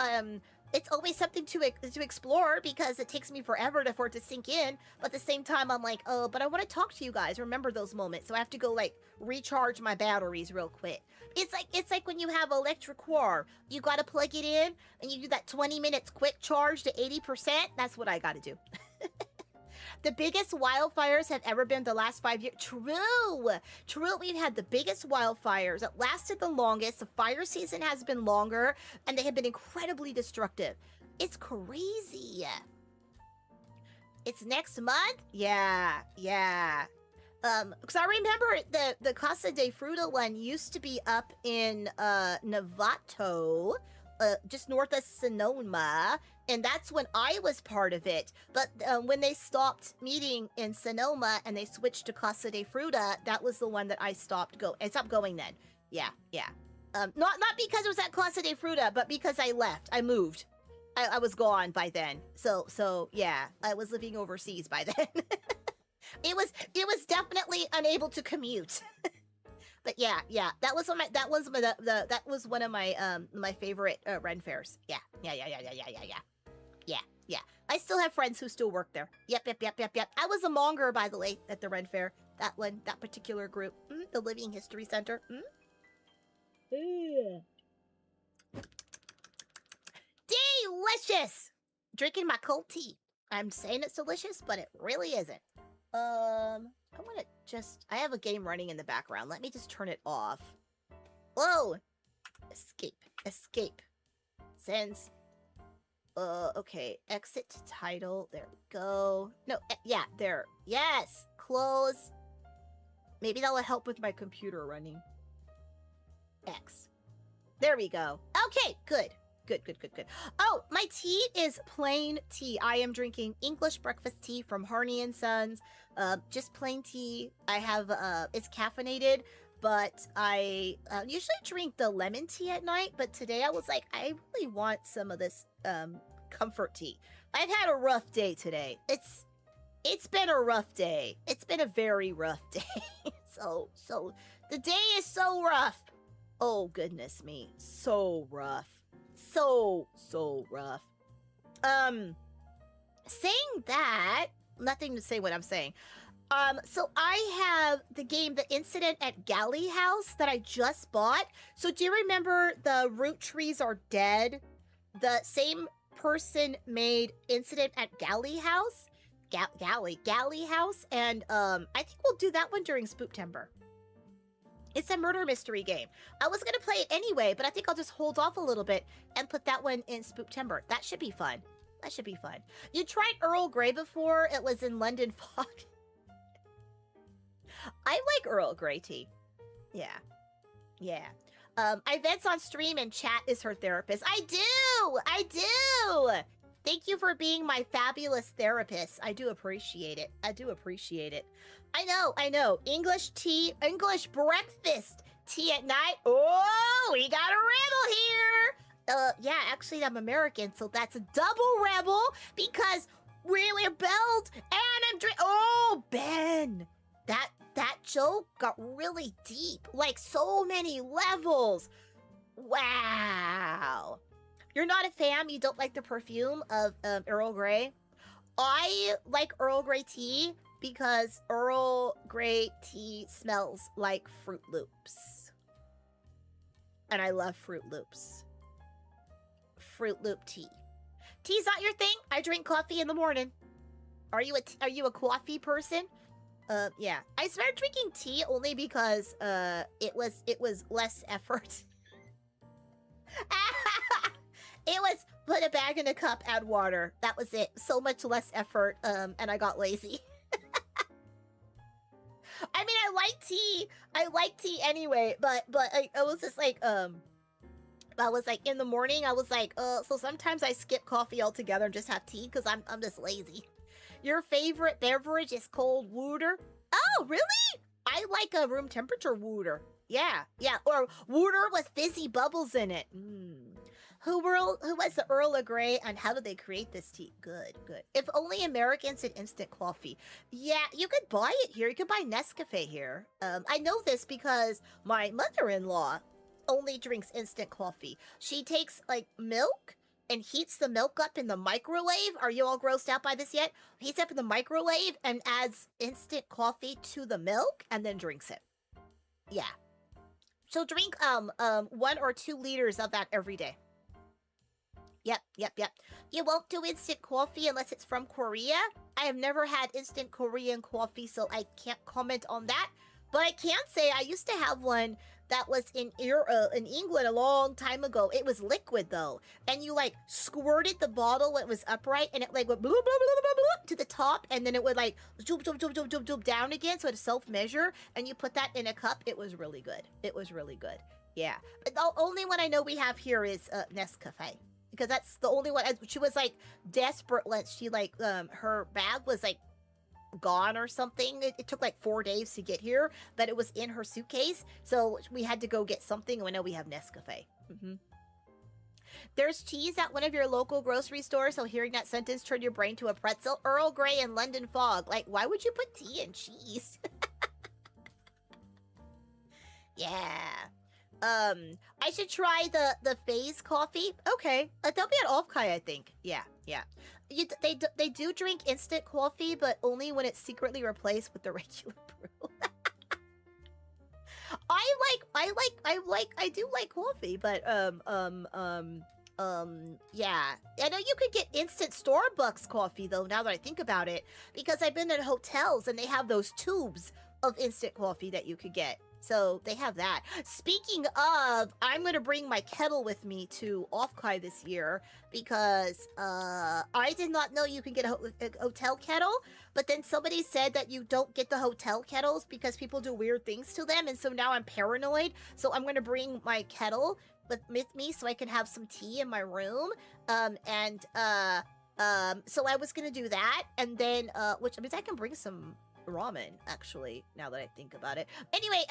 it's always something to explore, because it takes me forever for it to sink in. But at the same time, I'm like, oh, but I want to talk to you guys. Remember those moments. So I have to go like recharge my batteries real quick. It's like when you have electric car, you got to plug it in and you do that 20 minutes quick charge to 80%. That's what I got to do. The biggest wildfires have ever been the last 5 years. True. True. We've had the biggest wildfires. It lasted the longest. The fire season has been longer, and they have been incredibly destructive. It's crazy. It's next month? Yeah. Yeah. Because I remember the Casa de Fruta one used to be up in Novato, just north of Sonoma. And that's when I was part of it. But when they stopped meeting in Sonoma and they switched to Casa de Fruta, that was the one that I stopped going then. Yeah, yeah. Not because it was at Casa de Fruta, but because I left. I moved. I was gone by then. So yeah, I was living overseas by then. It was definitely unable to commute. But yeah, that was one of my my favorite Ren fairs. Yeah. Yeah. I still have friends who still work there. Yep. I was a monger, by the way, at the Ren Fair. That particular group. The Living History Center. Delicious! Drinking my cold tea. I'm saying it's delicious, but it really isn't. I have a game running in the background. Let me just turn it off. Whoa! Escape. Since... okay, exit to title, there we go. No, yeah, there, yes, close. Maybe that will help with my computer running. X. There we go. Okay, good. Oh, my tea is plain tea. I am drinking English breakfast tea from Harney & Sons. Just plain tea. I have, it's caffeinated, but I usually drink the lemon tea at night, but today I was like, I really want some of this comfort tea. I've had a rough day today. It's been a rough day. It's been a very rough day. So the day is so rough. Oh goodness me. So rough. So rough. Saying that, nothing to say what I'm saying. So I have the game The Incident at Galley House that I just bought. So do you remember the Root Trees Are Dead? The same person made Incident at Galley House. Galley House. And I think we'll do that one during Spooktember. It's a murder mystery game. I was gonna play it anyway, but I think I'll just hold off a little bit and put that one in Spooktember. That should be fun. You tried Earl Grey before? It was in London Fog. I like Earl Grey tea. Yeah. Yeah. Ivette's on stream and chat is her therapist. I do! Thank you for being my fabulous therapist. I do appreciate it. I know. English tea, English breakfast, tea at night. Oh, we got a rebel here. Yeah, actually I'm American, so that's a double rebel because we rebelled and I'm oh, Ben. That joke got really deep, like so many levels. Wow. You're not a fan? You don't like the perfume of Earl Grey? I like Earl Grey tea because Earl Grey tea smells like Fruit Loops. And I love Fruit Loops. Fruit Loop tea. Tea's not your thing? I drink coffee in the morning. Are you a coffee person? Yeah. I started drinking tea only because it was less effort. It was put a bag in a cup, add water. That was it. So much less effort, and I got lazy. I mean, I like tea anyway, but I was just like, I was like, in the morning, I was like, so sometimes I skip coffee altogether and just have tea because I'm just lazy. Your favorite beverage is cold water? Oh, really? I like a room temperature water. Yeah, or water with fizzy bubbles in it. Who was the Earl of Grey and how did they create this tea? Good. If only Americans did instant coffee. Yeah, you could buy it here. You could buy Nescafe here. I know this because my mother-in-law only drinks instant coffee. She takes like milk and heats the milk up in the microwave. Are you all grossed out by this yet? Heats up in the microwave and adds instant coffee to the milk and then drinks it. Yeah. She'll drink 1 or 2 liters of that every day. Yep. You won't do instant coffee unless it's from Korea? I have never had instant Korean coffee, so I can't comment on that. But I can say I used to have one that was in England a long time ago. It was liquid though, and you like squirted the bottle when it was upright, and it like went blah, blah, blah, blah, blah, to the top, and then it would like zoom down again, so it self-measure, and you put that in a cup. It was really good. Yeah, but the only one I know we have here is Nescafe. Because that's the only one. She was like desperate when she like her bag was like gone or something. It took like 4 days to get here, but it was in her suitcase, so we had to go get something. And I know we have Nescafe. There's cheese at one of your local grocery stores, so hearing that sentence turned your brain to a pretzel. Earl Grey and London Fog. Like, why would you put tea and cheese? Yeah. I should try the phase coffee. Okay, they'll be at Offkai, I think. Yeah. They do drink instant coffee, but only when it's secretly replaced with the regular brew. I do like coffee, but yeah. I know you could get instant Starbucks coffee though. Now that I think about it, because I've been in hotels and they have those tubes of instant coffee that you could get. So they have that. Speaking of, I'm going to bring my kettle with me to Offkai this year because I did not know you can get a hotel kettle, but then somebody said that you don't get the hotel kettles because people do weird things to them, and so now I'm paranoid. So I'm going to bring my kettle with me so I can have some tea in my room. So I was going to do that, and then which means I can bring some ramen, actually, now that I think about it. Anyway,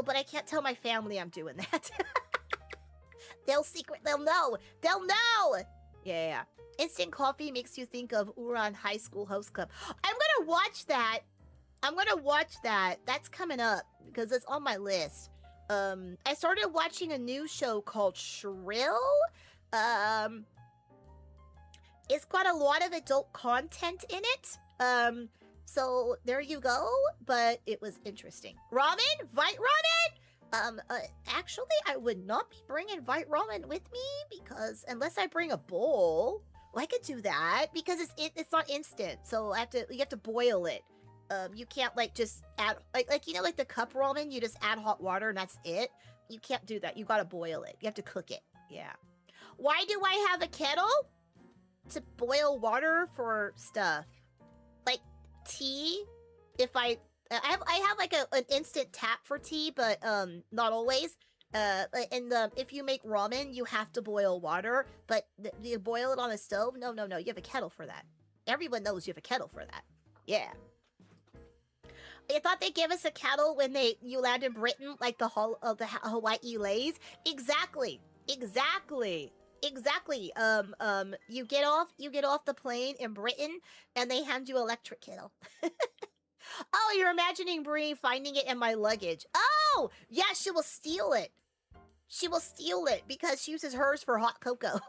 but I can't tell my family I'm doing that. They'll know. Yeah. Instant coffee makes you think of Uran High School Host Club. I'm gonna watch that. That's coming up because it's on my list. I started watching a new show called Shrill. It's got a lot of adult content in it. So there you go, but it was interesting. Ramen? ViteRamen? Actually, I would not be bringing ViteRamen with me because unless I bring a bowl, well, I could do that because it's not instant. So you have to boil it. You can't like just add like you know like the cup ramen, you just add hot water and that's it. You can't do that. You gotta boil it. You have to cook it. Yeah. Why do I have a kettle? To boil water for stuff. Like tea, if I I have like an instant tap for tea, but not always. And if you make ramen, you have to boil water, but do you boil it on the stove? No, no, no. You have a kettle for that. Everyone knows you have a kettle for that. Yeah. I thought they gave us a kettle when you land in Britain, like the Hawaii lays. Exactly. Exactly. Exactly. You get off the plane in Britain, and they hand you an electric kettle. Oh, you're imagining Bree finding it in my luggage. Oh, yeah, she will steal it. She will steal it because she uses hers for hot cocoa.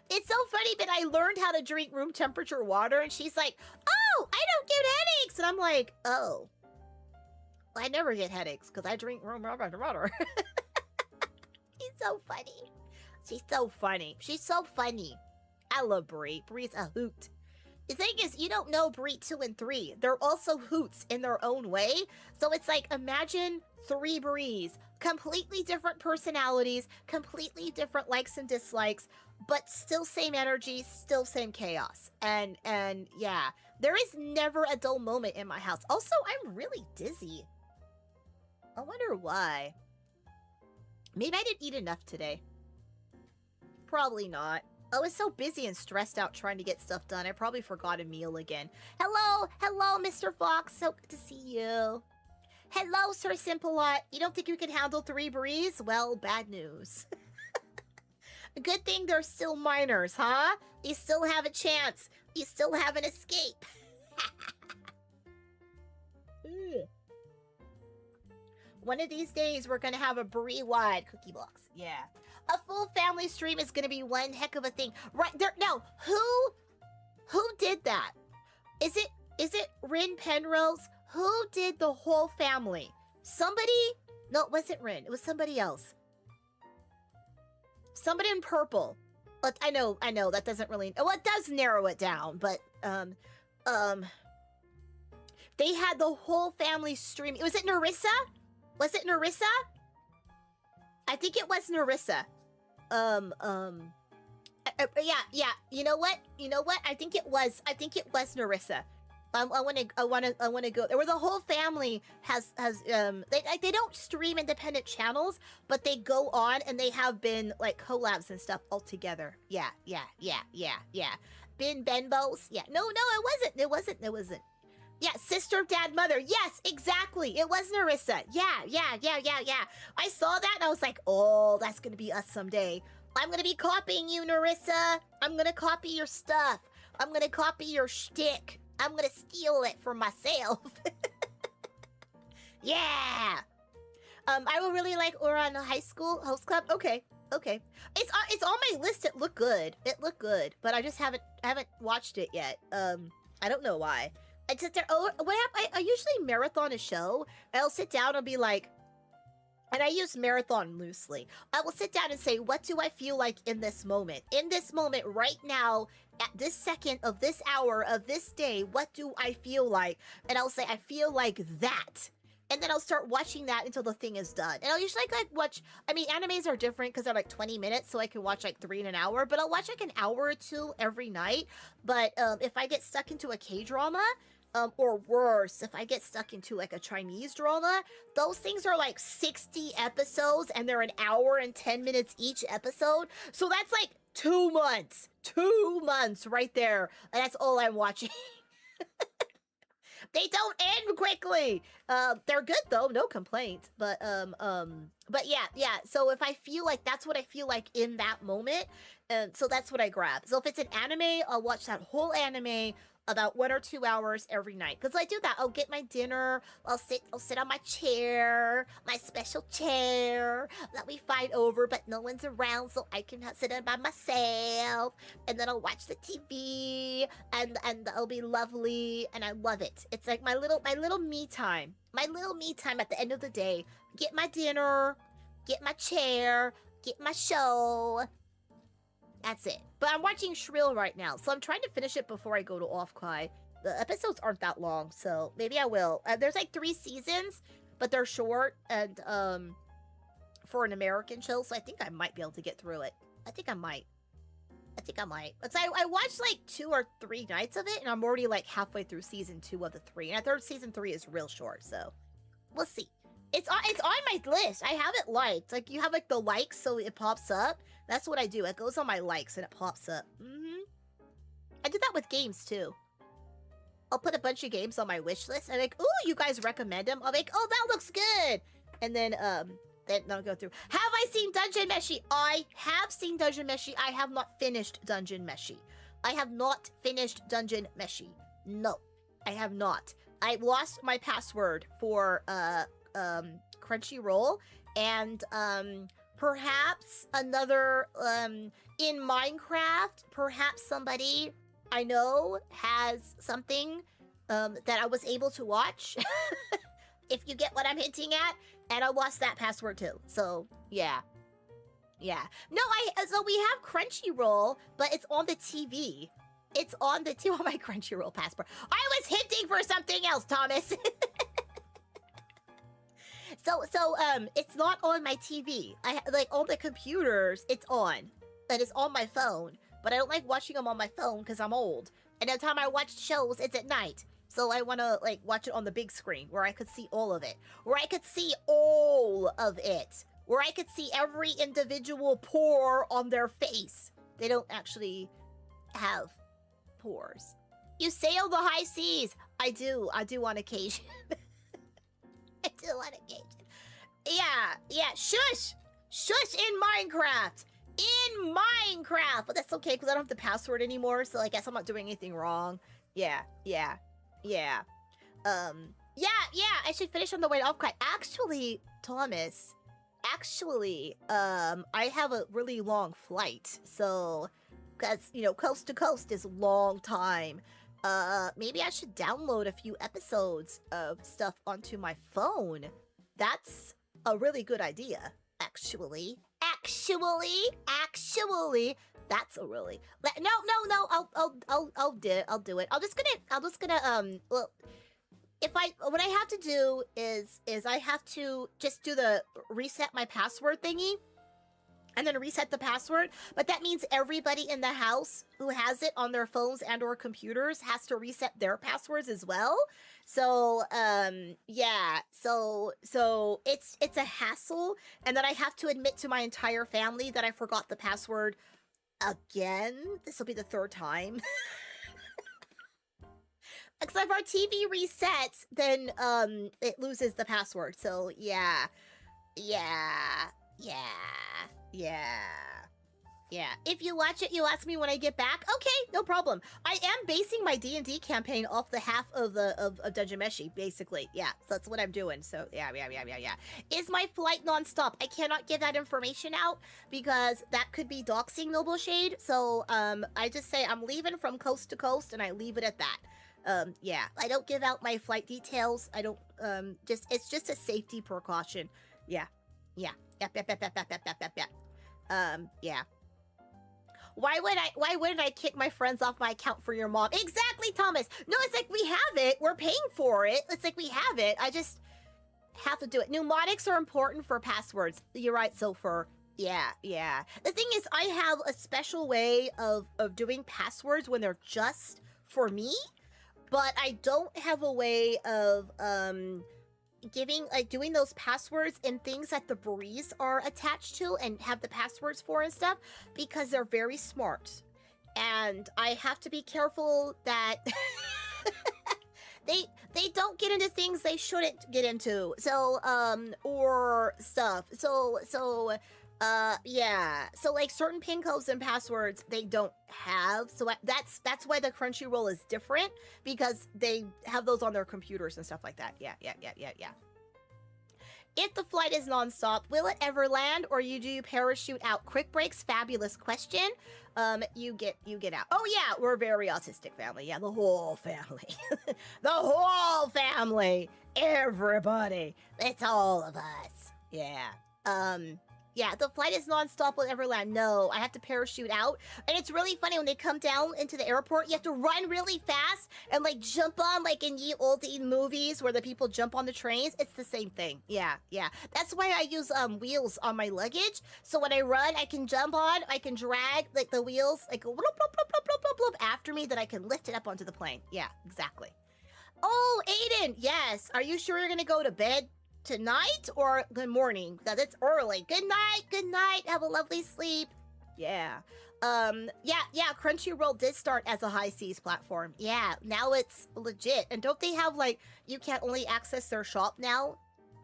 It's so funny, but I learned how to drink room temperature water, and she's like, oh, I don't get headaches. And I'm like, oh, I never get headaches because I drink room temperature water. She's so funny. She's so funny. She's so funny. I love Brie. Brie's a hoot. The thing is, you don't know Brie 2 and 3. They're also hoots in their own way. So it's like, imagine 3 Bries. Completely different personalities, completely different likes and dislikes, but still same energy, still same chaos. And yeah, there is never a dull moment in my house. Also, I'm really dizzy. I wonder why. Maybe I didn't eat enough today. Probably not. I was so busy and stressed out trying to get stuff done. I probably forgot a meal again. Hello, hello, Mr. Fox. So good to see you. Hello, Sir Simplelot. You don't think you can handle 3 Bries? Well, bad news. Good thing they're still minors, huh? You still have a chance. You still have an escape. One of these days, we're gonna have a Brie-wide cookie box. Yeah. A full family stream is gonna be one heck of a thing. Right there. No, who did that? Is it Rin Penrose? Who did the whole family? Somebody? No, it wasn't Rin. It was somebody else. Somebody in purple. But I know, that doesn't really... Well, it does narrow it down, but, they had the whole family streaming. Was it Narissa? Was it Narissa? I think it was Narissa. Yeah. You know what? I think it was Narissa. I want to go. Where the whole family has they don't stream independent channels, but they go on and they have been like collabs and stuff all together. Yeah. Bin Benbos. Yeah. No, it wasn't. Yeah, sister, dad, mother. Yes, exactly. It was Narissa. Yeah. I saw that and I was like, oh, that's gonna be us someday. I'm gonna be copying you, Narissa. I'm gonna copy your stuff. I'm gonna copy your shtick. I'm gonna steal it for myself. Yeah. I would really like Oran High School Host Club. Okay. It's on my list. It looked good, but I just haven't watched it yet. I don't know why. I sit there. Oh, what happened? I usually marathon a show. I'll sit down and be like, and I use marathon loosely. I will sit down and say, what do I feel like in this moment? In this moment, right now, at this second of this hour of this day, what do I feel like? And I'll say, I feel like that. And then I'll start watching that until the thing is done. And I'll usually like watch, I mean, animes are different because they're like 20 minutes, so I can watch like 3 in an hour. But I'll watch like an hour or 2 every night. But if I get stuck into a K-drama, or worse, if I get stuck into like a Chinese drama, those things are like 60 episodes and they're an hour and 10 minutes each episode. So that's like 2 months. 2 months right there. And that's all I'm watching. They don't end quickly. They're good though, no complaints. But yeah. So if I feel like that's what I feel like in that moment, so that's what I grab. So if it's an anime, I'll watch that whole anime about 1 or 2 hours every night. Because I do that. I'll get my dinner. I'll sit on my chair, my special chair that we fight over, but no one's around, so I can sit in by myself. And then I'll watch the TV, and it'll be lovely, and I love it. It's like my little me time. My little me time at the end of the day. Get my dinner, get my chair, get my show. That's it. But I'm watching Shrill right now, so I'm trying to finish it before I go to Offkai. The episodes aren't that long, so maybe I will. There's like 3 seasons, but they're short, and for an American show, so I think I might be able to get through it. I think I might. I think I might. I watched like 2 or 3 nights of it, and I'm already like halfway through season 2 of the 3. And I thought season 3 is real short, so we'll see. It's on my list. I have it liked. Like you have like the likes, so it pops up. That's what I do. It goes on my likes and it pops up. I did that with games too. I'll put a bunch of games on my wish list and like, ooh, you guys recommend them. I'll be like, oh, that looks good. And then I'll go through. Have I seen Dungeon Meshi? I have seen Dungeon Meshi. I have not finished Dungeon Meshi. I have not finished Dungeon Meshi. No, I have not. I lost my password for Crunchyroll, and perhaps another in Minecraft. Perhaps somebody I know has something that I was able to watch. If you get what I'm hinting at. And I lost that password too. So yeah. No, so we have Crunchyroll, but it's on the TV. It's on the on my Crunchyroll passport. I was hinting for something else, Thomas. So it's not on my TV. I like on the computers. It's on, and it's on my phone. But I don't like watching them on my phone because I'm old. And the time I watch shows, it's at night. So I want to like watch it on the big screen where I could see all of it. Where I could see all of it. Where I could see every individual pore on their face. They don't actually have pores. You sail the high seas. I do on occasion. I do on occasion. Yeah. Shush in Minecraft. In Minecraft. But that's okay because I don't have the password anymore. So I guess I'm not doing anything wrong. Yeah. I should finish on the way to Offkai. Actually, Thomas, I have a really long flight. So, because, coast to coast is a long time. Maybe I should download a few episodes of stuff onto my phone. That's a really good idea, actually. That's a really no. I'll do it. I'll just gonna well, what I have to do is I have to just do the reset my password thingy, and then reset the password. But that means everybody in the house who has it on their phones and or computers has to reset their passwords as well. So yeah. So it's a hassle, and then I have to admit to my entire family that I forgot the password. Again, this will be the 3rd time. Because if our TV resets, then it loses the password. So yeah. If you watch it, you'll ask me when I get back. Okay, no problem. I am basing my D&D campaign off the half of Dungeon Meshi, basically. Yeah, so that's what I'm doing. So yeah. Is my flight nonstop? I cannot give that information out because that could be doxing Noble Shade. So I just say I'm leaving from coast to coast, and I leave it at that. Yeah, I don't give out my flight details. I don't. It's just a safety precaution. Yeah. Yep. Yeah. Why wouldn't I kick my friends off my account for your mom? Exactly, Thomas. No, it's like we have it. We're paying for it. It's like we have it. I just have to do it. Mnemonics are important for passwords. You're right, Sofer. Yeah. The thing is, I have a special way of doing passwords when they're just for me, but I don't have a way of doing those passwords in things that the breeze are attached to and have the passwords for and stuff, because they're very smart, and I have to be careful that they don't get into things they shouldn't get into. So or stuff. Yeah. So like certain pin codes and passwords they don't have. So that's why the Crunchyroll is different, because they have those on their computers and stuff like that. Yeah. If the flight is nonstop, will it ever land, or do you parachute out? Quick breaks, fabulous question. You get out. Oh yeah, we're a very autistic family. Yeah, the whole family. The whole family. Everybody. It's all of us. Yeah. Yeah, the flight is non-stop with Everland. No, I have to parachute out. And it's really funny when they come down into the airport, you have to run really fast and like jump on like in ye olde movies where the people jump on the trains. It's the same thing. Yeah, yeah. That's why I use wheels on my luggage. So when I run, I can jump on, I can drag like the wheels like bloop, bloop, bloop, bloop, bloop, bloop, bloop, after me, that I can lift it up onto the plane. Yeah, exactly. Oh, Aiden, yes. Are you sure you're gonna go to bed tonight or good morning? Because it's early. Good night, good night. Have a lovely sleep. Yeah. Yeah, Crunchyroll did start as a high seas platform. Yeah, now it's legit. And don't they have like, you can't only access their shop now?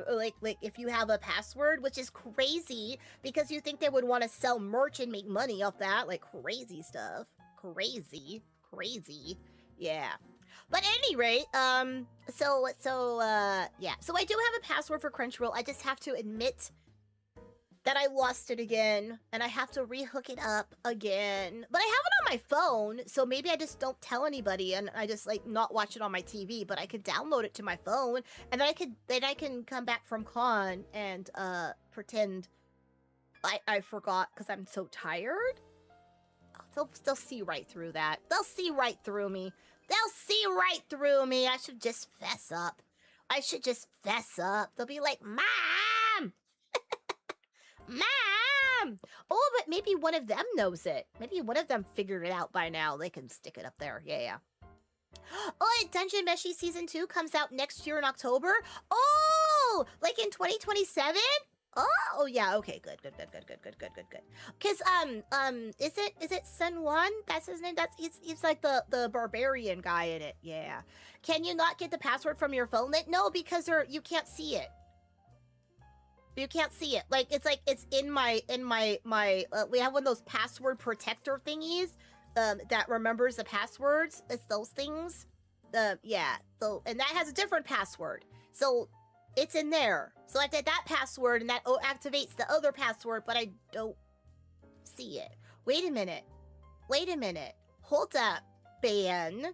Like if you have a password, which is crazy because you think they would want to sell merch and make money off that. Like crazy stuff. Crazy. Yeah. But at any rate, yeah. So I do have a password for Crunchyroll. I just have to admit that I lost it again, and I have to rehook it up again. But I have it on my phone, so maybe I just don't tell anybody, and I just like not watch it on my TV. But I could download it to my phone, and then I can come back from con and pretend I forgot because I'm so tired. Oh, they'll see right through that. They'll see right through me. They'll see right through me. I should just fess up. They'll be like, Mom! Mom! Oh, but maybe one of them knows it. Maybe one of them figured it out by now. They can stick it up there. Yeah. Oh, and Dungeon Meshi Season 2 comes out next year in October. Oh, like in 2027? Oh yeah, okay, good. Cause is it Sun One? That's his name. He's like the barbarian guy in it. Yeah. Can you not get the password from your phone? No, because you can't see it. You can't see it. Like it's in my we have one of those password protector thingies that remembers the passwords. It's those things. Yeah. So and that has a different password. So it's in there. So I did that password and that activates the other password, but I don't see it. Wait a minute. Hold up, Ben.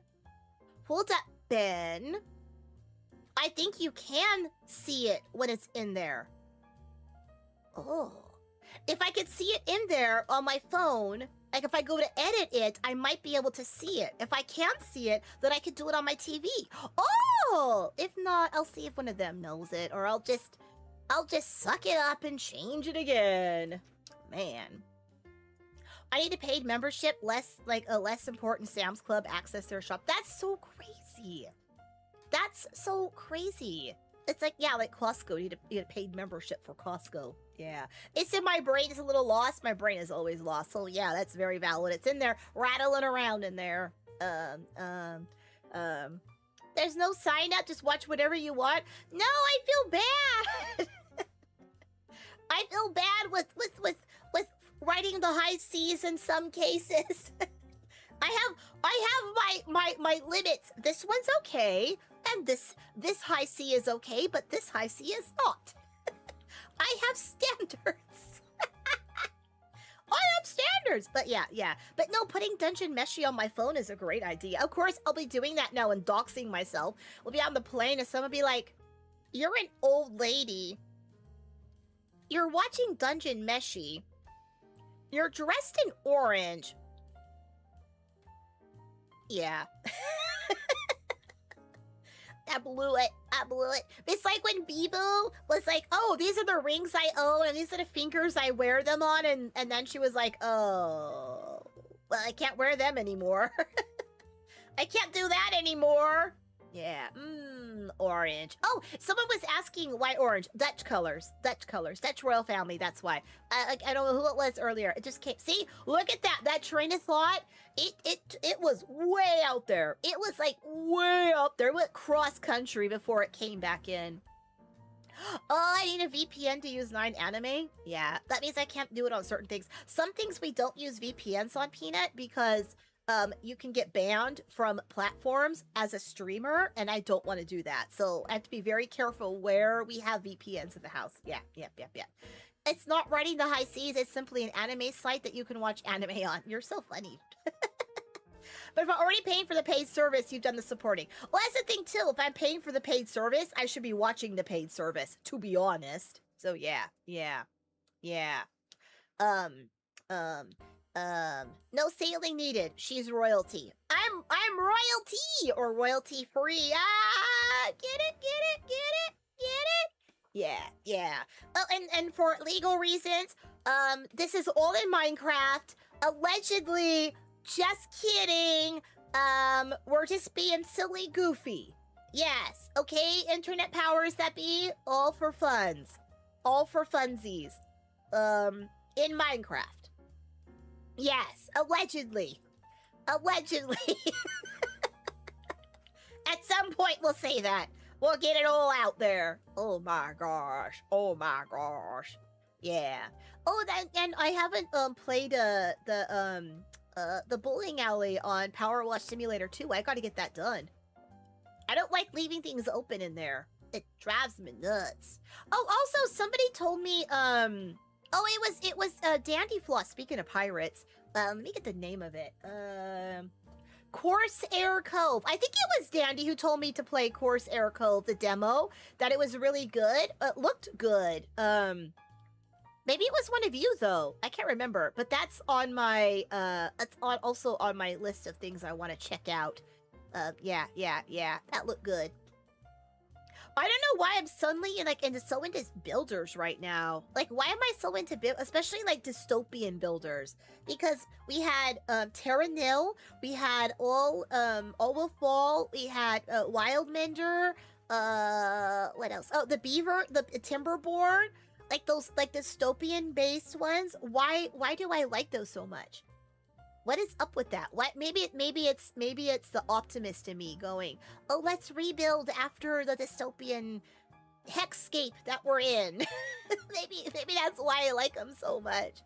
I think you can see it when it's in there. Oh. If I could see it in there on my phone, like if I go to edit it, I might be able to see it. If I can't see it, then I could do it on my TV. Oh! If not, I'll see if one of them knows it, or I'll just suck it up and change it again. Man. I need a paid membership, less important Sam's Club access their shop. That's so crazy. It's like, yeah, like Costco. You need a paid membership for Costco. Yeah. It's in my brain. It's a little lost. My brain is always lost. So yeah, that's very valid. It's in there, rattling around in there. There's no sign up. Just watch whatever you want. No, I feel bad. I feel bad with riding the high seas in some cases. I have my limits. This one's okay, and this high sea is okay, but this high sea is not. I have standards. I have standards. But yeah. But no, putting Dungeon Meshi on my phone is a great idea. Of course, I'll be doing that now and doxing myself. We'll be on the plane and someone will be like, "You're an old lady. You're watching Dungeon Meshi. You're dressed in orange." Yeah. I blew it. It's like when Bibu was like, "Oh, these are the rings I own, and these are the fingers I wear them on," and then she was like, "Oh, well, I can't wear them anymore." I can't do that anymore. Yeah. Orange. Oh, someone was asking why orange. Dutch colors. Dutch royal family. That's why. I don't know who it was earlier. It just came. See, look at that. That train of thought. It was way out there. It was like way out there. It went cross country before it came back in. Oh, I need a VPN to use 9 anime. Yeah, that means I can't do it on certain things. Some things we don't use VPNs on, Peanut, because you can get banned from platforms as a streamer, and I don't want to do that. So I have to be very careful where we have VPNs in the house. Yeah. It's not Riding the High Seas. It's simply an anime site that you can watch anime on. You're so funny. But if I'm already paying for the paid service, you've done the supporting. Well, that's the thing, too. If I'm paying for the paid service, I should be watching the paid service, to be honest. So, yeah. Yeah. Um, um, no sailing needed. She's royalty. I'm royalty or royalty free. Ah, get it. Yeah. Oh, and for legal reasons, this is all in Minecraft. Allegedly, just kidding. We're just being silly goofy. Yes, okay, internet powers that be, all for funds. All for funsies. In Minecraft. Yes, allegedly. Allegedly. At some point we'll say that. We'll get it all out there. Oh my gosh. Yeah. Oh, and I haven't played the bowling alley on Power Wash Simulator 2. I gotta get that done. I don't like leaving things open in there. It drives me nuts. Oh, also somebody told me it was Dandy Floss, speaking of pirates. Let me get the name of it. Corsair Cove. I think it was Dandy who told me to play Corsair Cove, the demo, that it was really good. It looked good. Maybe it was one of you though. I can't remember, but that's on my also on my list of things I want to check out. Yeah. That looked good. I don't know why I'm suddenly so into builders right now. Like, why am I so into especially like dystopian builders? Because we had Terra Nil, we had All Will Fall, we had Wildmender. What else? Oh, the Beaver, the Timberborn, like those dystopian based ones. Why do I like those so much? What is up with that? What maybe it's the optimist in me going, oh, let's rebuild after the dystopian hexscape that we're in. maybe that's why I like them so much.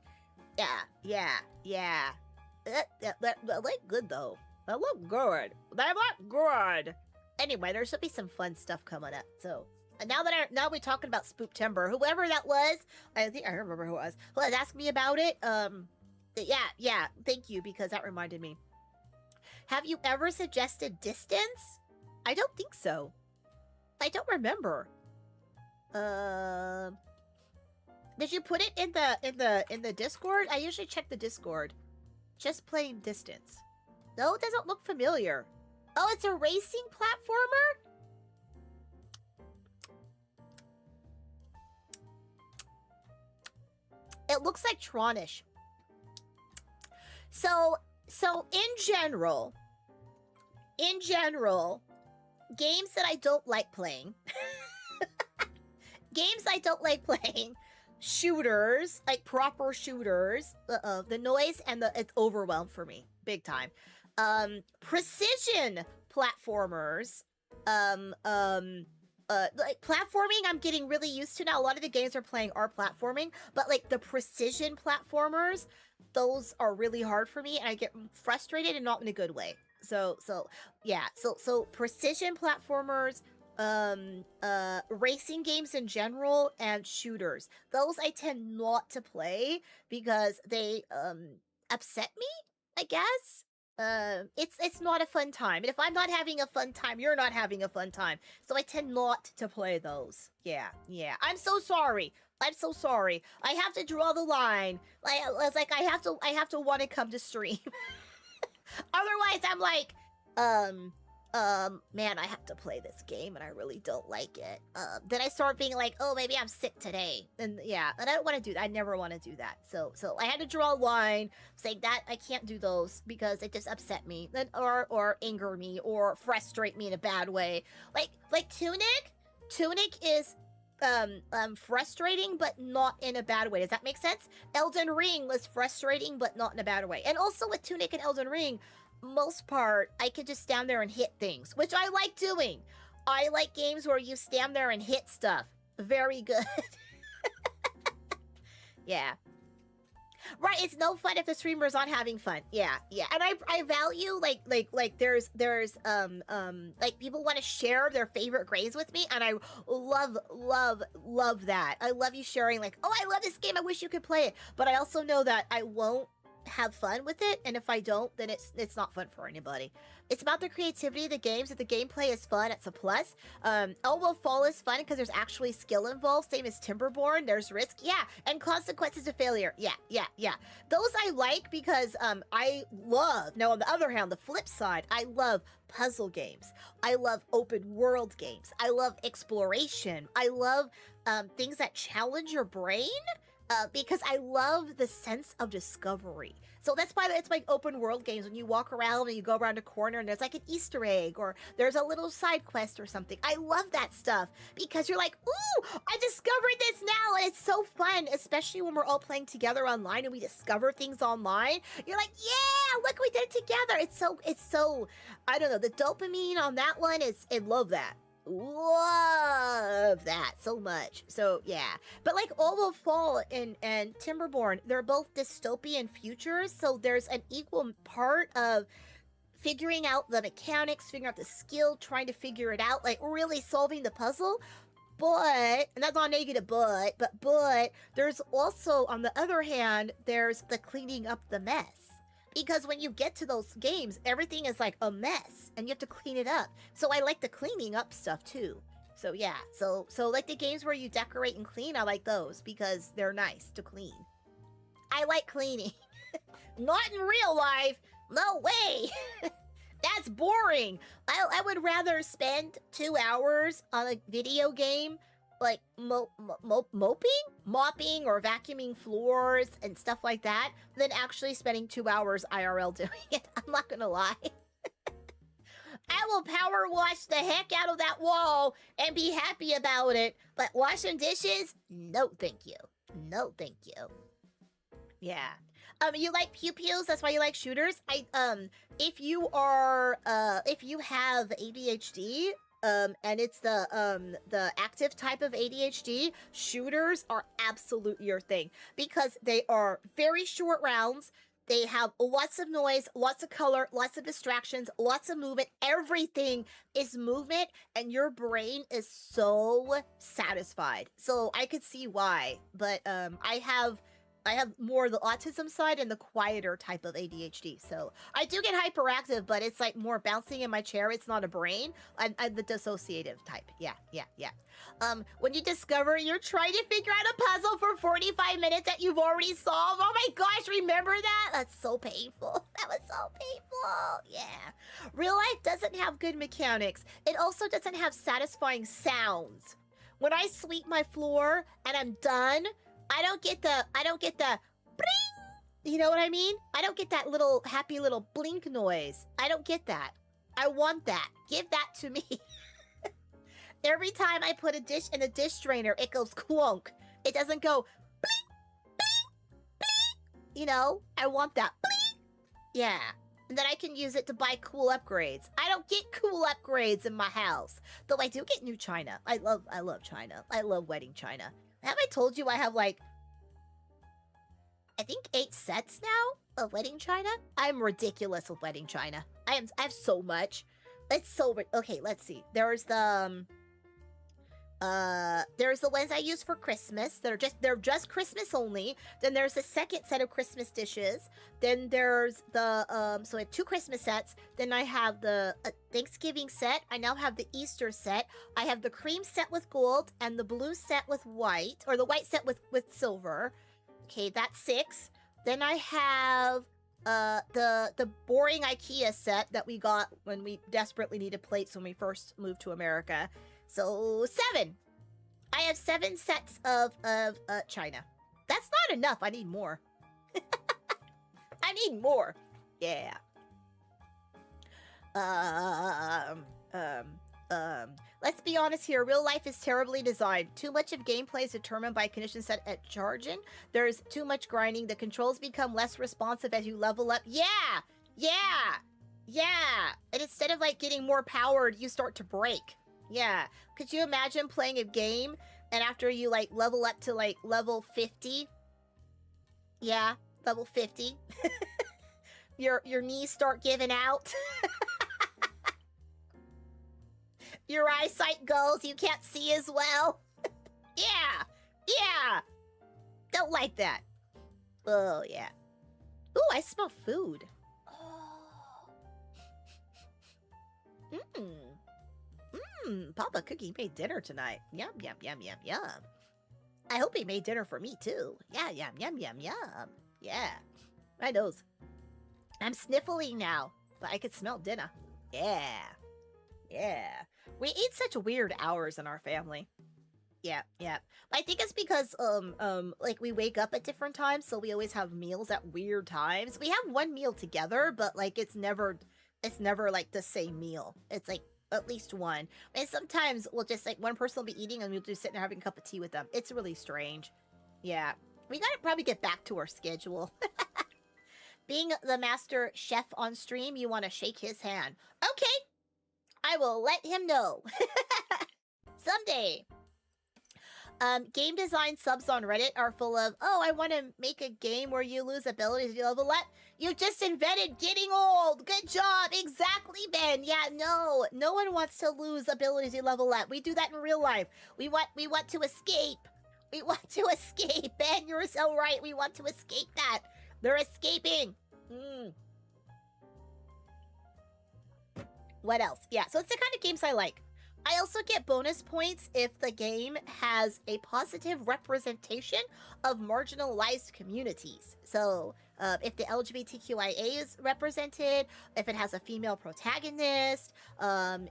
Yeah. They look good though. They look good. Anyway, there should be some fun stuff coming up. So now we're talking about Spooktember. Whoever that was, I think I remember who it was. Who was asking me about it. Yeah, thank you, because that reminded me. Have you ever suggested distance? I don't think so. I don't remember. Did you put it in the Discord? I usually check the Discord. Just plain distance. No, it doesn't look familiar. Oh, it's a racing platformer? It looks like Tronish. So in general, games that I don't like playing, shooters, like proper shooters, the noise and it's overwhelmed for me, big time. Precision platformers, like platforming, I'm getting really used to now. A lot of the games we're playing are platforming, but like the precision platformers, those are really hard for me, and I get frustrated and not in a good way. So precision platformers, racing games in general, and shooters. Those I tend not to play because they upset me, I guess. It's not a fun time. And if I'm not having a fun time, you're not having a fun time. So I tend not to play those. Yeah. I'm so sorry. I have to draw the line. Like I have to want to come to stream. Otherwise, I'm like, man, I have to play this game and I really don't like it. Then I start being like, oh, maybe I'm sick today. And yeah, and I don't want to do that. I never want to do that. So I had to draw a line saying that I can't do those because it just upset me, then or anger me or frustrate me in a bad way. Like Tunic is frustrating, but not in a bad way. Does that make sense? Elden Ring was frustrating, but not in a bad way. And also with Tunic and Elden Ring, most part, I could just stand there and hit things, which I like doing. I like games where you stand there and hit stuff. Very good. Yeah. Right, it's no fun if the streamer's not having fun. Yeah. And I value like there's like people want to share their favorite grades with me, and I love that. I love you sharing like, oh, I love this game, I wish you could play it. But I also know that I won't have fun with it, and if I don't, then it's not fun for anybody. It's about the creativity of the games. If the gameplay is fun, it's a plus. Elbow Fall is fun because there's actually skill involved, same as Timberborn. There's risk, yeah, and consequences of failure, yeah. Those I like because I love. Now on the other hand, the flip side, I love puzzle games. I love open world games. I love exploration. I love things that challenge your brain. Because I love the sense of discovery. So that's why it's like open world games when you walk around and you go around a corner and there's like an Easter egg or there's a little side quest or something. I love that stuff because you're like, ooh, I discovered this now, and it's so fun, especially when we're all playing together online and we discover things online. You're like, yeah, look, we did it together. It's so, I don't know, the dopamine on that one I love that. Love that so much. So yeah, but like All Will Fall and Timberborn, they're both dystopian futures, so there's an equal part of figuring out the mechanics, figuring out the skill, trying to figure it out, like really solving the puzzle. But, and that's not negative, but there's also, on the other hand, there's the cleaning up the mess. Because when you get to those games, everything is like a mess, and you have to clean it up. So I like the cleaning up stuff too. So yeah, so like the games where you decorate and clean, I like those because they're nice to clean. I like cleaning. Not in real life. No way. That's boring. I would rather spend 2 hours on a video game like mopping or vacuuming floors and stuff like that than actually spending 2 hours IRL doing it. I'm not gonna lie. I will power wash the heck out of that wall and be happy about it. But washing dishes? No, thank you. No, thank you. Yeah. You like pew-pews, that's why you like shooters? If you have ADHD, and it's the active type of ADHD, shooters are absolutely your thing because they are very short rounds. They have lots of noise, lots of color, lots of distractions, lots of movement. Everything is movement, and your brain is so satisfied. So I could see why, but I have more the autism side and the quieter type of ADHD. So I do get hyperactive, but it's like more bouncing in my chair. It's not a brain. I'm the dissociative type. Yeah. When you discover you're trying to figure out a puzzle for 45 minutes that you've already solved. Oh my gosh, remember that? That's so painful. That was so painful. Yeah. Real life doesn't have good mechanics. It also doesn't have satisfying sounds. When I sweep my floor and I'm done, I don't get the bling. You know what I mean? I don't get that little happy little blink noise. I don't get that. I want that. Give that to me. Every time I put a dish in a dish drainer, it goes clunk. It doesn't go bling, bling, bling. You know? I want that bling. Yeah. And then I can use it to buy cool upgrades. I don't get cool upgrades in my house. Though I do get new china. I love china. I love wedding china. Have I told you I have like, I think 8 sets now of wedding china? I'm ridiculous with wedding china. I have so much. It's so, okay, let's see. There's the ones I use for Christmas. They're just Christmas only. Then there's the second set of Christmas dishes. Then there's the, so I have 2 Christmas sets. Then I have the Thanksgiving set. I now have the Easter set. I have the cream set with gold and the blue set with white, or the white set with silver. Okay, that's 6. Then I have the boring IKEA set that we got when we desperately needed plates when we first moved to America. So 7. I have 7 sets of china. That's not enough. I need more. I need more. Yeah. Let's be honest here. Real life is terribly designed. Too much of gameplay is determined by conditions set at charging. There's too much grinding. The controls become less responsive as you level up. Yeah. And instead of like getting more powered, you start to break. Yeah. Could you imagine playing a game and after you like level up to like level 50? Yeah, level 50. Your knees start giving out. Your eyesight goes, you can't see as well. Yeah. Don't like that. Oh, yeah. Ooh, I smell food. Papa Cookie made dinner tonight. Yum, yum, yum, yum, yum. I hope he made dinner for me, too. Yeah, yum, yum, yum, yum. Yeah. My nose. I'm sniffling now, but I could smell dinner. Yeah. Yeah. We eat such weird hours in our family. Yeah, yeah. I think it's because like we wake up at different times, so we always have meals at weird times. We have one meal together, but like it's never like the same meal. It's like at least one. And sometimes we'll just like one person will be eating and we'll just sit there having a cup of tea with them. It's really strange. Yeah. We gotta probably get back to our schedule. Being the master chef on stream, you want to shake his hand. Okay. I will let him know. Someday. Game design subs on Reddit are full of, oh, I want to make a game where you lose abilities you level up. You just invented getting old. Good job. Exactly, Ben. Yeah, no one wants to lose abilities you level up. We do that in real life. We want to escape. We want to escape. Ben, you're so right. We want to escape that. They're escaping. What else? Yeah, so it's the kind of games I like. I also get bonus points if the game has a positive representation of marginalized communities. So if the LGBTQIA is represented, if it has a female protagonist,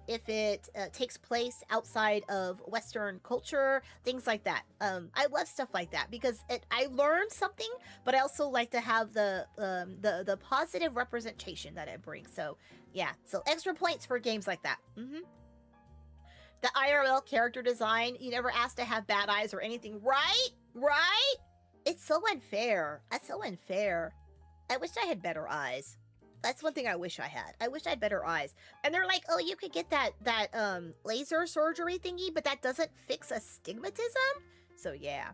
if it takes place outside of Western culture, things like that. I love stuff like that because I learned something, but I also like to have the positive representation that it brings. So yeah, so extra points for games like that. The IRL character design, you never asked to have bad eyes or anything, right? Right? It's so unfair. That's so unfair. I wish I had better eyes. That's one thing I wish I had. I wish I had better eyes. And they're like, oh, you could get that laser surgery thingy, but that doesn't fix astigmatism? So yeah.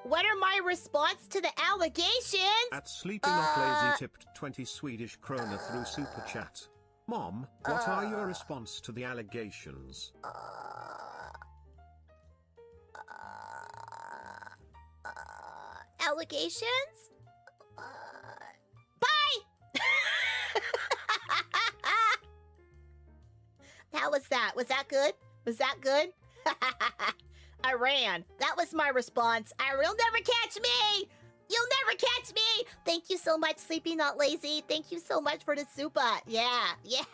What are my response to the allegations? At Sleeping Not Lazy tipped 20 Swedish krona through Super Chat. Mom, what are your response to the allegations? Allegations? Bye! How was that? Was that good? Was that good? I ran. That was my response. You'll never catch me! You'll never catch me! Thank you so much, Sleepy Not Lazy. Thank you so much for the super. Yeah, yeah.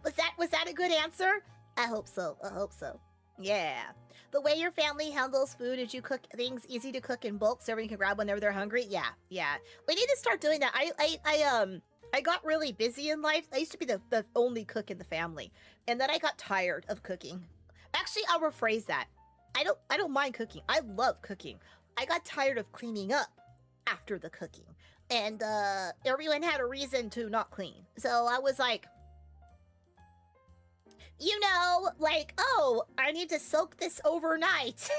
Was that a good answer? I hope so. I hope so. Yeah. The way your family handles food is you cook things easy to cook in bulk so everyone can grab whenever they're hungry. Yeah, yeah. We need to start doing that. I got really busy in life. I used to be the only cook in the family. And then I got tired of cooking. Actually, I'll rephrase that. I don't mind cooking. I love cooking. I got tired of cleaning up after the cooking. And everyone had a reason to not clean. So I was like, you know, like, oh, I need to soak this overnight.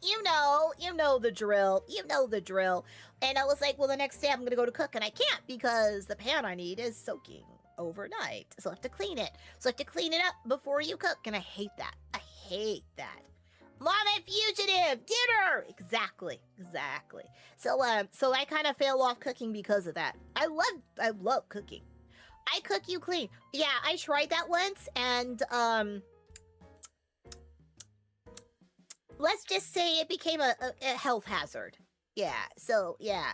you know the drill. You know the drill. And I was like, well, the next day I'm going to go to cook. And I can't because the pan I need is soaking overnight. So I have to clean it. So I have to clean it up before you cook. And I hate that. I hate that. Mom and fugitive dinner. Exactly. So I kind of fell off cooking because of that. I love cooking. I cook, you clean. Yeah, I tried that once, and let's just say it became a health hazard. Yeah. So yeah.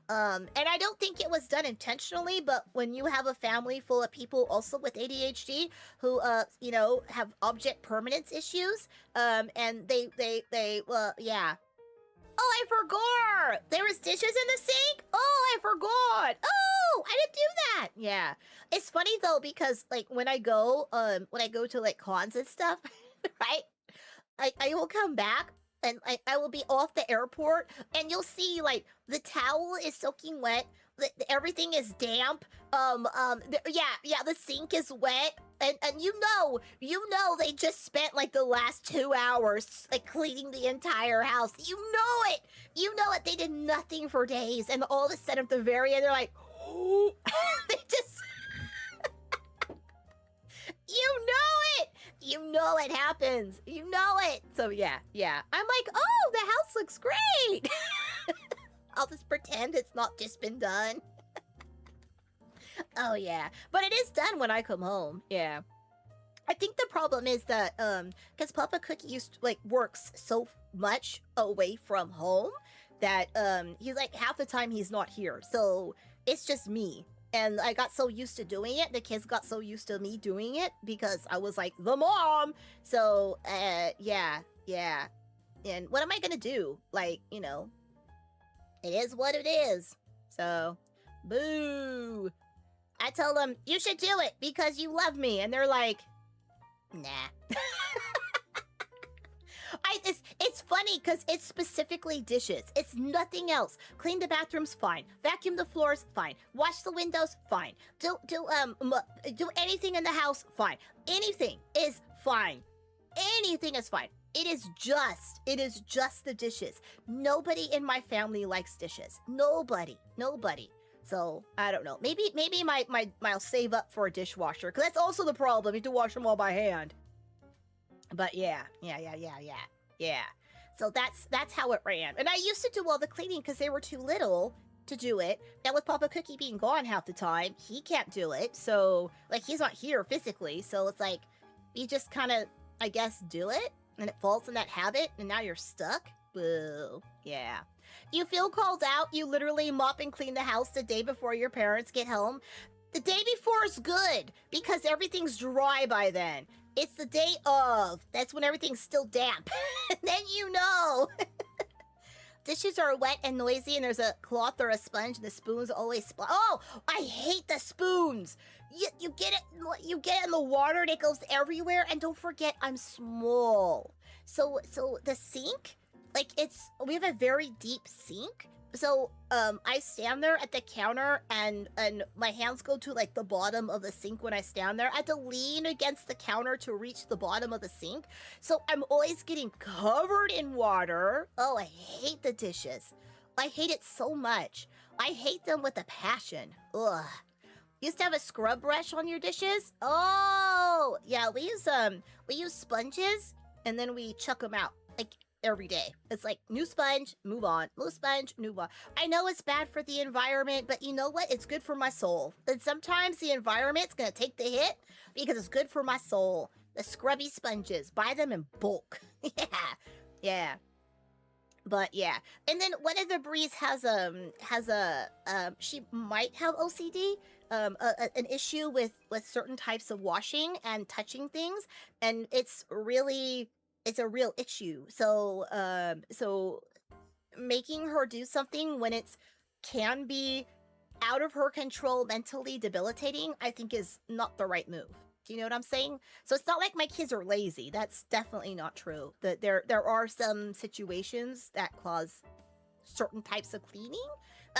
And I don't think it was done intentionally, but when you have a family full of people also with ADHD who, have object permanence issues, and they yeah. Oh, I forgot! There was dishes in the sink? Oh, I forgot! Oh, I didn't do that! Yeah. It's funny, though, because, like, when I go to, like, cons and stuff, right? I will come back, and I will be off the airport, and you'll see, like, the towel is soaking wet, everything is damp, the sink is wet, and you know they just spent, like, the last 2 hours, like, cleaning the entire house. You know it. They did nothing for days, and all of a sudden, at the very end, they're like, oh, they just... You know it happens. You know it. So, yeah. I'm like, oh, the house looks great. I'll just pretend it's not just been done. Oh yeah, but it is done when I come home. Yeah. I think the problem is that because Papa Cookie works so much away from home that he's like half the time he's not here. So it's just me. And I got so used to doing it. The kids got so used to me doing it because I was like the mom. So yeah. And what am I gonna do? Like, you know, it is what it is. So boo. I tell them you should do it because you love me, and they're like, nah. It's funny because it's specifically dishes. It's nothing else. Clean the bathrooms, fine. Vacuum the floors, fine. Wash the windows, fine. Do anything in the house, fine. Anything is fine. Anything is fine. It is just the dishes. Nobody in my family likes dishes. Nobody. So I don't know. Maybe I'll save up for a dishwasher because that's also the problem. You have to wash them all by hand. But yeah. So that's how it ran. And I used to do all the cleaning because they were too little to do it. And with Papa Cookie being gone half the time, he can't do it. So like he's not here physically. So it's like you just kind of, I guess, do it, and it falls in that habit, and now you're stuck. Boo. Yeah. You feel called out. You literally mop and clean the house the day before your parents get home. The day before is good because everything's dry by then. It's the day of. That's when everything's still damp. And then you know. Dishes are wet and noisy, and there's a cloth or a sponge, and the spoons always splash. Oh, I hate the spoons. You get it in the water, and it goes everywhere. And don't forget, I'm small. So the sink, we have a very deep sink. So I stand there at the counter, and my hands go to the bottom of the sink when I stand there. I have to lean against the counter to reach the bottom of the sink. So I'm always getting covered in water. Oh, I hate the dishes. I hate it so much. I hate them with a passion. Ugh. You used to have a scrub brush on your dishes? Oh, yeah, we use sponges, and then we chuck them out every day. It's like new sponge, move on. New sponge, move on. I know it's bad for the environment, but you know what? It's good for my soul. And sometimes the environment's gonna take the hit because it's good for my soul. The scrubby sponges, buy them in bulk. Yeah. But yeah, and then one of the Brees has she might have OCD, an issue with certain types of washing and touching things, and it's a real issue. So making her do something when it can be out of her control, mentally debilitating, I think is not the right move. Do you know what I'm saying? So it's not like my kids are lazy. That's definitely not true. That there are some situations that cause certain types of cleaning.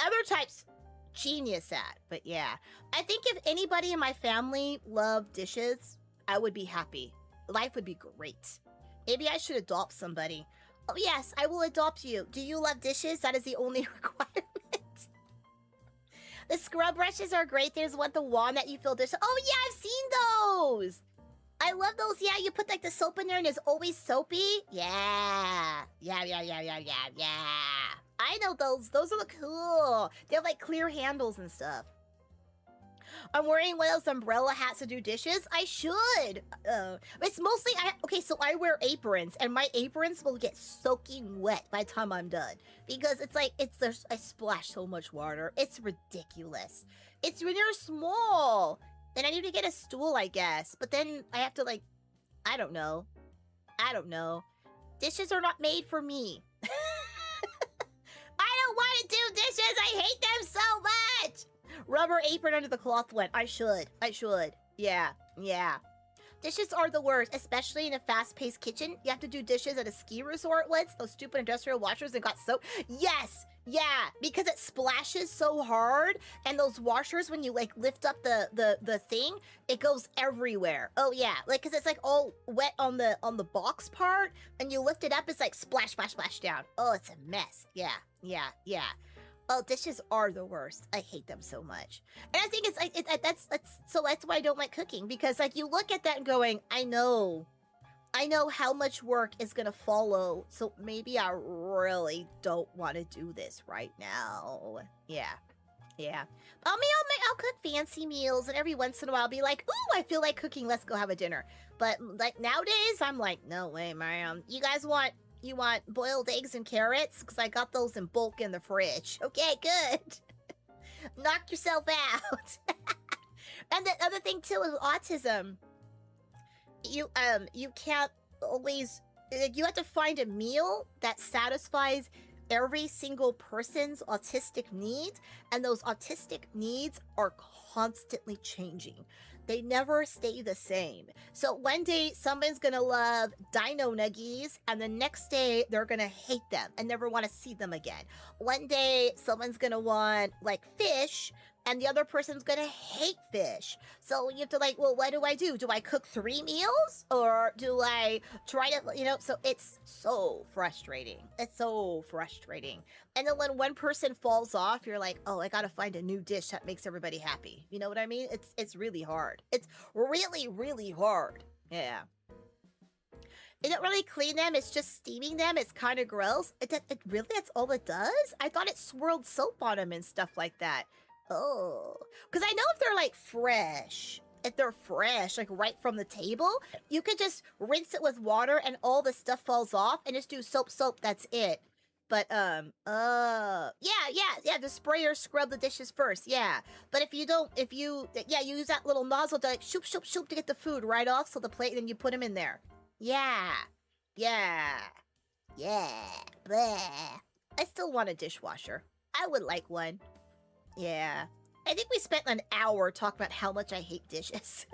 Other types, genius at. But yeah, I think if anybody in my family loved dishes, I would be happy. Life would be great. Maybe I should adopt somebody. Oh yes, I will adopt you. Do you love dishes? That is the only requirement. The scrub brushes are great. There's the wand that you fill dishes. Oh yeah, I've seen those. I love those. Yeah, you put the soap in there and it's always soapy. Yeah. I know those. Those are cool. They have clear handles and stuff. I'm wearing one of those umbrella hats to do dishes. I should. It's mostly so I wear aprons, and my aprons will get soaking wet by the time I'm done because I splash so much water. It's ridiculous. It's when you're small. Then I need to get a stool, I guess. But then I have to I don't know. Dishes are not made for me. I don't want to do dishes. I hate them so much. Rubber apron under the cloth one. I should. Yeah. Dishes are the worst, especially in a fast-paced kitchen. You have to do dishes at a ski resort once. Those stupid industrial washers that got soaked. Yes. Yeah, because it splashes so hard, and those washers, when you lift up the thing, it goes everywhere. Oh yeah, because it's all wet on the box part, and you lift it up, it's splash, splash, splash down. Oh, it's a mess. Yeah. Oh, dishes are the worst. I hate them so much. And I think that's why I don't like cooking, because you look at that and going, I know I know how much work is gonna follow, so maybe I really don't want to do this right now. Yeah. I'll cook fancy meals, and every once in a while I'll be like, ooh, I feel like cooking, let's go have a dinner. But like nowadays, I'm like, no way, man. You want boiled eggs and carrots? Because I got those in bulk in the fridge. Okay, good. Knock yourself out. And the other thing too is autism. You can't always, you have to find a meal that satisfies every single person's autistic needs, and those autistic needs are constantly changing. They never stay the same. So one day someone's gonna love dino nuggies, and the next day they're gonna hate them and never want to see them again. One day someone's gonna want like fish, and the other person's gonna hate fish. So you have to like, well, what do I do? Do I cook 3 meals? Or do I try to, so it's so frustrating. It's so frustrating. And then when one person falls off, you're like, oh, I gotta find a new dish that makes everybody happy. You know what I mean? It's really hard. It's really, really hard. Yeah. You don't really clean them, it's just steaming them. It's kind of gross. Really, that's all it does? I thought it swirled soap on them and stuff like that. Oh, because I know if they're like fresh, like right from the table, you could just rinse it with water and all the stuff falls off and just do soap, that's it. But, yeah, the sprayer scrub the dishes first, yeah. But if you you use that little nozzle to like shoop to get the food right off so the plate, then you put them in there. Yeah, bleh. I still want a dishwasher. I would like one. Yeah. I think we spent an hour talking about how much I hate dishes.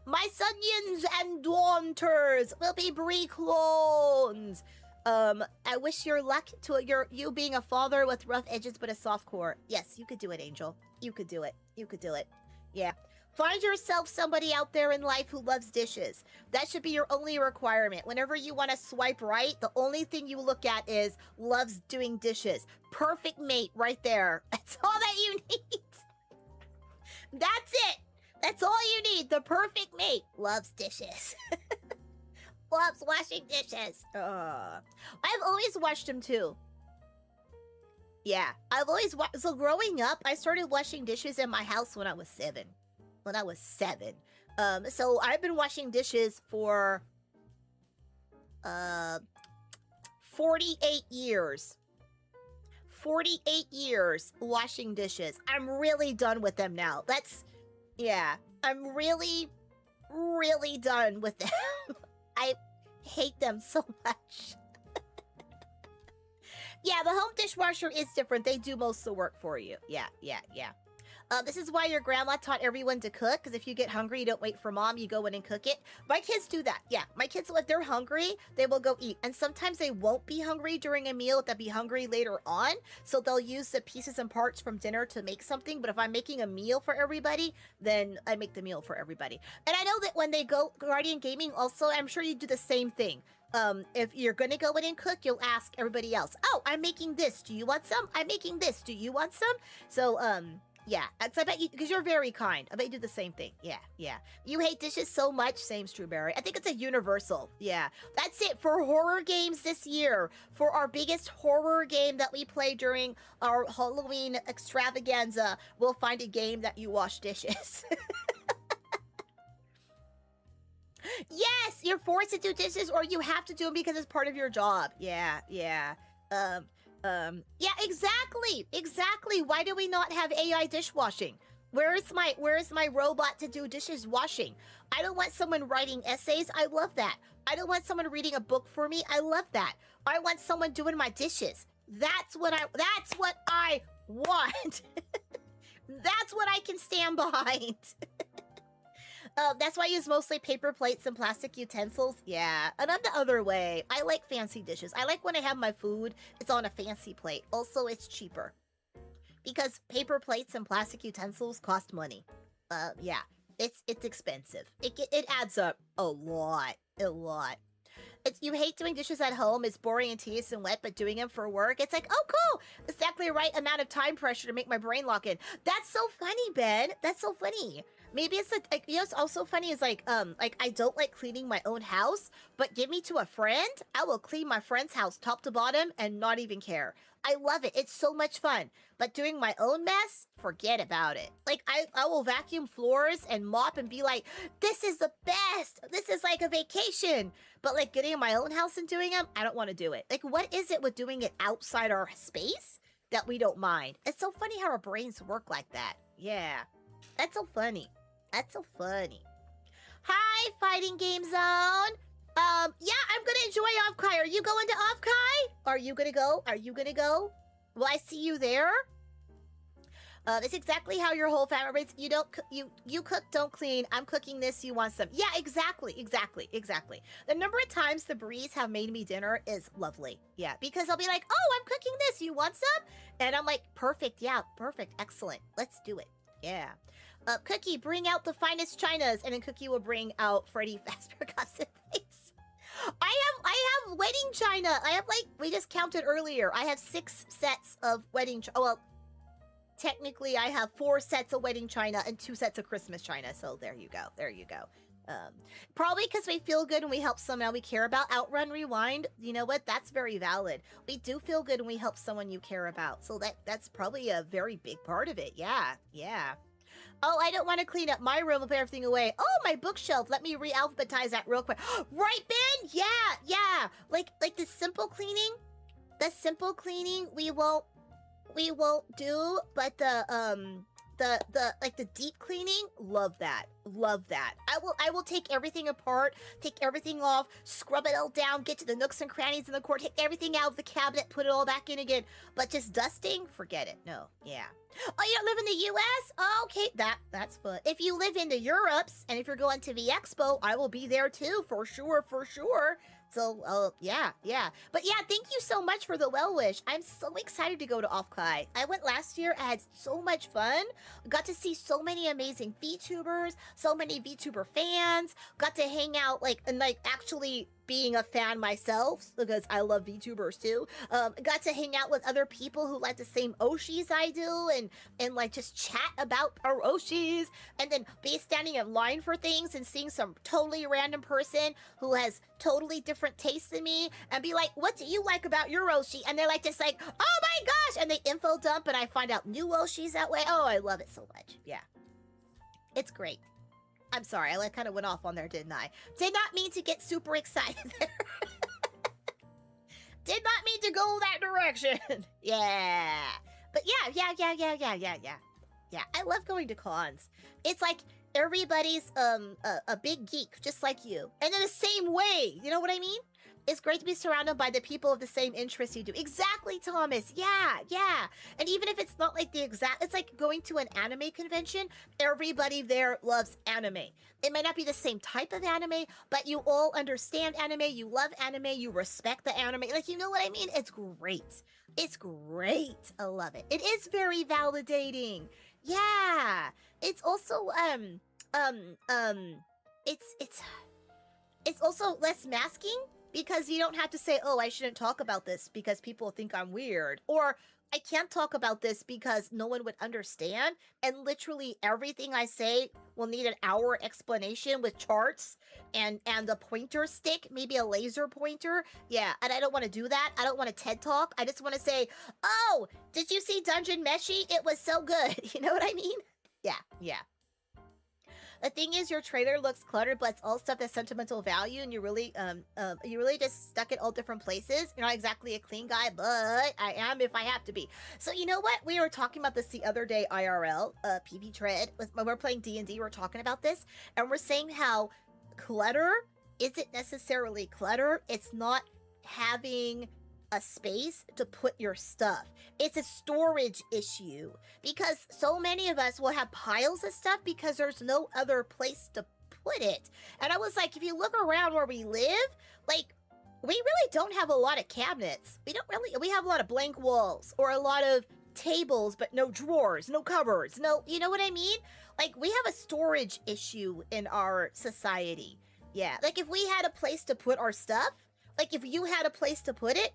My sunions and daunters will be brie clones. I wish your luck to you being a father with rough edges but a soft core. Yes, you could do it, Angel. You could do it. Yeah. Find yourself somebody out there in life who loves dishes. That should be your only requirement. Whenever you want to swipe right, the only thing you look at is loves doing dishes. Perfect mate right there. That's all that you need. That's it. That's all you need. The perfect mate loves dishes. Loves washing dishes. I've always washed them too. Yeah, I've always so growing up, I started washing dishes in my house when I was 7. So I've been washing dishes for 48 years. 48 years washing dishes. I'm really done with them now. I'm really done with them. I hate them so much. Yeah, the home dishwasher is different. They do most of the work for you. Yeah. This is why your grandma taught everyone to cook, because if you get hungry, you don't wait for mom, you go in and cook it. My kids do that. Yeah, my kids, if they're hungry, they will go eat. And sometimes they won't be hungry during a meal, they'll be hungry later on. So they'll use the pieces and parts from dinner to make something. But if I'm making a meal for everybody, then I make the meal for everybody. And I know that when they go Guardian Gaming also, I'm sure you do the same thing. If you're gonna go in and cook, you'll ask everybody else, oh, I'm making this, do you want some? I'm making this, do you want some? So, yeah, I bet you, because you're very kind. I bet you do the same thing. Yeah. You hate dishes so much, same Strawberry. I think it's a universal. Yeah. That's it for horror games this year. For our biggest horror game that we play during our Halloween extravaganza, we'll find a game that you wash dishes. Yes, you're forced to do dishes, or you have to do them because it's part of your job. Yeah. Yeah, exactly. Why do we not have AI dishwashing? Where is my robot to do dishes washing? I don't want someone writing essays. I love that. I don't want someone reading a book for me. I love that. I want someone doing my dishes. That's what I want. That's what I can stand behind. That's why I use mostly paper plates and plastic utensils. Yeah, and I'm the other way. I like fancy dishes. I like when I have my food, it's on a fancy plate. Also, it's cheaper. Because paper plates and plastic utensils cost money. Yeah, it's expensive. It adds up a lot. You hate doing dishes at home. It's boring and tedious and wet, but doing them for work, it's like, oh, cool. Exactly the right amount of time pressure to make my brain lock in. That's so funny, Ben. That's so funny. Maybe it's like you know what's also funny is like I don't like cleaning my own house, but give me to a friend, I will clean my friend's house top to bottom and not even care. I love it. It's so much fun. But doing my own mess, forget about it. Like I will vacuum floors and mop and be like, this is the best. This is like a vacation. But like getting in my own house and doing them, I don't want to do it. Like what is it with doing it outside our space that we don't mind? It's so funny how our brains work like that. Yeah. That's so funny. That's so funny. Hi, Fighting Game Zone. Yeah, I'm gonna enjoy Offkai. Are you going to Offkai? Are you gonna go? Are you gonna go? Will I see you there? It's exactly how your whole family rates. You don't, you cook, don't clean. I'm cooking this. You want some? Yeah, exactly. The number of times the Breeze have made me dinner is lovely. Yeah, because I'll be like, oh, I'm cooking this. You want some? And I'm like, perfect. Yeah, perfect. Excellent. Let's do it. Yeah. Cookie, bring out the finest chinas, and then Cookie will bring out Freddy Fazbear Gossip Face. I have wedding china. I have like, we just counted earlier. I have 6 sets of wedding china. Oh, well, technically I have 4 sets of wedding china and 2 sets of Christmas china. So there you go. There you go. Probably because we feel good and we help someone we care about. Outrun Rewind, you know what? That's very valid. We do feel good when we help someone you care about. So that's probably a very big part of it. Yeah, yeah. Oh, I don't want to clean up my room and put everything away. Oh, my bookshelf. Let me re-alphabetize that real quick. Right, Ben? Yeah, yeah. Like the simple cleaning. The simple cleaning we won't do, but the like the deep cleaning, love that. I will take everything apart, take everything off, scrub it all down, get to the nooks and crannies in the core, take everything out of the cabinet, put it all back in again. But just dusting, forget it. No, yeah. Oh, you don't live in the US? Oh, okay, that's fun. If you live in the Europes and if you're going to the Expo, I will be there too, for sure. So, yeah. But yeah, thank you so much for the well wish. I'm so excited to go to Offkai. I went last year. I had so much fun. Got to see so many amazing VTubers, so many VTuber fans. Got to hang out, and actually being a fan myself, because I love VTubers too. Got to hang out with other people who like the same oshis I do, and like just chat about our oshis, and then be standing in line for things and seeing some totally random person who has totally different tastes than me, and be like, what do you like about your oshi? And they're like, just like, oh my gosh, and they info dump, and I find out new oshis that way. Oh, I love it so much. Yeah, it's great. I'm sorry, I kind of went off on there, didn't I? Did not mean to get super excited there. Did not mean to go that direction. Yeah. But yeah. I love going to cons. It's like everybody's a big geek, just like you. And in the same way, you know what I mean? It's great to be surrounded by the people of the same interests you do. Exactly, Thomas. Yeah. And even if it's not like the exact, it's like going to an anime convention. Everybody there loves anime. It might not be the same type of anime, but you all understand anime. You love anime. You respect the anime. Like, you know what I mean? It's great. It's great. I love it. It is very validating. Yeah. It's also, it's also less masking. Because you don't have to say, oh, I shouldn't talk about this because people think I'm weird. Or I can't talk about this because no one would understand. And literally everything I say will need an hour explanation with charts and a pointer stick, maybe a laser pointer. Yeah, and I don't want to do that. I don't want to TED Talk. I just want to say, oh, did you see Dungeon Meshi? It was so good. You know what I mean? Yeah. The thing is, your trailer looks cluttered, but it's all stuff that's sentimental value, and you really just stuck it all different places. You're not exactly a clean guy, but I am if I have to be. So you know what? We were talking about this the other day, IRL, PV Tread. When we're playing D&D, we're talking about this, and we're saying how clutter isn't necessarily clutter. It's not having a space to put your stuff. It's a storage issue because so many of us will have piles of stuff because there's no other place to put it. And I was like, if you look around where we live, like, we really don't have a lot of cabinets. We have a lot of blank walls or a lot of tables, but no drawers, no cupboards, no, you know what I mean? Like, we have a storage issue in our society. Yeah, like if we had a place to put our stuff, like if you had a place to put it,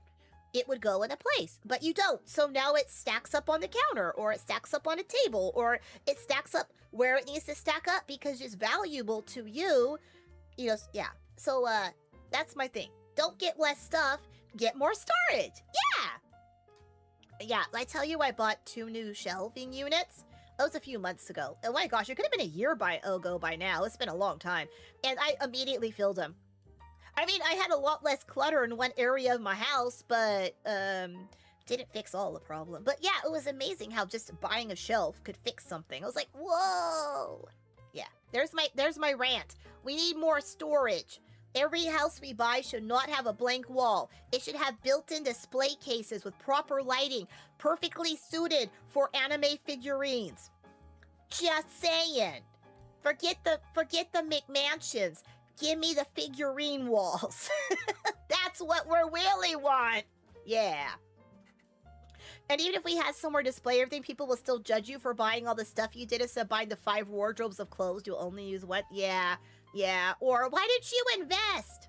it would go in a place, but you don't. So now it stacks up on the counter, or it stacks up on a table, or it stacks up where it needs to stack up because it's valuable to you. You know, yeah. So that's my thing. Don't get less stuff, get more storage. Yeah, I tell you, I bought 2 new shelving units. That was a few months ago. Oh my gosh, it could have been a year ago by now. It's been a long time. And I immediately filled them. I mean, I had a lot less clutter in one area of my house, but didn't fix all the problem. But yeah, it was amazing how just buying a shelf could fix something. I was like, whoa. Yeah, there's my rant. We need more storage. Every house we buy should not have a blank wall. It should have built-in display cases with proper lighting, perfectly suited for anime figurines. Just saying. Forget the McMansions. Give me the figurine walls. That's what we really want. Yeah. And even if we had somewhere to display everything, people will still judge you for buying all the stuff you did instead of buying the 5 wardrobes of clothes. You'll only use what? Yeah. Or why didn't you invest?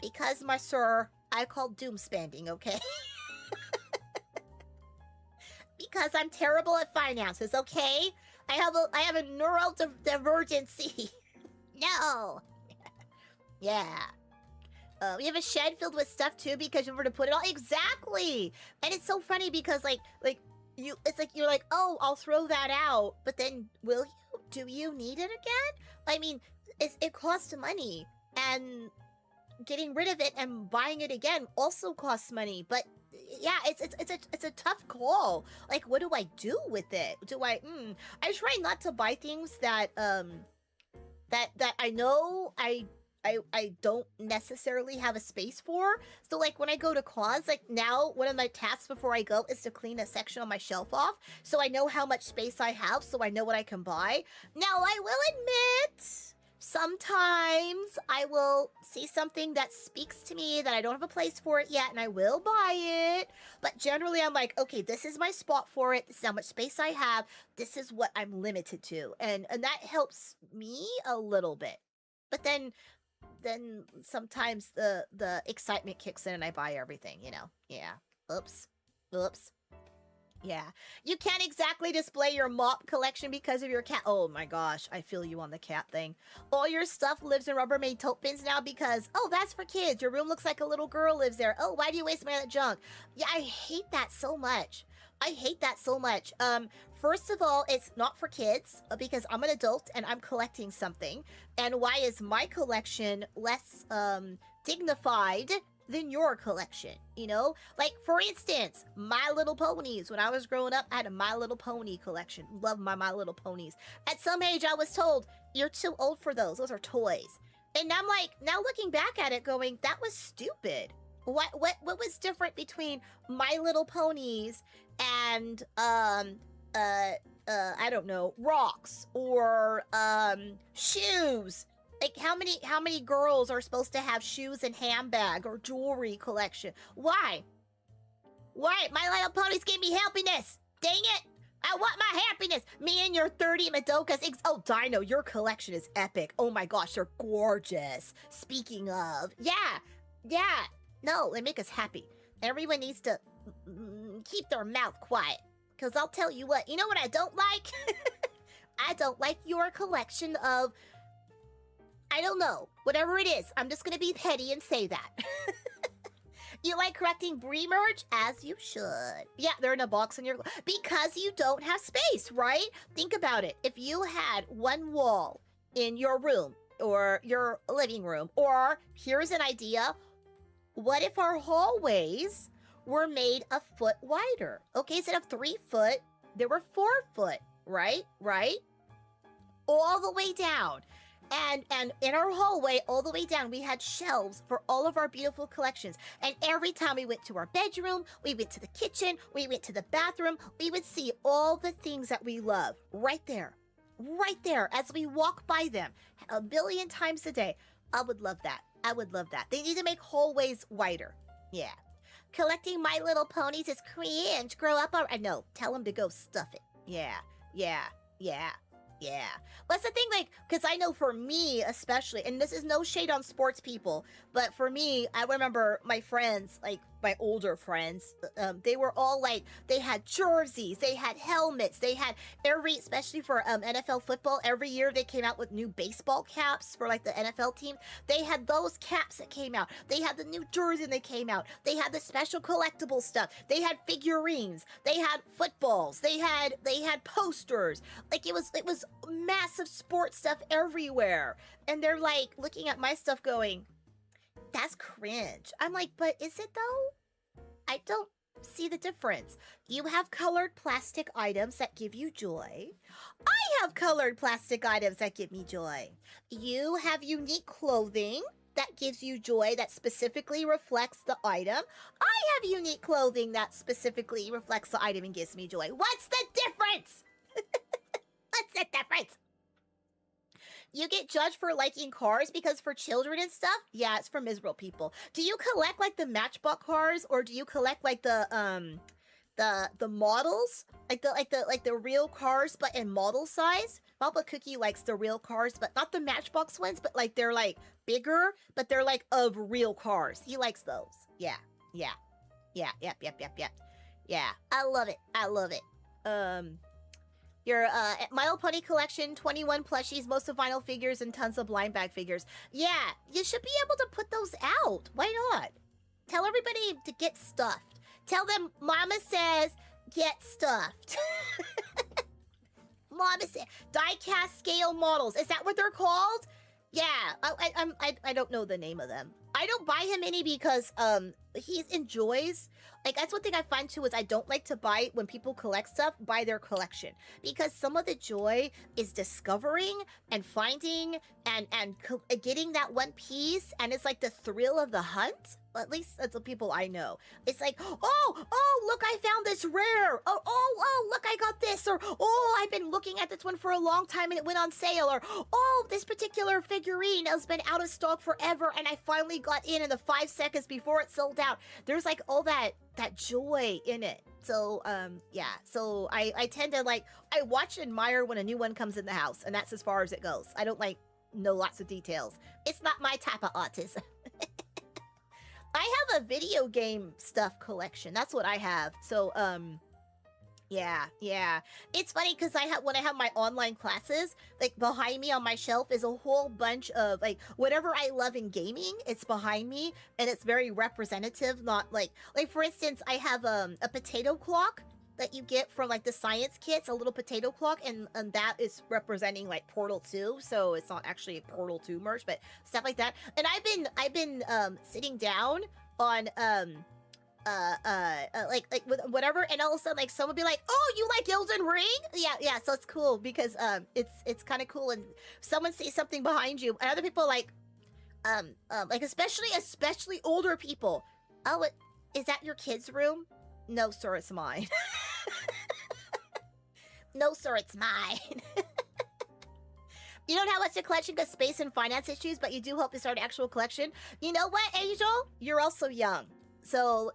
Because, my sir, I call doom spending, okay? Because I'm terrible at finances, okay? I have a neurodivergency. No. Yeah. We have a shed filled with stuff too because you were to put it all. Exactly. And it's so funny because you're like, oh, I'll throw that out, but then will you? Do you need it again? I mean, it costs money, and getting rid of it and buying it again also costs money. But yeah, it's a tough call. Like, what do I do with it? I try not to buy things that I know I don't necessarily have a space for. So like when I go to cons, like now one of my tasks before I go is to clean a section on my shelf off, so I know how much space I have, so I know what I can buy. Now I will admit, sometimes I will see something that speaks to me that I don't have a place for it yet, and I will buy it. But generally I'm like, okay, this is my spot for it. This is how much space I have. This is what I'm limited to. And that helps me a little bit. But then sometimes the excitement kicks in and I buy everything, you know? Yeah. Oops. Yeah. You can't exactly display your mop collection because of your cat. Oh my gosh, I feel you on the cat thing. All your stuff lives in Rubbermaid tote bins now because, oh, that's for kids. Your room looks like a little girl lives there. Oh, why do you waste money on that junk? Yeah, I hate that so much. First of all, it's not for kids because I'm an adult and I'm collecting something. And why is my collection less dignified than your collection? You know, like for instance, My Little Ponies. When I was growing up, I had a My Little Pony collection. Love my My Little Ponies. At some age, I was told, you're too old for those. Those are toys. And I'm like, now looking back at it, going, that was stupid. What was different between My Little Ponies and I don't know, rocks or shoes? Like how many girls are supposed to have shoes and handbag or jewelry collection? Why? My Little Ponies gave me happiness. Dang it! I want my happiness. Me and your 30 Madokas. Oh, Dino, your collection is epic. Oh my gosh, they're gorgeous. Speaking of, yeah. No, they make us happy. Everyone needs to keep their mouth quiet. Because I'll tell you what, you know what I don't like? I don't like your collection of, I don't know, whatever it is. I'm just going to be petty and say that. You like collecting Brie merch? As you should. Yeah, they're in a box in your... Because you don't have space, right? Think about it. If you had one wall in your room or your living room, or here's an idea, what if our hallways were made a foot wider? Okay, instead of 3 foot, they were 4 foot, right? All the way down. And in our hallway, all the way down, we had shelves for all of our beautiful collections. And every time we went to our bedroom, we went to the kitchen, we went to the bathroom, we would see all the things that we love right there as we walk by them a billion times a day. I would love that. They need to make hallways wider. Yeah. Collecting My Little Ponies is cringe. Grow up already. No, tell them to go stuff it. Yeah. What's the thing, like, because I know for me especially, and this is no shade on sports people, but for me, I remember my friends, like, my older friends, they were all like, they had jerseys, they had helmets, they had especially for NFL football, every year they came out with new baseball caps for like the NFL team. They had those caps that came out. They had the new jersey that came out. They had the special collectible stuff. They had figurines. They had footballs. They had posters. Like it was massive sports stuff everywhere. And they're like looking at my stuff going, that's cringe. I'm like, but is it though? I don't see the difference. You have colored plastic items that give you joy. I have colored plastic items that give me joy. You have unique clothing that gives you joy that specifically reflects the item. I have unique clothing that specifically reflects the item and gives me joy. What's the difference? What's the difference? You get judged for liking cars because for children and stuff, yeah, it's for miserable people. Do you collect like the Matchbox cars, or do you collect like the models, like the real cars but in model size? Papa Cookie likes the real cars, but not the Matchbox ones, but like they're like bigger, but they're like of real cars. He likes those. Yeah. Yeah. I love it. Your My Little Pony collection, 21 plushies, most of vinyl figures, and tons of blind bag figures. Yeah, you should be able to put those out. Why not? Tell everybody to get stuffed. Tell them Mama says get stuffed. Mama said die-cast scale models. Is that what they're called? Yeah, I don't know the name of them. I don't buy him any because he enjoys, like, that's one thing I find too, is I don't like to buy, when people collect stuff, buy their collection, because some of the joy is discovering and finding and getting that one piece, and it's like the thrill of the hunt. At least that's the people I know. It's like, oh, look, I found this rare. Oh, look, I got this. Or, oh, I've been looking at this one for a long time and it went on sale. Or, oh, this particular figurine has been out of stock forever and I finally got in the 5 seconds before it sold out. There's like all that joy in it. So, yeah. So I tend to like, I watch and admire when a new one comes in the house, and that's as far as it goes. I don't like know lots of details. It's not my type of autism. I have a video game stuff collection. That's what I have. So, yeah. It's funny because when I have my online classes, like behind me on my shelf is a whole bunch of like whatever I love in gaming. It's behind me, and it's very representative. Not like for instance, I have a potato clock that you get from like the science kits, a little potato clock, and that is representing like Portal 2, so it's not actually a Portal 2 merch, but stuff like that. And I've been sitting down on like with whatever, and all of a sudden like someone be like, oh, you like Elden Ring? Yeah, so it's cool because it's kind of cool, and someone sees something behind you, and other people like especially older people. Oh, is that your kid's room? No, sir, it's mine. No, sir, it's mine. You don't have much to collection because space and finance issues, but you do hope to start an actual collection. You know what, Angel? You're also young. So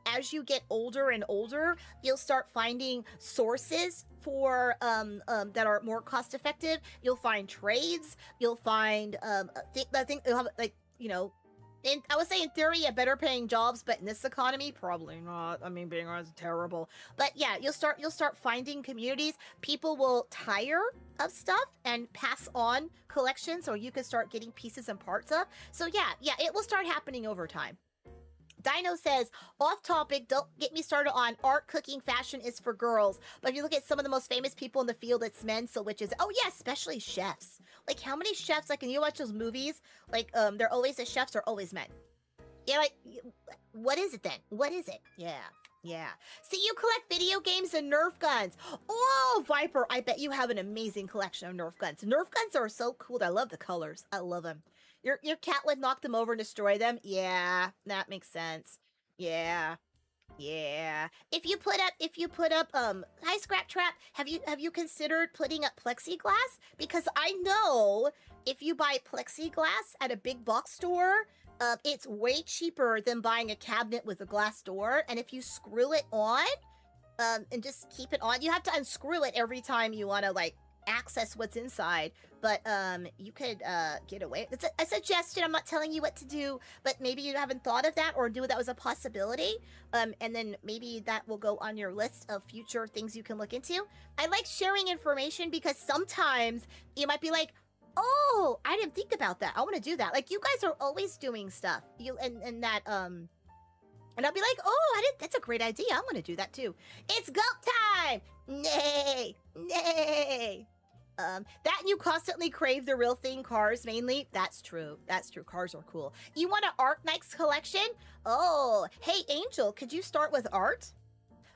as you get older and older, you'll start finding sources for that are more cost effective. You'll find trades. You'll find I think you'll have, like, you know, I would say in theory, better paying jobs, but in this economy, probably not. I mean, being honest, is terrible. But yeah, you'll start finding communities. People will tire of stuff and pass on collections, or you can start getting pieces and parts of. So yeah, it will start happening over time. Dino says, off topic, don't get me started on art, cooking, fashion is for girls. But if you look at some of the most famous people in the field, it's men, so which is, oh yeah, especially chefs. Like, how many chefs, like, when you watch those movies, like, they're always the chefs are always men. Yeah, like, what is it then? What is it? Yeah. See, you collect video games and Nerf guns. Oh, Viper, I bet you have an amazing collection of Nerf guns. Nerf guns are so cool. I love the colors. I love them. Your cat would knock them over and destroy them? Yeah, that makes sense. Yeah. If you put up hi Scrap Trap, have you considered putting up plexiglass? Because I know if you buy plexiglass at a big box store, it's way cheaper than buying a cabinet with a glass door. And if you screw it on, and just keep it on, you have to unscrew it every time you want to like access what's inside, but you could get away. It's a suggestion. I'm not telling you what to do, but maybe you haven't thought of that or knew that was a possibility. And then maybe that will go on your list of future things you can look into. I like sharing information because sometimes you might be like, oh, I didn't think about that. I want to do that. Like, you guys are always doing stuff. And that and I'll be like, oh, that's a great idea. I'm gonna do that too. It's goat time! Nay! Nay! That and you constantly crave the real thing, cars mainly. That's true. That's true. Cars are cool. You want an art next collection? Oh, hey Angel, could you start with art?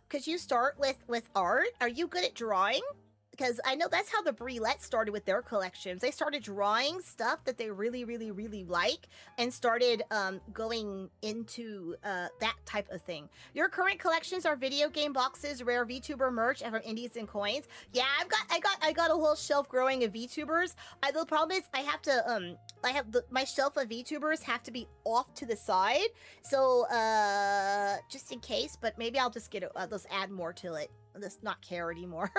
Could you start with art? Are you good at drawing? Because I know that's how the Brelette started with their collections. They started drawing stuff that they really, really, really like and started going into that type of thing. Your current collections are video game boxes, rare VTuber merch, and from indies and coins. Yeah, I got a whole shelf growing of VTubers. The problem is I have to my shelf of VTubers have to be off to the side. So just in case, but maybe I'll just get let's add more to it. I'll just not care anymore.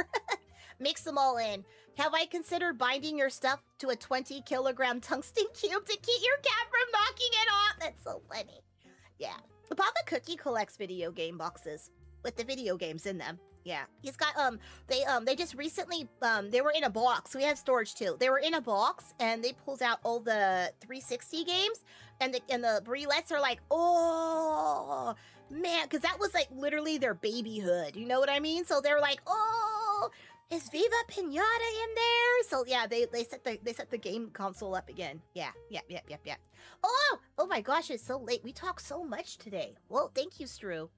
Mix them all in. Have I considered binding your stuff to a 20-kilogram tungsten cube to keep your cat from knocking it off? That's so funny. Yeah. Papa Cookie collects video game boxes with the video games in them. Yeah. He's got, they just recently, they were in a box. We have storage too. They were in a box and they pulled out all the 360 games and the Brelettes are like, oh, man, because that was like literally their babyhood. You know what I mean? So they're like, oh, is Viva Pinata in there? So yeah, they set the game console up again. Yeah. Oh my gosh, it's so late. We talk so much today. Well, thank you, Stru.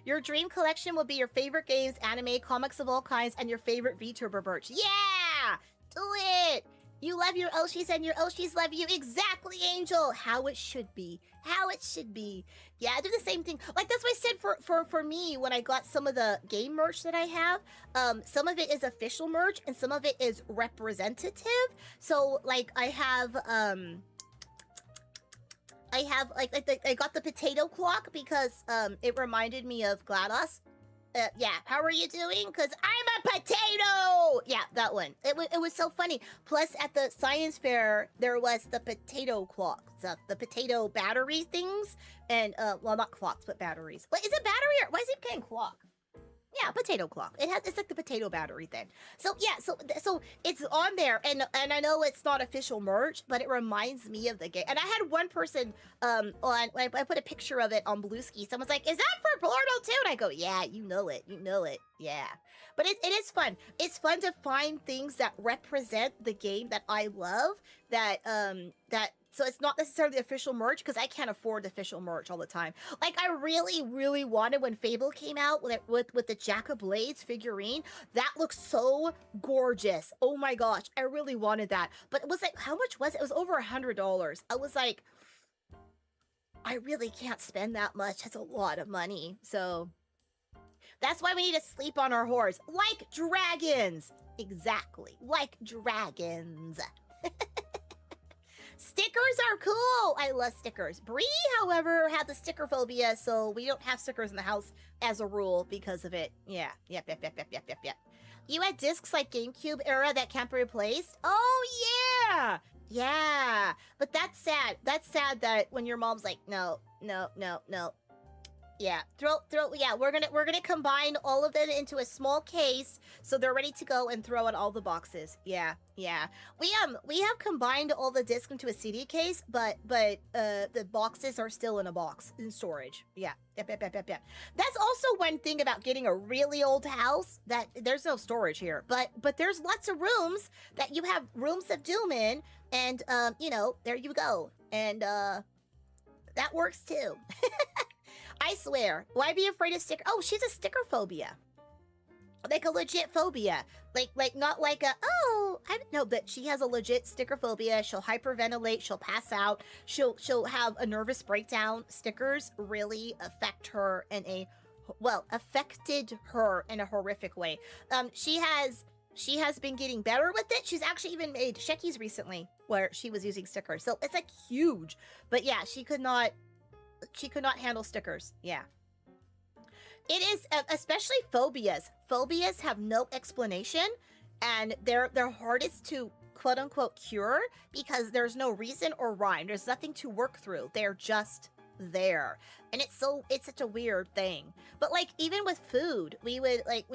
Your dream collection will be your favorite games, anime, comics of all kinds, and your favorite VTuber merch. Yeah! Do it! You love your Oshis and your Oshis love you. Exactly, Angel. How it should be. How it should be. Yeah, I do the same thing. Like, that's what I said for me when I got some of the game merch that I have. Some of it is official merch and some of it is representative. So, like, I got the potato clock because it reminded me of GLaDOS. Yeah, how are you doing? Because I'm a potato! Yeah, that one. It was so funny. Plus, at the science fair, there was the potato clock, the potato battery things. And, well, not clocks, but batteries. Wait, is it battery or why is it saying clock? Yeah, potato clock. It's like the potato battery thing. So yeah, so it's on there, and I know it's not official merch, but it reminds me of the game. And I had one person I put a picture of it on Bluesky. Someone's like, "Is that for Portal 2?" And I go, "Yeah, you know it, yeah." But it is fun. It's fun to find things that represent the game that I love. So it's not necessarily official merch because I can't afford official merch all the time. Like, I really, really wanted when Fable came out with the Jack of Blades figurine. That looks so gorgeous. Oh my gosh, I really wanted that. But it was like, how much was it? It was over $100. I was like, I really can't spend that much. That's a lot of money. So that's why we need to sleep on our whores. Like dragons. Exactly. Like dragons. Stickers are cool. I love stickers. Bree, however, had the sticker phobia, so we don't have stickers in the house as a rule because of it. Yeah. Yep. You had discs like GameCube era that can't be replaced? Oh, yeah. Yeah. But that's sad. That's sad that when your mom's like, no. Yeah, yeah, we're gonna combine all of them into a small case so they're ready to go and throw in all the boxes. Yeah. We have combined all the discs into a CD case, but the boxes are still in a box in storage. Yeah. Yep. That's also one thing about getting a really old house, that there's no storage here. But there's lots of rooms that you have rooms of doom in, and there you go. And that works too. I swear. Why be afraid of sticker? Oh, she's a sticker phobia. Like a legit phobia. Like not like a, no, but she has a legit sticker phobia. She'll hyperventilate. She'll pass out. She'll have a nervous breakdown. Stickers really affected her in a horrific way. She has been getting better with it. She's actually even made Shekis recently where she was using stickers. So it's like huge. But yeah, she could not handle stickers. Yeah. It is, especially phobias. Phobias have no explanation. and they're hardest to quote unquote cure because there's no reason or rhyme. There's nothing to work through. They're just there. And it's such a weird thing. But like even with food, we would like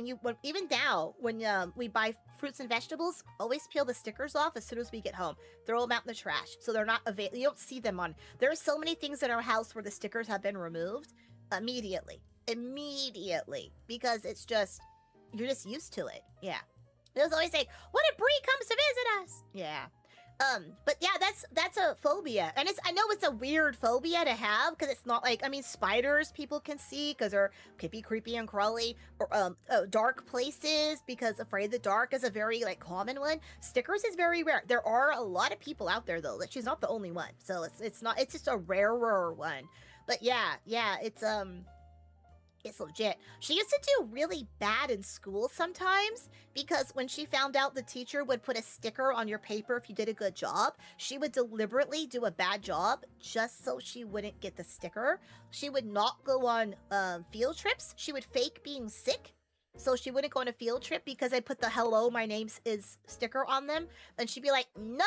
even now when we buy fruits and vegetables, always peel the stickers off as soon as we get home. Throw them out in the trash so they're not available. You don't see them on. There are so many things in our house where the stickers have been removed immediately because it's just you're just used to it. Yeah. It was always like, what if Bree comes to visit us? Yeah. But yeah, that's a phobia. And I know it's a weird phobia to have because it's not like, I mean, spiders people can see because they're could be creepy and crawly, or dark places because afraid of the dark is a very like common one. Stickers is very rare. There are a lot of people out there though. Like she's not the only one. So it's just a rarer one. But yeah, it's legit. She used to do really bad in school sometimes because when she found out the teacher would put a sticker on your paper if you did a good job, she would deliberately do a bad job just so she wouldn't get the sticker. She would not go on field trips. She would fake being sick so she wouldn't go on a field trip because I put the hello, my name's is sticker on them. And she'd be like, no.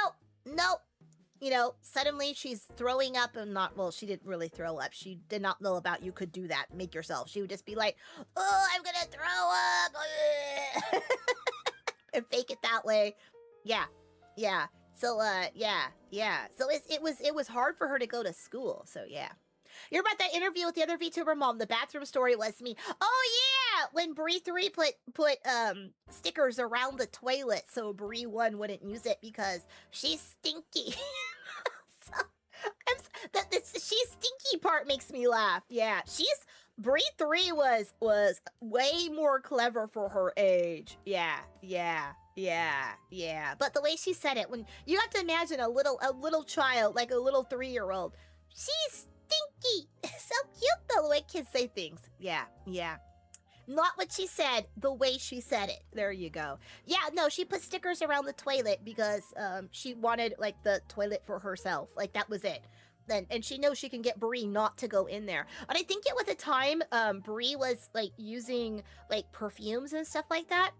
You know, suddenly she's throwing up and she didn't really throw up. She did not know about you could do that, make yourself. She would just be like, oh, I'm gonna throw up. And fake it that way. Yeah. So, So it was hard for her to go to school. So, yeah. You're about that interview with the other VTuber mom. The bathroom story was me. Oh, yeah! When Bree3 put stickers around the toilet so Bree1 wouldn't use it because she's stinky. The she's stinky part makes me laugh. Yeah, Bree3 was way more clever for her age. Yeah. But the way she said it, when you have to imagine a little child, like a little 3-year-old, she's stinky. So cute though, the way kids say things. Yeah. Not what she said, the way she said it. There you go. Yeah, no, she put stickers around the toilet because she wanted like the toilet for herself. Like that was it. And she knows she can get Bree not to go in there. And I think it was the time Bree was like using like perfumes and stuff like that.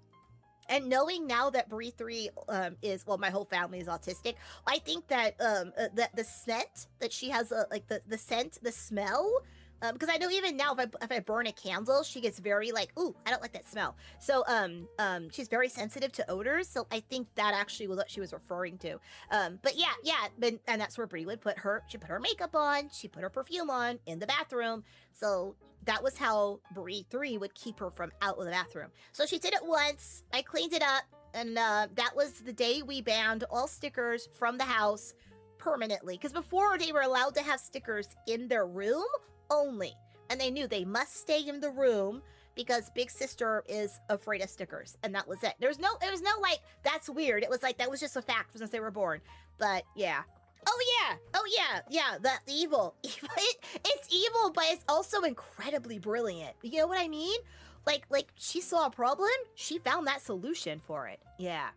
And knowing now that Bree3 my whole family is autistic, I think that the scent that she has, like the scent, the smell, because I know even now if I burn a candle, she gets very like, ooh, I don't like that smell. So she's very sensitive to odors. So I think that actually was what she was referring to. But and that's where Bree would put her makeup on, she put her perfume on in the bathroom. So that was how Bree3 would keep her from out of the bathroom. So she did it once, I cleaned it up, and that was the day we banned all stickers from the house permanently. Because before they were allowed to have stickers in their room only. And they knew they must stay in the room because Big Sister is afraid of stickers. And that was it. There was no like, that's weird. It was like, that was just a fact since they were born. But yeah. Oh yeah, the evil. It's evil, but it's also incredibly brilliant. You know what I mean? Like she saw a problem, she found that solution for it. Yeah.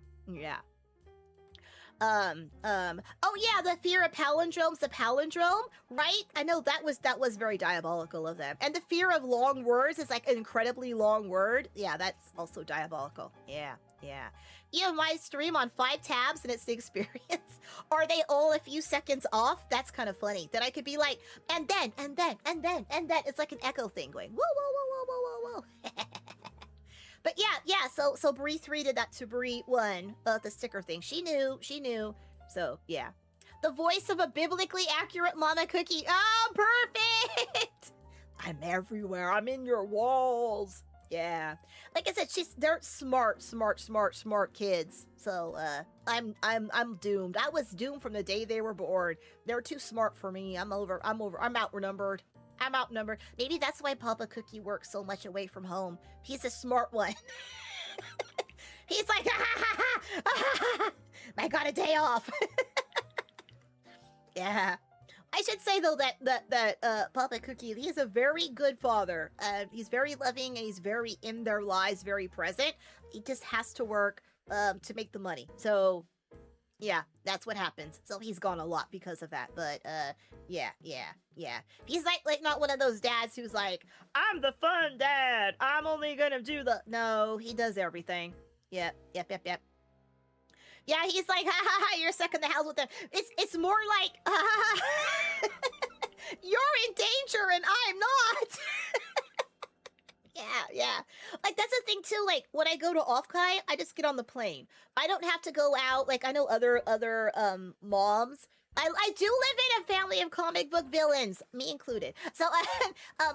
Oh yeah, the fear of palindromes, the palindrome, right? I know that was very diabolical of them. And the fear of long words is like an incredibly long word. Yeah, that's also diabolical. Yeah. You have my stream on 5 tabs and it's the experience. Are they all a few seconds off? That's kind of funny. That I could be like, and then. It's like an echo thing going, whoa. But yeah, so Bree3 did that to Bree1, the sticker thing. She knew. So yeah. The voice of a biblically accurate Mama Cookie. Oh, perfect! I'm everywhere. I'm in your walls. Yeah. Like I said, they're smart kids. So I'm doomed. I was doomed from the day they were born. They're too smart for me. I'm outnumbered. Maybe that's why Papa Cookie works so much away from home. He's a smart one. He's like, I got a day off. Yeah. I should say though that Papa Cookie, he's a very good father. He's very loving and he's very in their lives, very present. He just has to work to make the money. So yeah, that's what happens. So he's gone a lot because of that. But yeah. He's like not one of those dads who's like, I'm the fun dad. I'm only gonna do the... No, he does everything. Yep. Yeah, he's like, ha ha ha, you're stuck in the house with them. It's more like, ha ha ha, you're in danger and I'm not. Yeah. Like, that's the thing, too. Like, when I go to Offkai, I just get on the plane. I don't have to go out. Like, I know other moms. I do live in a family of comic book villains, me included. So,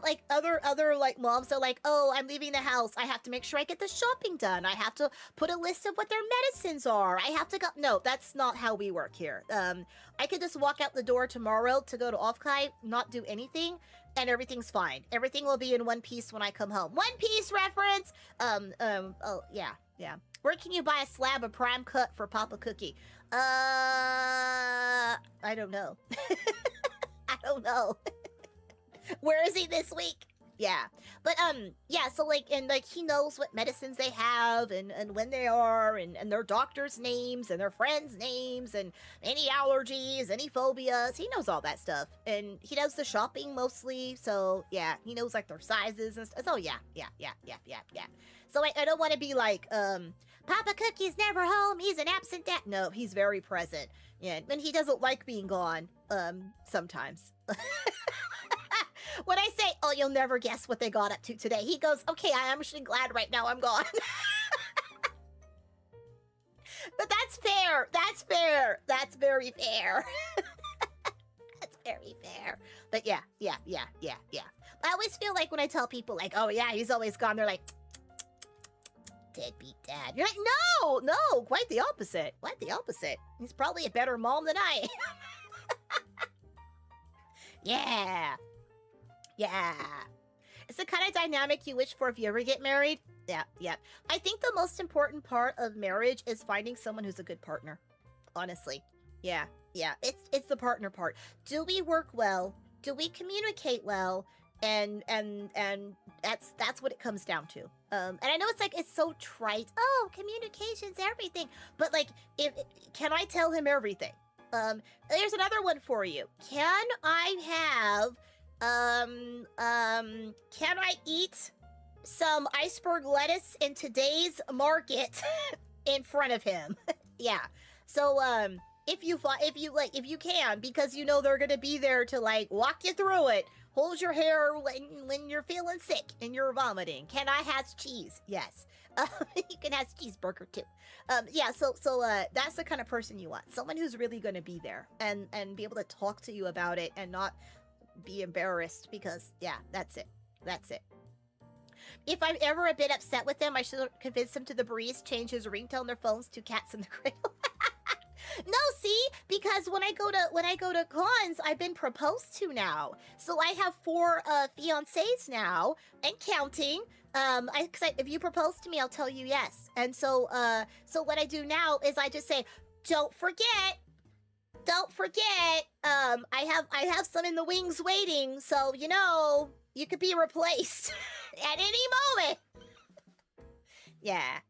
like, other like, moms are like, oh, I'm leaving the house. I have to make sure I get the shopping done. I have to put a list of what their medicines are. I have to go. No, that's not how we work here. I could just walk out the door tomorrow to go to Offkai, not do anything, and everything's fine. Everything will be in one piece when I come home. One Piece reference! Oh, yeah. Where can you buy a slab of prime cut for Papa Cookie? I don't know. I don't know. Where is he this week? Yeah. But, yeah, so, like, and, like, he knows what medicines they have and when they are and their doctor's names and their friends' names and any allergies, any phobias. He knows all that stuff. And he does the shopping mostly, so, yeah, he knows, like, their sizes and stuff. So, yeah. So, I don't want to be like, Papa Cookie's never home, he's an absent dad. No, he's very present. Yeah, and he doesn't like being gone, sometimes. When I say, oh, you'll never guess what they got up to today, he goes, okay, I am actually glad right now I'm gone. But that's fair. That's fair. That's very fair. That's very fair. But yeah. I always feel like when I tell people, like, oh, yeah, he's always gone, they're like, deadbeat dad. You're like, no, quite the opposite. Quite the opposite. He's probably a better mom than I am. Yeah. It's the kind of dynamic you wish for if you ever get married. Yeah. I think the most important part of marriage is finding someone who's a good partner. Honestly. Yeah. It's the partner part. Do we work well? Do we communicate well? And that's what it comes down to. And I know it's so trite. Oh, communication's everything. But like, can I tell him everything? There's another one for you. Can I have can I eat some iceberg lettuce in today's market in front of him? Yeah. So, if you can, because you know they're gonna be there to like walk you through it, hold your hair when you're feeling sick and you're vomiting. Can I have cheese? Yes. You can have cheeseburger too. Yeah. So that's the kind of person you want. Someone who's really gonna be there and be able to talk to you about it and not be embarrassed, because yeah, that's it. If I'm ever a bit upset with them, I should convince them to the breeze change his ringtone on their phones to Cats in the Cradle. No, see, because when I go to cons, I've been proposed to now, so I have 4 fiancés now and counting. If you propose to me, I'll tell you yes. And so what I do now is I just say, don't forget. I have some in the wings waiting, so you know you could be replaced at any moment. Yeah.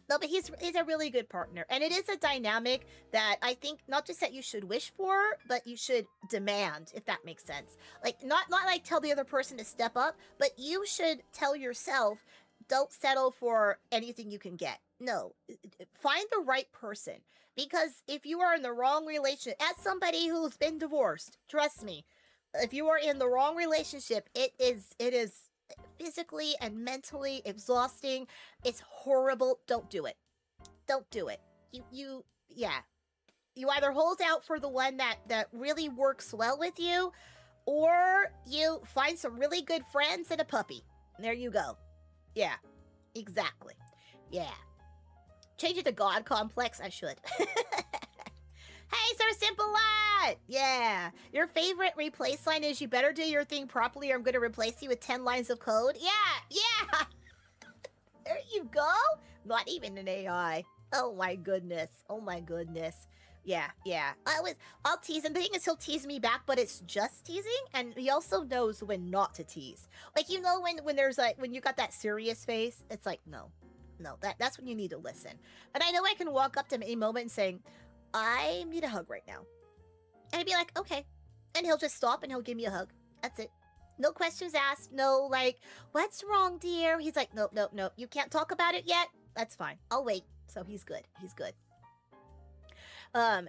No, but he's a really good partner, and it is a dynamic that I think not just that you should wish for, but you should demand, if that makes sense. Like not like tell the other person to step up, but you should tell yourself, don't settle for anything you can get. No, find the right person. Because if you are in the wrong relationship, as somebody who's been divorced, trust me, if you are in the wrong relationship, it is physically and mentally exhausting. It's horrible. Don't do it. You either hold out for the one that really works well with you, or you find some really good friends and a puppy. There you go. Yeah, exactly. Yeah. Change it to God Complex, I should. Hey, Sir Simple Lad! Yeah. Your favorite replace line is, you better do your thing properly or I'm going to replace you with 10 lines of code. Yeah! There you go. Not even an AI. Oh my goodness. Yeah. I'll tease him. The thing is, he'll tease me back, but it's just teasing, and he also knows when not to tease. Like, you know, when there's like, when you got that serious face, it's like, no, that's when you need to listen. And I know I can walk up to him any moment and saying, I need a hug right now. And I'd be like, okay. And he'll just stop and he'll give me a hug. That's it. No questions asked. No, like, what's wrong, dear? He's like, no. You can't talk about it yet? That's fine. I'll wait. So he's good.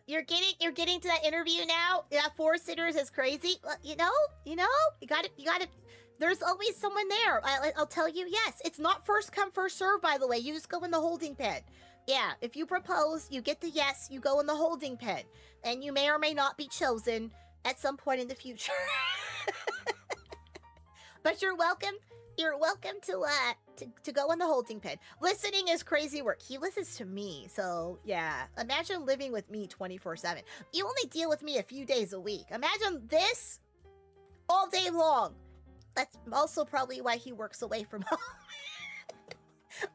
You're getting to that interview now. Yeah, 4 sitters is crazy. Well, you got to. There's always someone there. I'll tell you. Yes, it's not first come first serve. By the way, you just go in the holding pen. Yeah, if you propose, you get the yes. You go in the holding pen, and you may or may not be chosen at some point in the future. But you're welcome. You're welcome to go in the holding pen. Listening is crazy work. He listens to me, so yeah. Imagine living with me 24/7. You only deal with me a few days a week. Imagine this all day long. That's also probably why he works away from home.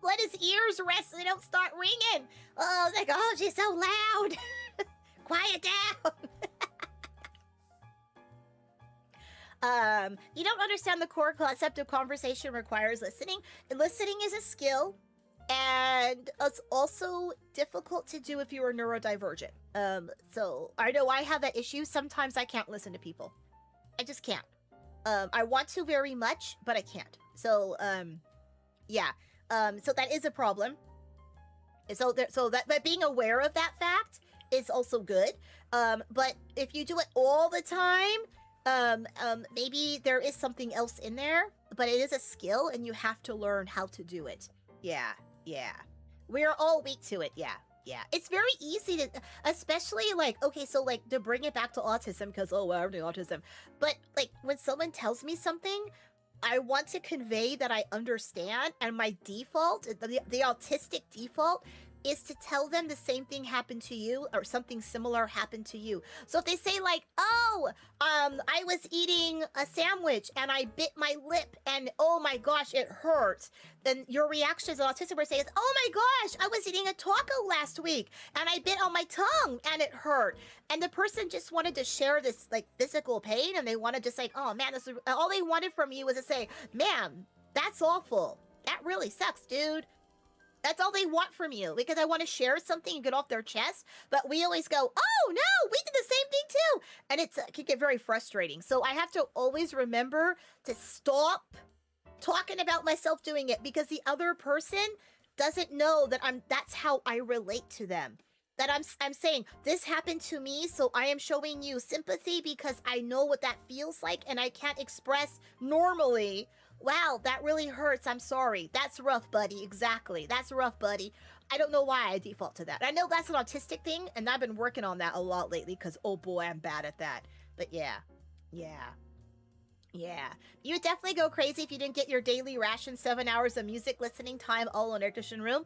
Let his ears rest so they don't start ringing. Oh, like, oh, she's so loud. Quiet down. You don't understand the core concept of conversation requires listening. Listening is a skill, and it's also difficult to do if you are neurodivergent. So I know I have that issue. Sometimes I can't listen to people. I just can't. I want to very much, but I can't. So, yeah. So that is a problem. But being aware of that fact is also good. But if you do it all the time, maybe there is something else in there, but it is a skill and you have to learn how to do it. Yeah. We're all weak to it. Yeah. It's very easy to, especially okay, so to bring it back to autism, because, oh, well, everything autism. But when someone tells me something, I want to convey that I understand, and my default, the autistic default, is to tell them the same thing happened to you or something similar happened to you. So if they say oh, I was eating a sandwich and I bit my lip and oh my gosh, it hurts, then your reaction as an autistic person is, oh my gosh, I was eating a taco last week and I bit on my tongue and it hurt. And the person just wanted to share this physical pain, and they wanted just oh man, this is, all they wanted from you was to say, man, that's awful. That really sucks, dude. That's all they want from you, because I want to share something and get off their chest. But we always go, oh no, we did the same thing too. And it can get very frustrating. So I have to always remember to stop talking about myself doing it, because the other person doesn't know that that's how I relate to them. That I'm saying, this happened to me, so I am showing you sympathy because I know what that feels like and I can't express normally. Wow, that really hurts. I'm sorry. That's rough, buddy. Exactly. That's rough, buddy. I don't know why I default to that. I know that's an autistic thing, and I've been working on that a lot lately because, oh boy, I'm bad at that. But yeah. You would definitely go crazy if you didn't get your daily ration 7 hours of music listening time all in air-conditioned room.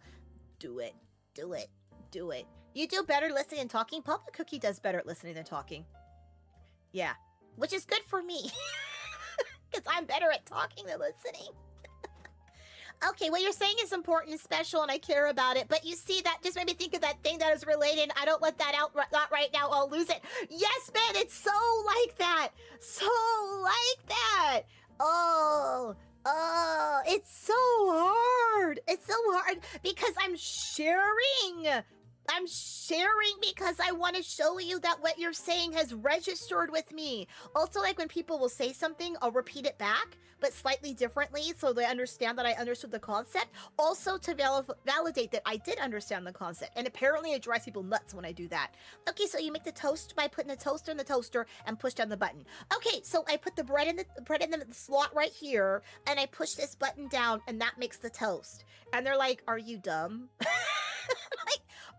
Do it. You do better listening and talking. Papa Cookie does better at listening than talking. Yeah. Which is good for me. Because I'm better at talking than listening. Okay, what you're saying is important and special, and I care about it. But you see, that just made me think of that thing that is related. I don't let that out right now. I'll lose it. Yes, man, it's so like that. So like that. Oh, it's so hard. It's so hard because I'm sharing. I'm sharing because I want to show you that what you're saying has registered with me. Also, when people will say something, I'll repeat it back, but slightly differently, so they understand that I understood the concept. Also, to validate that I did understand the concept. And apparently it drives people nuts when I do that. Okay, so you make the toast by putting the toaster in the toaster and push down the button. Okay, so I put the bread in the slot right here, and I push this button down, and that makes the toast. And they're like, are you dumb?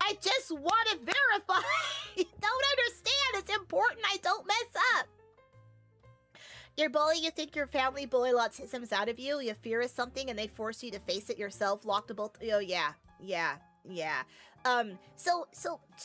I just want to verify. Don't understand. It's important I don't mess up. Your bully, you think your family bully autism's out of you. You fear is something and they force you to face it yourself. Locked to both. Oh, yeah. So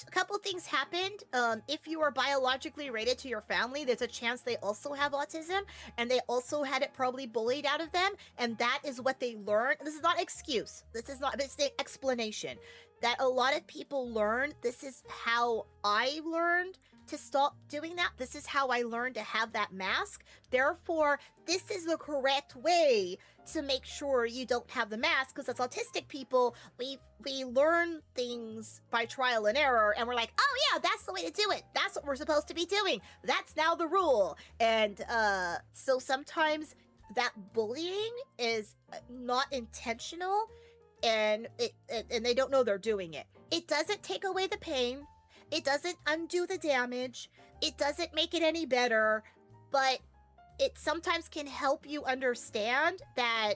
a couple things happened. If you are biologically related to your family, there's a chance they also have autism, and they also had it probably bullied out of them, and that is what they learned. This is not excuse. It's the explanation that a lot of people learn. This is how I learned to stop doing that. This is how I learned to have that mask. Therefore, this is the correct way to make sure you don't have the mask, because as autistic people, we learn things by trial and error, and we're like, oh yeah, that's the way to do it. That's what we're supposed to be doing. That's now the rule. And so sometimes that bullying is not intentional, and they don't know they're doing it. It doesn't take away the pain. It doesn't undo the damage. It doesn't make it any better, but it sometimes can help you understand that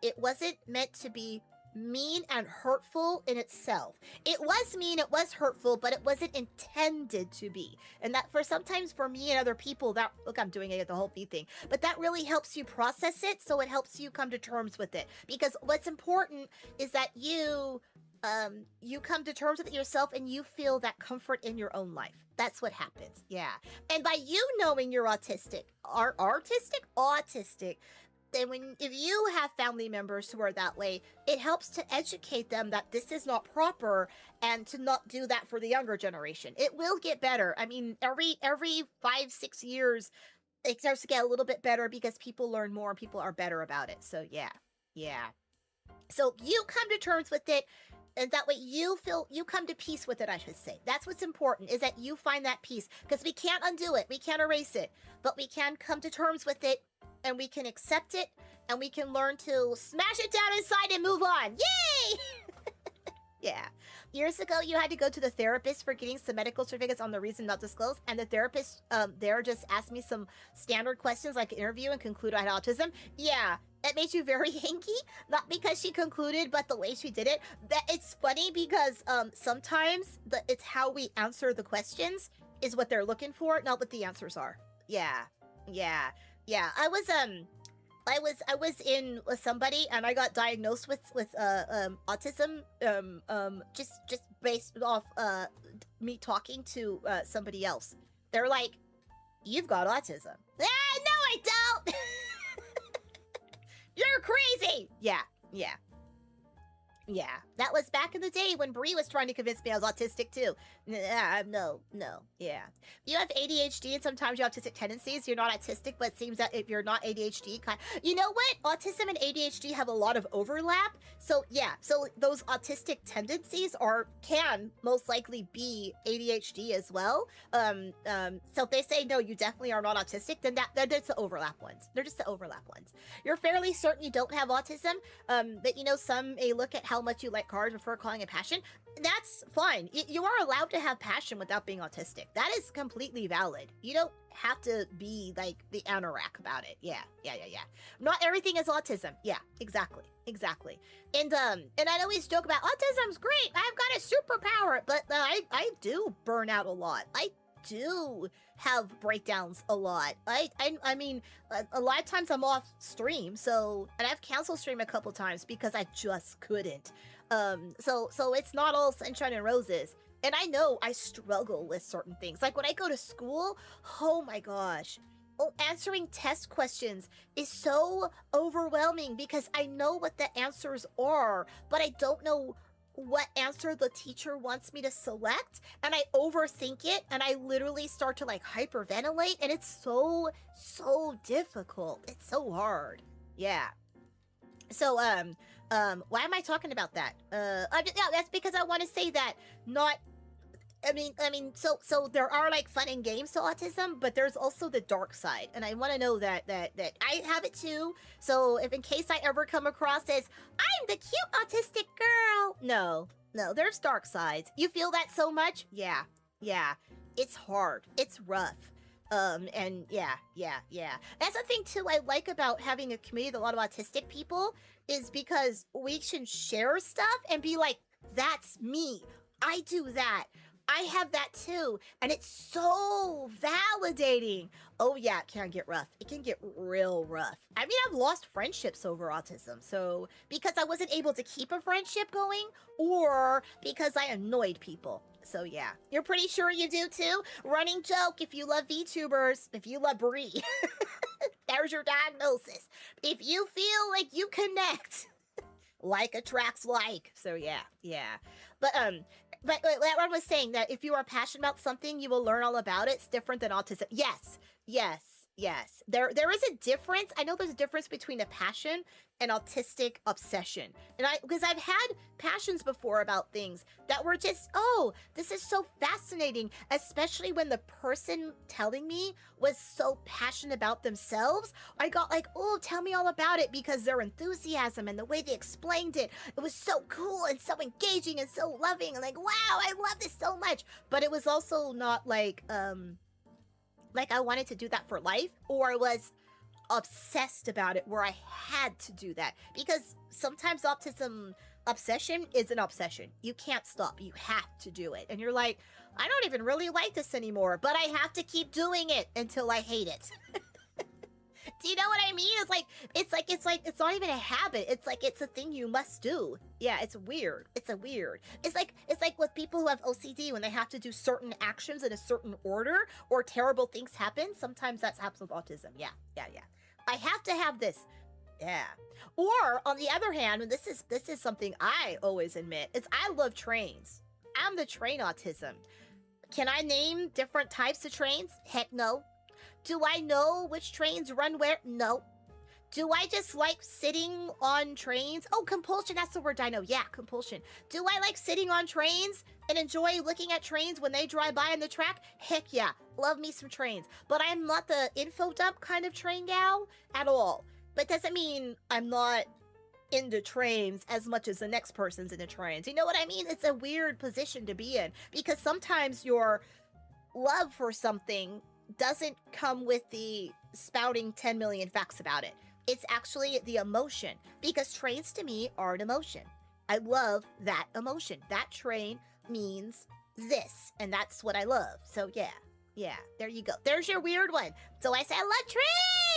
it wasn't meant to be mean and hurtful in itself. It was mean, it was hurtful, but it wasn't intended to be. And that sometimes for me and other people, that, look, I'm doing it the whole me thing, but that really helps you process it, so it helps you come to terms with it. Because what's important is that you come to terms with it yourself and you feel that comfort in your own life. That's what happens. Yeah. And by you knowing you're autistic, then if you have family members who are that way, it helps to educate them that this is not proper and to not do that for the younger generation. It will get better. I mean, every 5-6 years, it starts to get a little bit better because people learn more and people are better about it. So yeah. So you come to terms with it, and that way you come to peace with it, I should say. That's what's important, is that you find that peace. Because we can't undo it, we can't erase it, but we can come to terms with it, and we can accept it, and we can learn to smash it down inside and move on. Yay! Yeah. Years ago, you had to go to the therapist for getting some medical certificates on the reason not disclosed, and the therapist there just asked me some standard questions like an interview and concluded I had autism. Yeah, it made you very hanky, not because she concluded, but the way she did it. That it's funny because sometimes it's how we answer the questions is what they're looking for, not what the answers are. Yeah. I was in with somebody and I got diagnosed with autism just based off me talking to somebody else. They're like, "You've got autism." No, I don't. You're crazy. Yeah. That was back in the day when Bree was trying to convince me I was autistic too. No. Yeah. You have ADHD and sometimes you have autistic tendencies. You're not autistic, but it seems that if you're not ADHD, you know what? Autism and ADHD have a lot of overlap. So yeah, so those autistic tendencies can most likely be ADHD as well. So if they say no, you definitely are not autistic, then they're just the overlap ones. You're fairly certain you don't have autism, but you know, some may look at how much you like cars before calling it passion. That's fine. You are allowed to have passion without being autistic. That is completely valid. You don't have to be like the anorak about it. Yeah. Not everything is autism. Yeah, exactly. And I'd always joke about autism's great. I've got a superpower, but I do burn out a lot. I do have breakdowns a lot. I mean, a lot of times I'm off stream, and I've canceled stream a couple times because I just couldn't. So it's not all sunshine and roses. And I know I struggle with certain things. Like when I go to school, oh my gosh. Answering test questions is so overwhelming because I know what the answers are, but I don't know what answer the teacher wants me to select, and I overthink it, and I literally start to like hyperventilate, and it's so difficult. It's so hard. Yeah. So why am I talking about that? That's because I want to say that so there are like fun and games to autism, but there's also the dark side, and I want to know that I have it too. So if in case I ever come across as I'm the cute autistic girl, no, there's dark sides. You feel that so much? Yeah, it's hard, it's rough. And yeah. That's the thing too I like about having a community with a lot of autistic people, is because we can share stuff and be like, that's me. I do that. I have that too. And it's so validating. Oh yeah, it can get rough. It can get real rough. I mean, I've lost friendships over autism. So because I wasn't able to keep a friendship going, or because I annoyed people. So yeah, you're pretty sure you do too? Running joke if you love VTubers, if you love Brie. There's your diagnosis. If you feel like you connect, like attracts like. So yeah. But what was saying, that if you are passionate about something, you will learn all about it. It's different than autism. Yes. Yes. There is a difference. I know there's a difference between a passion and autistic obsession. And because I've had passions before about things that were just, oh, this is so fascinating, especially when the person telling me was so passionate about themselves. I got like, oh, tell me all about it, because their enthusiasm and the way they explained it, it was so cool and so engaging and so loving, and like, wow, I love this so much. But it was also not like I wanted to do that for life, or I was obsessed about it where I had to do that. Because sometimes autism obsession is an obsession. You can't stop. You have to do it. And you're like, I don't even really like this anymore, but I have to keep doing it until I hate it. Do you know what I mean? It's not even a habit. It's a thing you must do. Yeah, it's weird. It's like with people who have OCD, when they have to do certain actions in a certain order, or terrible things happen. Sometimes that happens with autism. Yeah. I have to have this. Yeah. Or on the other hand, and this is something I always admit, is I love trains. I'm the train autism. Can I name different types of trains? Heck no. Do I know which trains run where? No. Do I just like sitting on trains? Oh, compulsion, that's the word I know. Yeah, compulsion. Do I like sitting on trains and enjoy looking at trains when they drive by on the track? Heck yeah, love me some trains. But I'm not the info dump kind of train gal at all. But doesn't mean I'm not into trains as much as the next person's into trains. You know what I mean? It's a weird position to be in, because sometimes your love for something doesn't come with the spouting 10 million facts about it. It's actually the emotion, because trains to me are an emotion. I love that emotion. That train means this, and that's what I love. So yeah, there you go. There's your weird one. So I say I love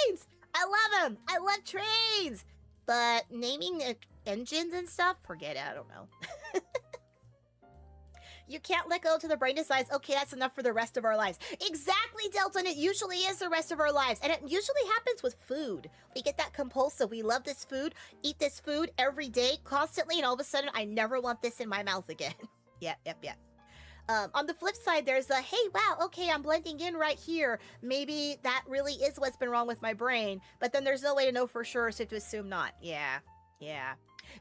trains! I love them! I love trains! But naming engines and stuff, forget it, I don't know. You can't let go till the brain decides, okay, that's enough for the rest of our lives. Exactly, Delta, and it usually is the rest of our lives. And it usually happens with food. We get that compulsive. We love this food, eat this food every day, constantly, and all of a sudden, I never want this in my mouth again. Yep. On the flip side, there's a, hey, wow, okay, I'm blending in right here. Maybe that really is what's been wrong with my brain. But then there's no way to know for sure, so to assume not. Yeah.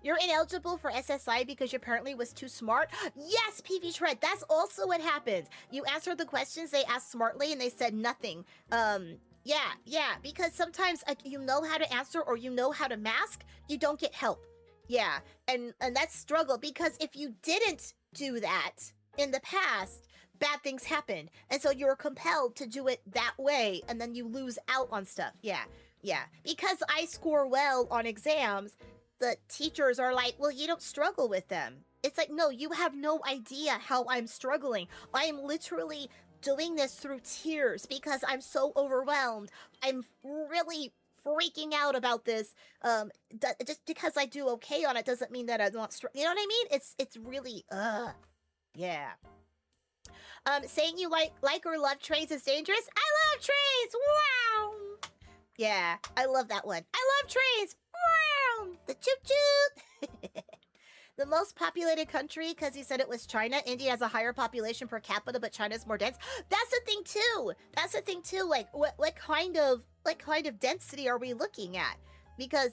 You're ineligible for SSI because you apparently was too smart? Yes, PV Tread, that's also what happens. You answered the questions they asked smartly and they said nothing. Yeah, because sometimes you know how to answer or you know how to mask, you don't get help. Yeah, and that's struggle, because if you didn't do that in the past, bad things happened. And so you're compelled to do it that way, and then you lose out on stuff. Yeah. Because I score well on exams, the teachers are like, well, you don't struggle with them. It's like, no, you have no idea how I'm struggling. I am literally doing this through tears because I'm so overwhelmed. I'm really freaking out about this. Just because I do okay on it doesn't mean that I'm not you know what I mean? It's really, yeah. Saying you like or love trains is dangerous? I love trains! Wow! Yeah, I love that one. I love trains! Wow! The choo-choo! The most populated country, because he said it was China. India has a higher population per capita, but China's more dense. That's the thing too. Like, what kind of density are we looking at? Because,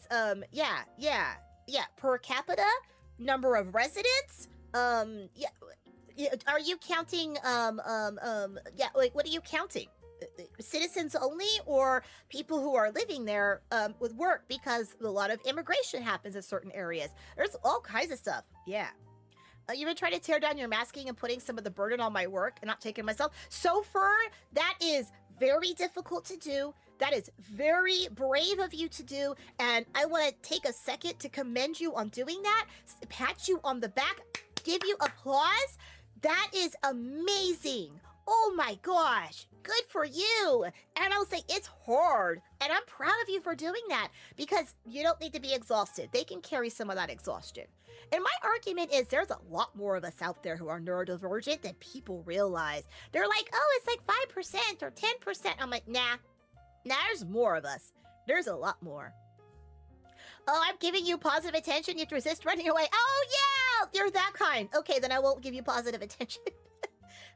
yeah. Per capita, number of residents, yeah. Are you counting, like, what are you counting? Citizens only, or people who are living there with work, because a lot of immigration happens in certain areas. There's all kinds of stuff. Yeah. You've been trying to tear down your masking and putting some of the burden on my work and not taking myself. So far, that is very difficult to do. That is very brave of you to do. And I want to take a second to commend you on doing that, pat you on the back, give you applause. That is amazing. Oh my gosh. Good for you. And I'll say it's hard. And I'm proud of you for doing that, because you don't need to be exhausted. They can carry some of that exhaustion. And my argument is there's a lot more of us out there who are neurodivergent than people realize. They're like, oh, it's like 5% or 10%. I'm like, nah, there's more of us. There's a lot more. Oh, I'm giving you positive attention. You have to resist running away. Oh, yeah, you're that kind. Okay, then I won't give you positive attention.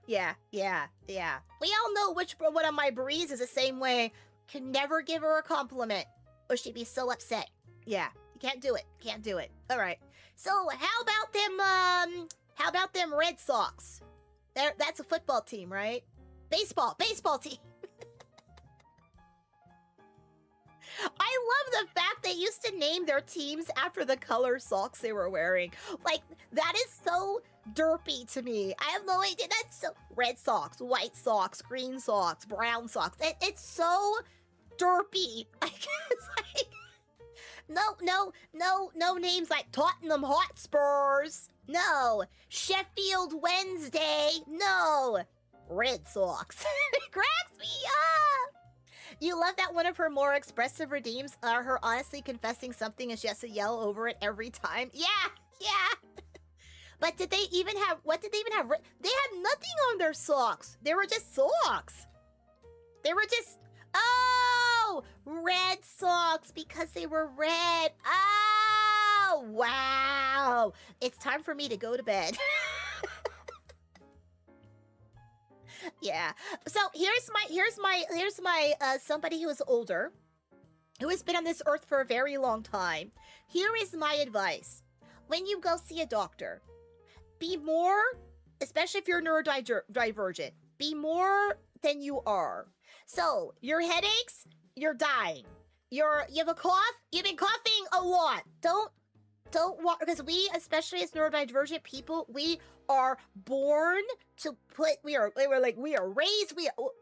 Yeah. We all know which one of my breeds is the same way Can never give her a compliment, or she'd be so upset. Yeah, you can't do it. Can't do it. All right. So how about them Red Sox? That's a football team, right? Baseball team. I love the fact they used to name their teams after the color socks they were wearing. Like, that is so derpy to me. I have no idea. That's so... Red socks, white socks, green socks, brown socks. It's so derpy. It's like... No names like Tottenham Hotspurs. No. Sheffield Wednesday. No. Red Sox. It cracks me up. You love that one of her more expressive redeems are her honestly confessing something and she has to yell over it every time. Yeah. But did they even have, what did they even have? They had nothing on their socks. They were just socks. They were just, oh, red socks because they were red. Oh, wow. It's time for me to go to bed. Yeah. So here's my somebody who is older, who has been on this earth for a very long time. Here is my advice. When you go see a doctor, be more, especially if you're neurodivergent, be more than you are. So your headaches, you're dying. You have a cough, you've been coughing a lot. Don't walk, because we, especially as neurodivergent people, we are born to we are raised,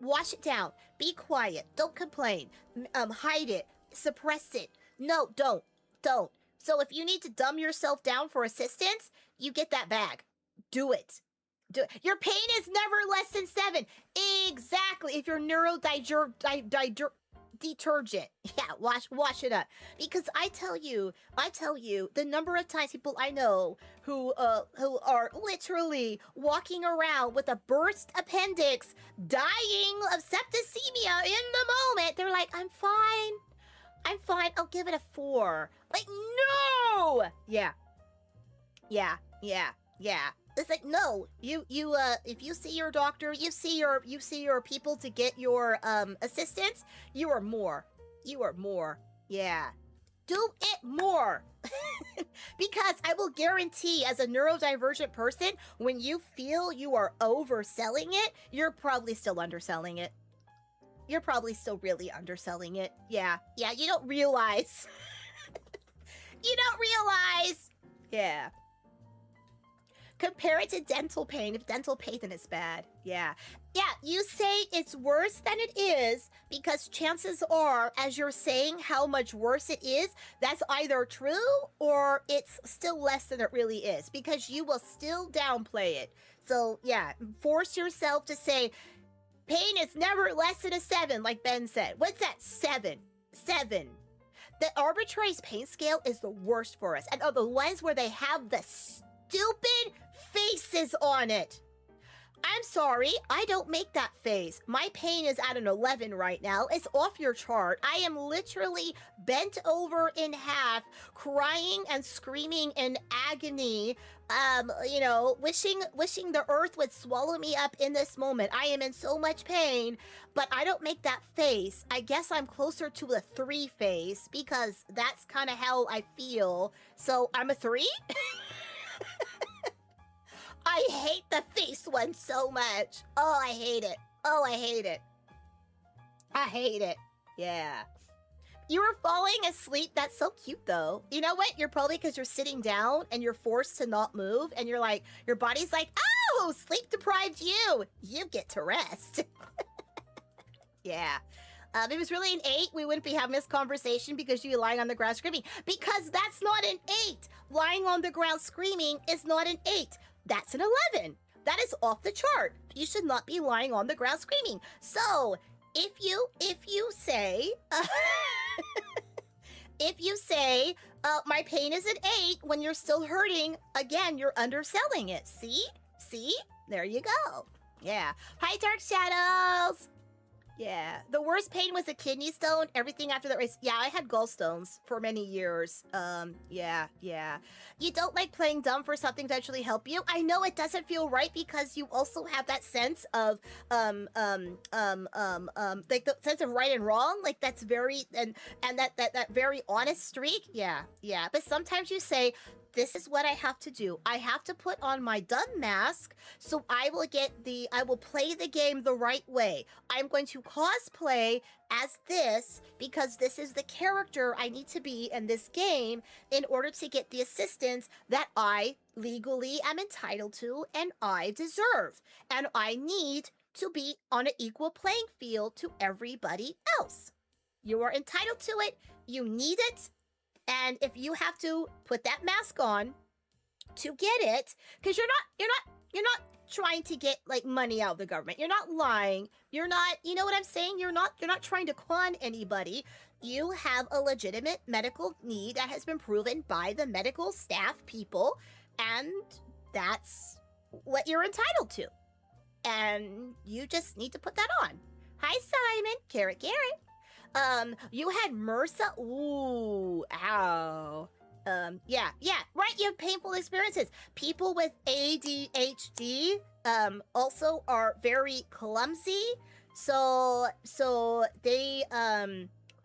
wash it down, be quiet, don't complain, hide it, suppress it. No, don't. So if you need to dumb yourself down for assistance, you get that bag. Do it. Your pain is never less than 7. Exactly. If you're detergent. Yeah, wash it up. Because I tell you, the number of times people I know who are literally walking around with a burst appendix, dying of septicemia in the moment, they're like, I'm fine, I'll give it a 4. Like, no! Yeah. It's like, no, you if you see your doctor, you see your people to get your assistance, you are more. Yeah. Do it more. Because I will guarantee, as a neurodivergent person, when you feel you are overselling it, you're probably still underselling it. You're probably still really underselling it. Yeah, you don't realize. Yeah. Compare it to dental pain. If dental pain, then it's bad. Yeah, you say it's worse than it is because chances are, as you're saying how much worse it is, that's either true or it's still less than it really is because you will still downplay it. So yeah, force yourself to say, pain is never less than a 7, like Ben said. What's that? 7. The arbitrary pain scale is the worst for us. And the ones where they have the stupid faces on it. I'm sorry, I don't make that face. My pain is at an 11 right now. It's off your chart. I am literally bent over in half, crying and screaming in agony, wishing the earth would swallow me up in this moment. I am in so much pain, but I don't make that face. I guess I'm closer to a 3 face because that's kind of how I feel. So I'm a 3? I hate the face one so much. Oh, I hate it. Yeah. You were falling asleep. That's so cute, though. You know what? You're probably because you're sitting down and you're forced to not move. And you're like, your body's like, oh, sleep deprived you. You get to rest. Yeah. If it was really an 8, we wouldn't be having this conversation because you're lying on the ground screaming. Because that's not an 8. Lying on the ground screaming is not an 8. That's an 11. That is off the chart. You should not be lying on the ground screaming. So, if you say, my pain is an 8 when you're still hurting, again, you're underselling it. See? There you go. Yeah. Hi, Dark Shadows. Yeah. The worst pain was a kidney stone. Everything after that was, yeah, I had gallstones for many years. Yeah. You don't like playing dumb for something to actually help you. I know it doesn't feel right because you also have that sense of, like the sense of right and wrong. Like that's very, and that very honest streak. Yeah. But sometimes you say, this is what I have to do. I have to put on my dumb mask, so I will play the game the right way. I'm going to cosplay as this because this is the character I need to be in this game in order to get the assistance that I legally am entitled to and I deserve. And I need to be on an equal playing field to everybody else. You are entitled to it. You need it. And if you have to put that mask on to get it, because you're not trying to get like money out of the government. You're not lying. You're not, you know what I'm saying? You're not trying to con anybody. You have a legitimate medical need that has been proven by the medical staff people, and that's what you're entitled to. And you just need to put that on. Hi, Simon. Carrot. You had MRSA. Ooh, ow. Yeah, right. You have painful experiences. People with ADHD, also are very clumsy. So they,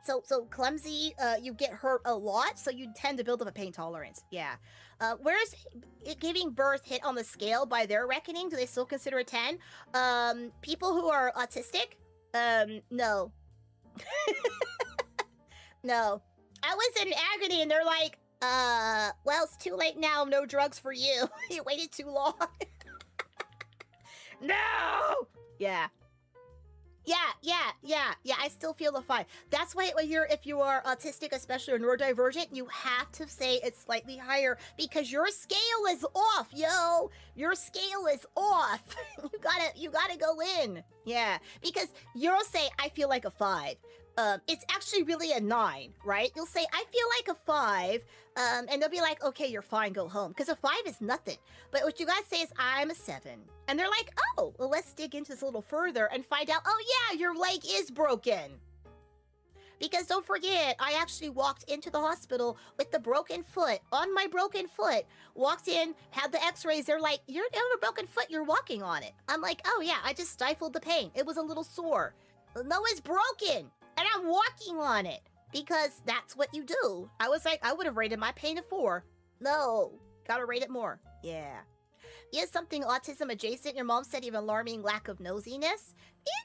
so clumsy, you get hurt a lot, so you tend to build up a pain tolerance. Yeah. Where's giving birth hit on the scale by their reckoning? Do they still consider a 10? People who are autistic? No. No. I was in agony and they're like, well, it's too late now. No drugs for you. You waited too long. No! Yeah. I still feel the fight. That's why if you are autistic, especially or neurodivergent, you have to say it's slightly higher because your scale is off, yo. Your scale is off. you gotta go in. Yeah, because you'll say I feel like a 5. It's actually really a 9, right? You'll say I feel like a 5, and they'll be like, okay, you're fine, go home, because a 5 is nothing. But what you guys say is I'm a 7, and they're like, oh, well, let's dig into this a little further and find out. Oh yeah, your leg is broken. Because don't forget, I actually walked into the hospital with the broken foot, on my broken foot, walked in, had the x-rays, they're like, you have a broken foot, you're walking on it. I'm like, oh yeah, I just stifled the pain. It was a little sore. No, it's broken, and I'm walking on it, because that's what you do. I was like, I would have rated my pain a 4. No, gotta rate it more. Yeah. You have something autism adjacent. Your mom said you have an alarming lack of nosiness.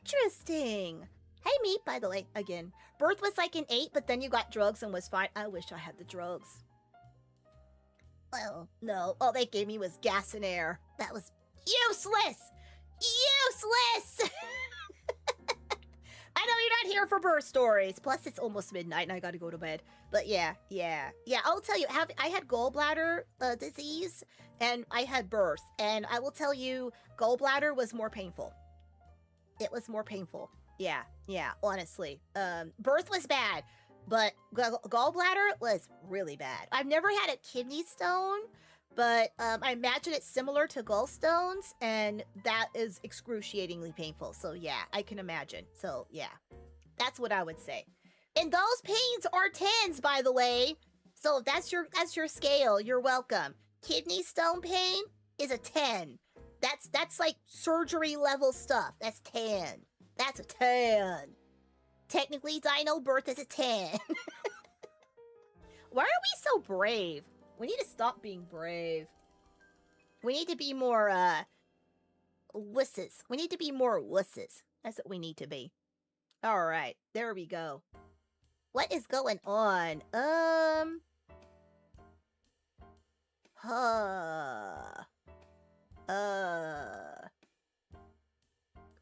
Interesting. Hey, me, by the way, again. Birth was like an 8, but then you got drugs and was fine. I wish I had the drugs. Well, no. All they gave me was gas and air. That was useless! Useless! I know you're not here for birth stories. Plus, it's almost midnight and I gotta go to bed. But yeah. I'll tell you, I had gallbladder disease and I had birth. And I will tell you, gallbladder was more painful. It was more painful. Yeah, honestly. Birth was bad, but gallbladder was really bad. I've never had a kidney stone, but I imagine it's similar to gallstones, and that is excruciatingly painful. So yeah, I can imagine. So yeah, that's what I would say. And those pains are 10s, by the way. So if that's your scale, you're welcome. Kidney stone pain is a 10. That's like surgery level stuff. That's 10. That's a 10. Technically, dino birth is a 10. Why are we so brave? We need to stop being brave. We need to be more, wusses. We need to be more wusses. That's what we need to be. Alright, there we go. What is going on?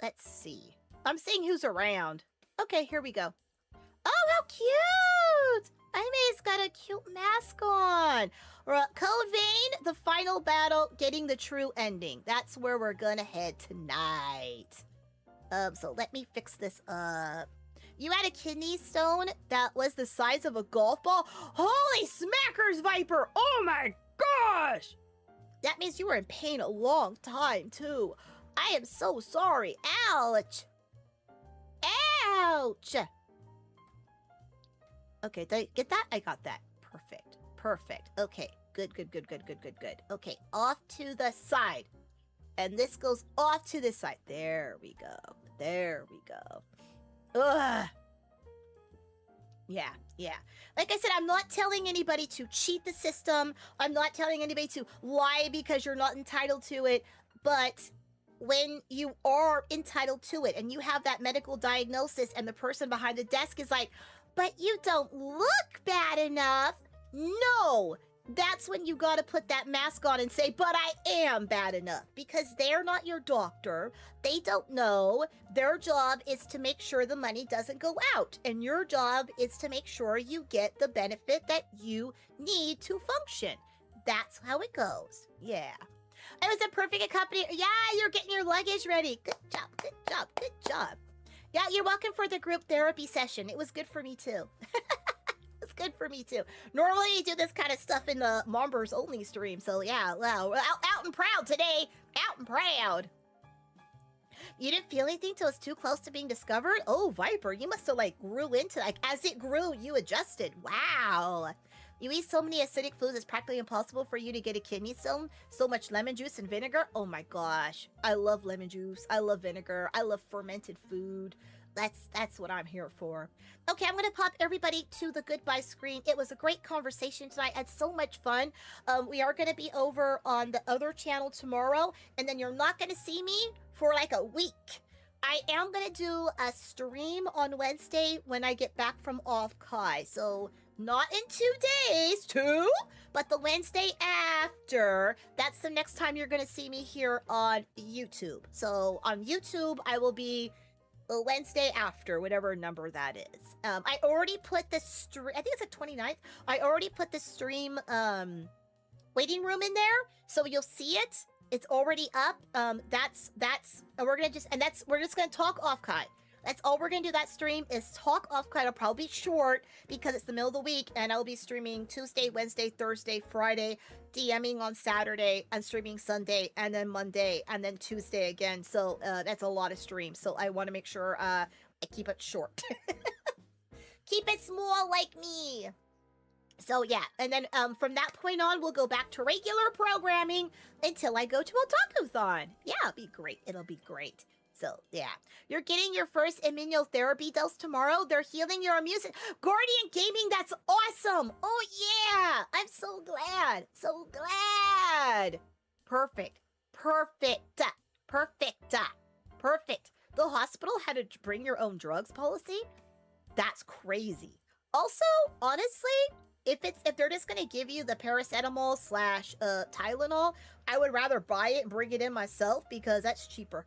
Let's see. I'm seeing who's around. Okay, here we go. Oh, how cute! Aime's got a cute mask on. Code Vein, the final battle, getting the true ending. That's where we're gonna head tonight. So let me fix this up. You had a kidney stone that was the size of a golf ball? Holy smackers, Viper! Oh my gosh! That means you were in pain a long time, too. I am so sorry. Ouch! Ouch! Okay, did I get that? I got that. Perfect. Perfect. Okay, good. Okay, off to the side. And this goes off to the side. There we go. There we go. Ugh. Yeah. Like I said, I'm not telling anybody to cheat the system. I'm not telling anybody to lie because you're not entitled to it. But when you are entitled to it and you have that medical diagnosis and the person behind the desk is like, but you don't look bad enough. No, that's when you gotta put that mask on and say, but I am bad enough, because they're not your doctor. They don't know. Their job is to make sure the money doesn't go out, and your job is to make sure you get the benefit that you need to function. That's how it goes. Yeah. It was a perfect accompaniment. Yeah, you're getting your luggage ready. Good job. Yeah, you're welcome for the group therapy session. It was good for me too. It's good for me too. Normally I do this kind of stuff in the Mombers only stream, so yeah, wow, we're out and proud today. Out and proud. You didn't feel anything till it's too close to being discovered? Oh, Viper, you must have like grew into, like, as it grew, you adjusted. Wow. You eat so many acidic foods, it's practically impossible for you to get a kidney stone. So much lemon juice and vinegar. Oh my gosh. I love lemon juice. I love vinegar. I love fermented food. That's what I'm here for. Okay, I'm gonna pop everybody to the goodbye screen. It was a great conversation tonight. I had so much fun. We are gonna be over on the other channel tomorrow, and then you're not gonna see me for like a week. I am gonna do a stream on Wednesday when I get back from Offkai. So not in 2 days, but the Wednesday after. That's the next time you're gonna see me here on YouTube. So on YouTube, I will be the Wednesday after, whatever number that is. I already put the stream, I think it's the 29th. I already put the stream waiting room in there, so you'll see it. It's already up. We're just gonna talk Offkai. That's all we're gonna do. That stream is talk Offkai. It'll probably be short because it's the middle of the week, and I'll be streaming Tuesday, Wednesday, Thursday, Friday, DMing on Saturday, and streaming Sunday, and then Monday, and then Tuesday again. So that's a lot of streams. So I want to make sure I keep it short. Keep it small like me. So yeah, and then from that point on, we'll go back to regular programming until I go to Otakuthon. Yeah, it'll be great. It'll be great. So, yeah. You're getting your first immunotherapy dose tomorrow. They're healing your immune system. Guardian Gaming, that's awesome. Oh, yeah. I'm so glad. So glad. Perfect. The hospital had a bring your own drugs policy? That's crazy. Also, honestly, if they're just gonna give you the paracetamol / Tylenol, I would rather buy it and bring it in myself because that's cheaper.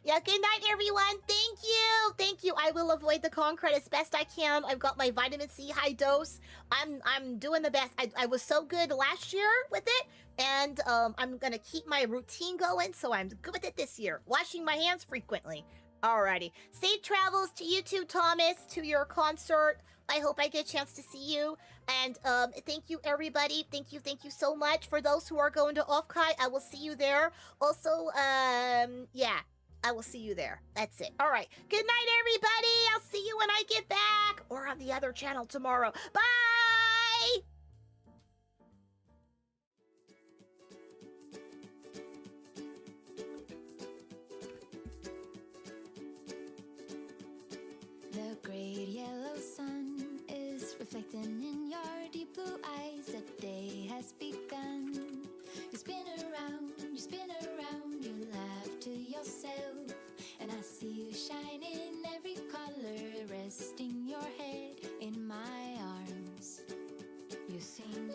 Yeah, good night, everyone. Thank you. I will avoid the concrete as best I can. I've got my vitamin C high dose. I'm doing the best. I was so good last year with it, and I'm gonna keep my routine going, so I'm good with it this year. Washing my hands frequently. Alrighty. Safe travels to you too, Thomas, to your concert. I hope I get a chance to see you. And thank you, everybody. Thank you so much. For those who are going to Offkai, I will see you there. Also, yeah. I will see you there. That's it. All right. Good night, everybody. I'll see you when I get back or on the other channel tomorrow. Bye! The great yellow sun is reflecting in your deep blue eyes. The day has begun. You spin around, you laugh to yourself, and I see you shine in every color, resting your head in my arms. You sing.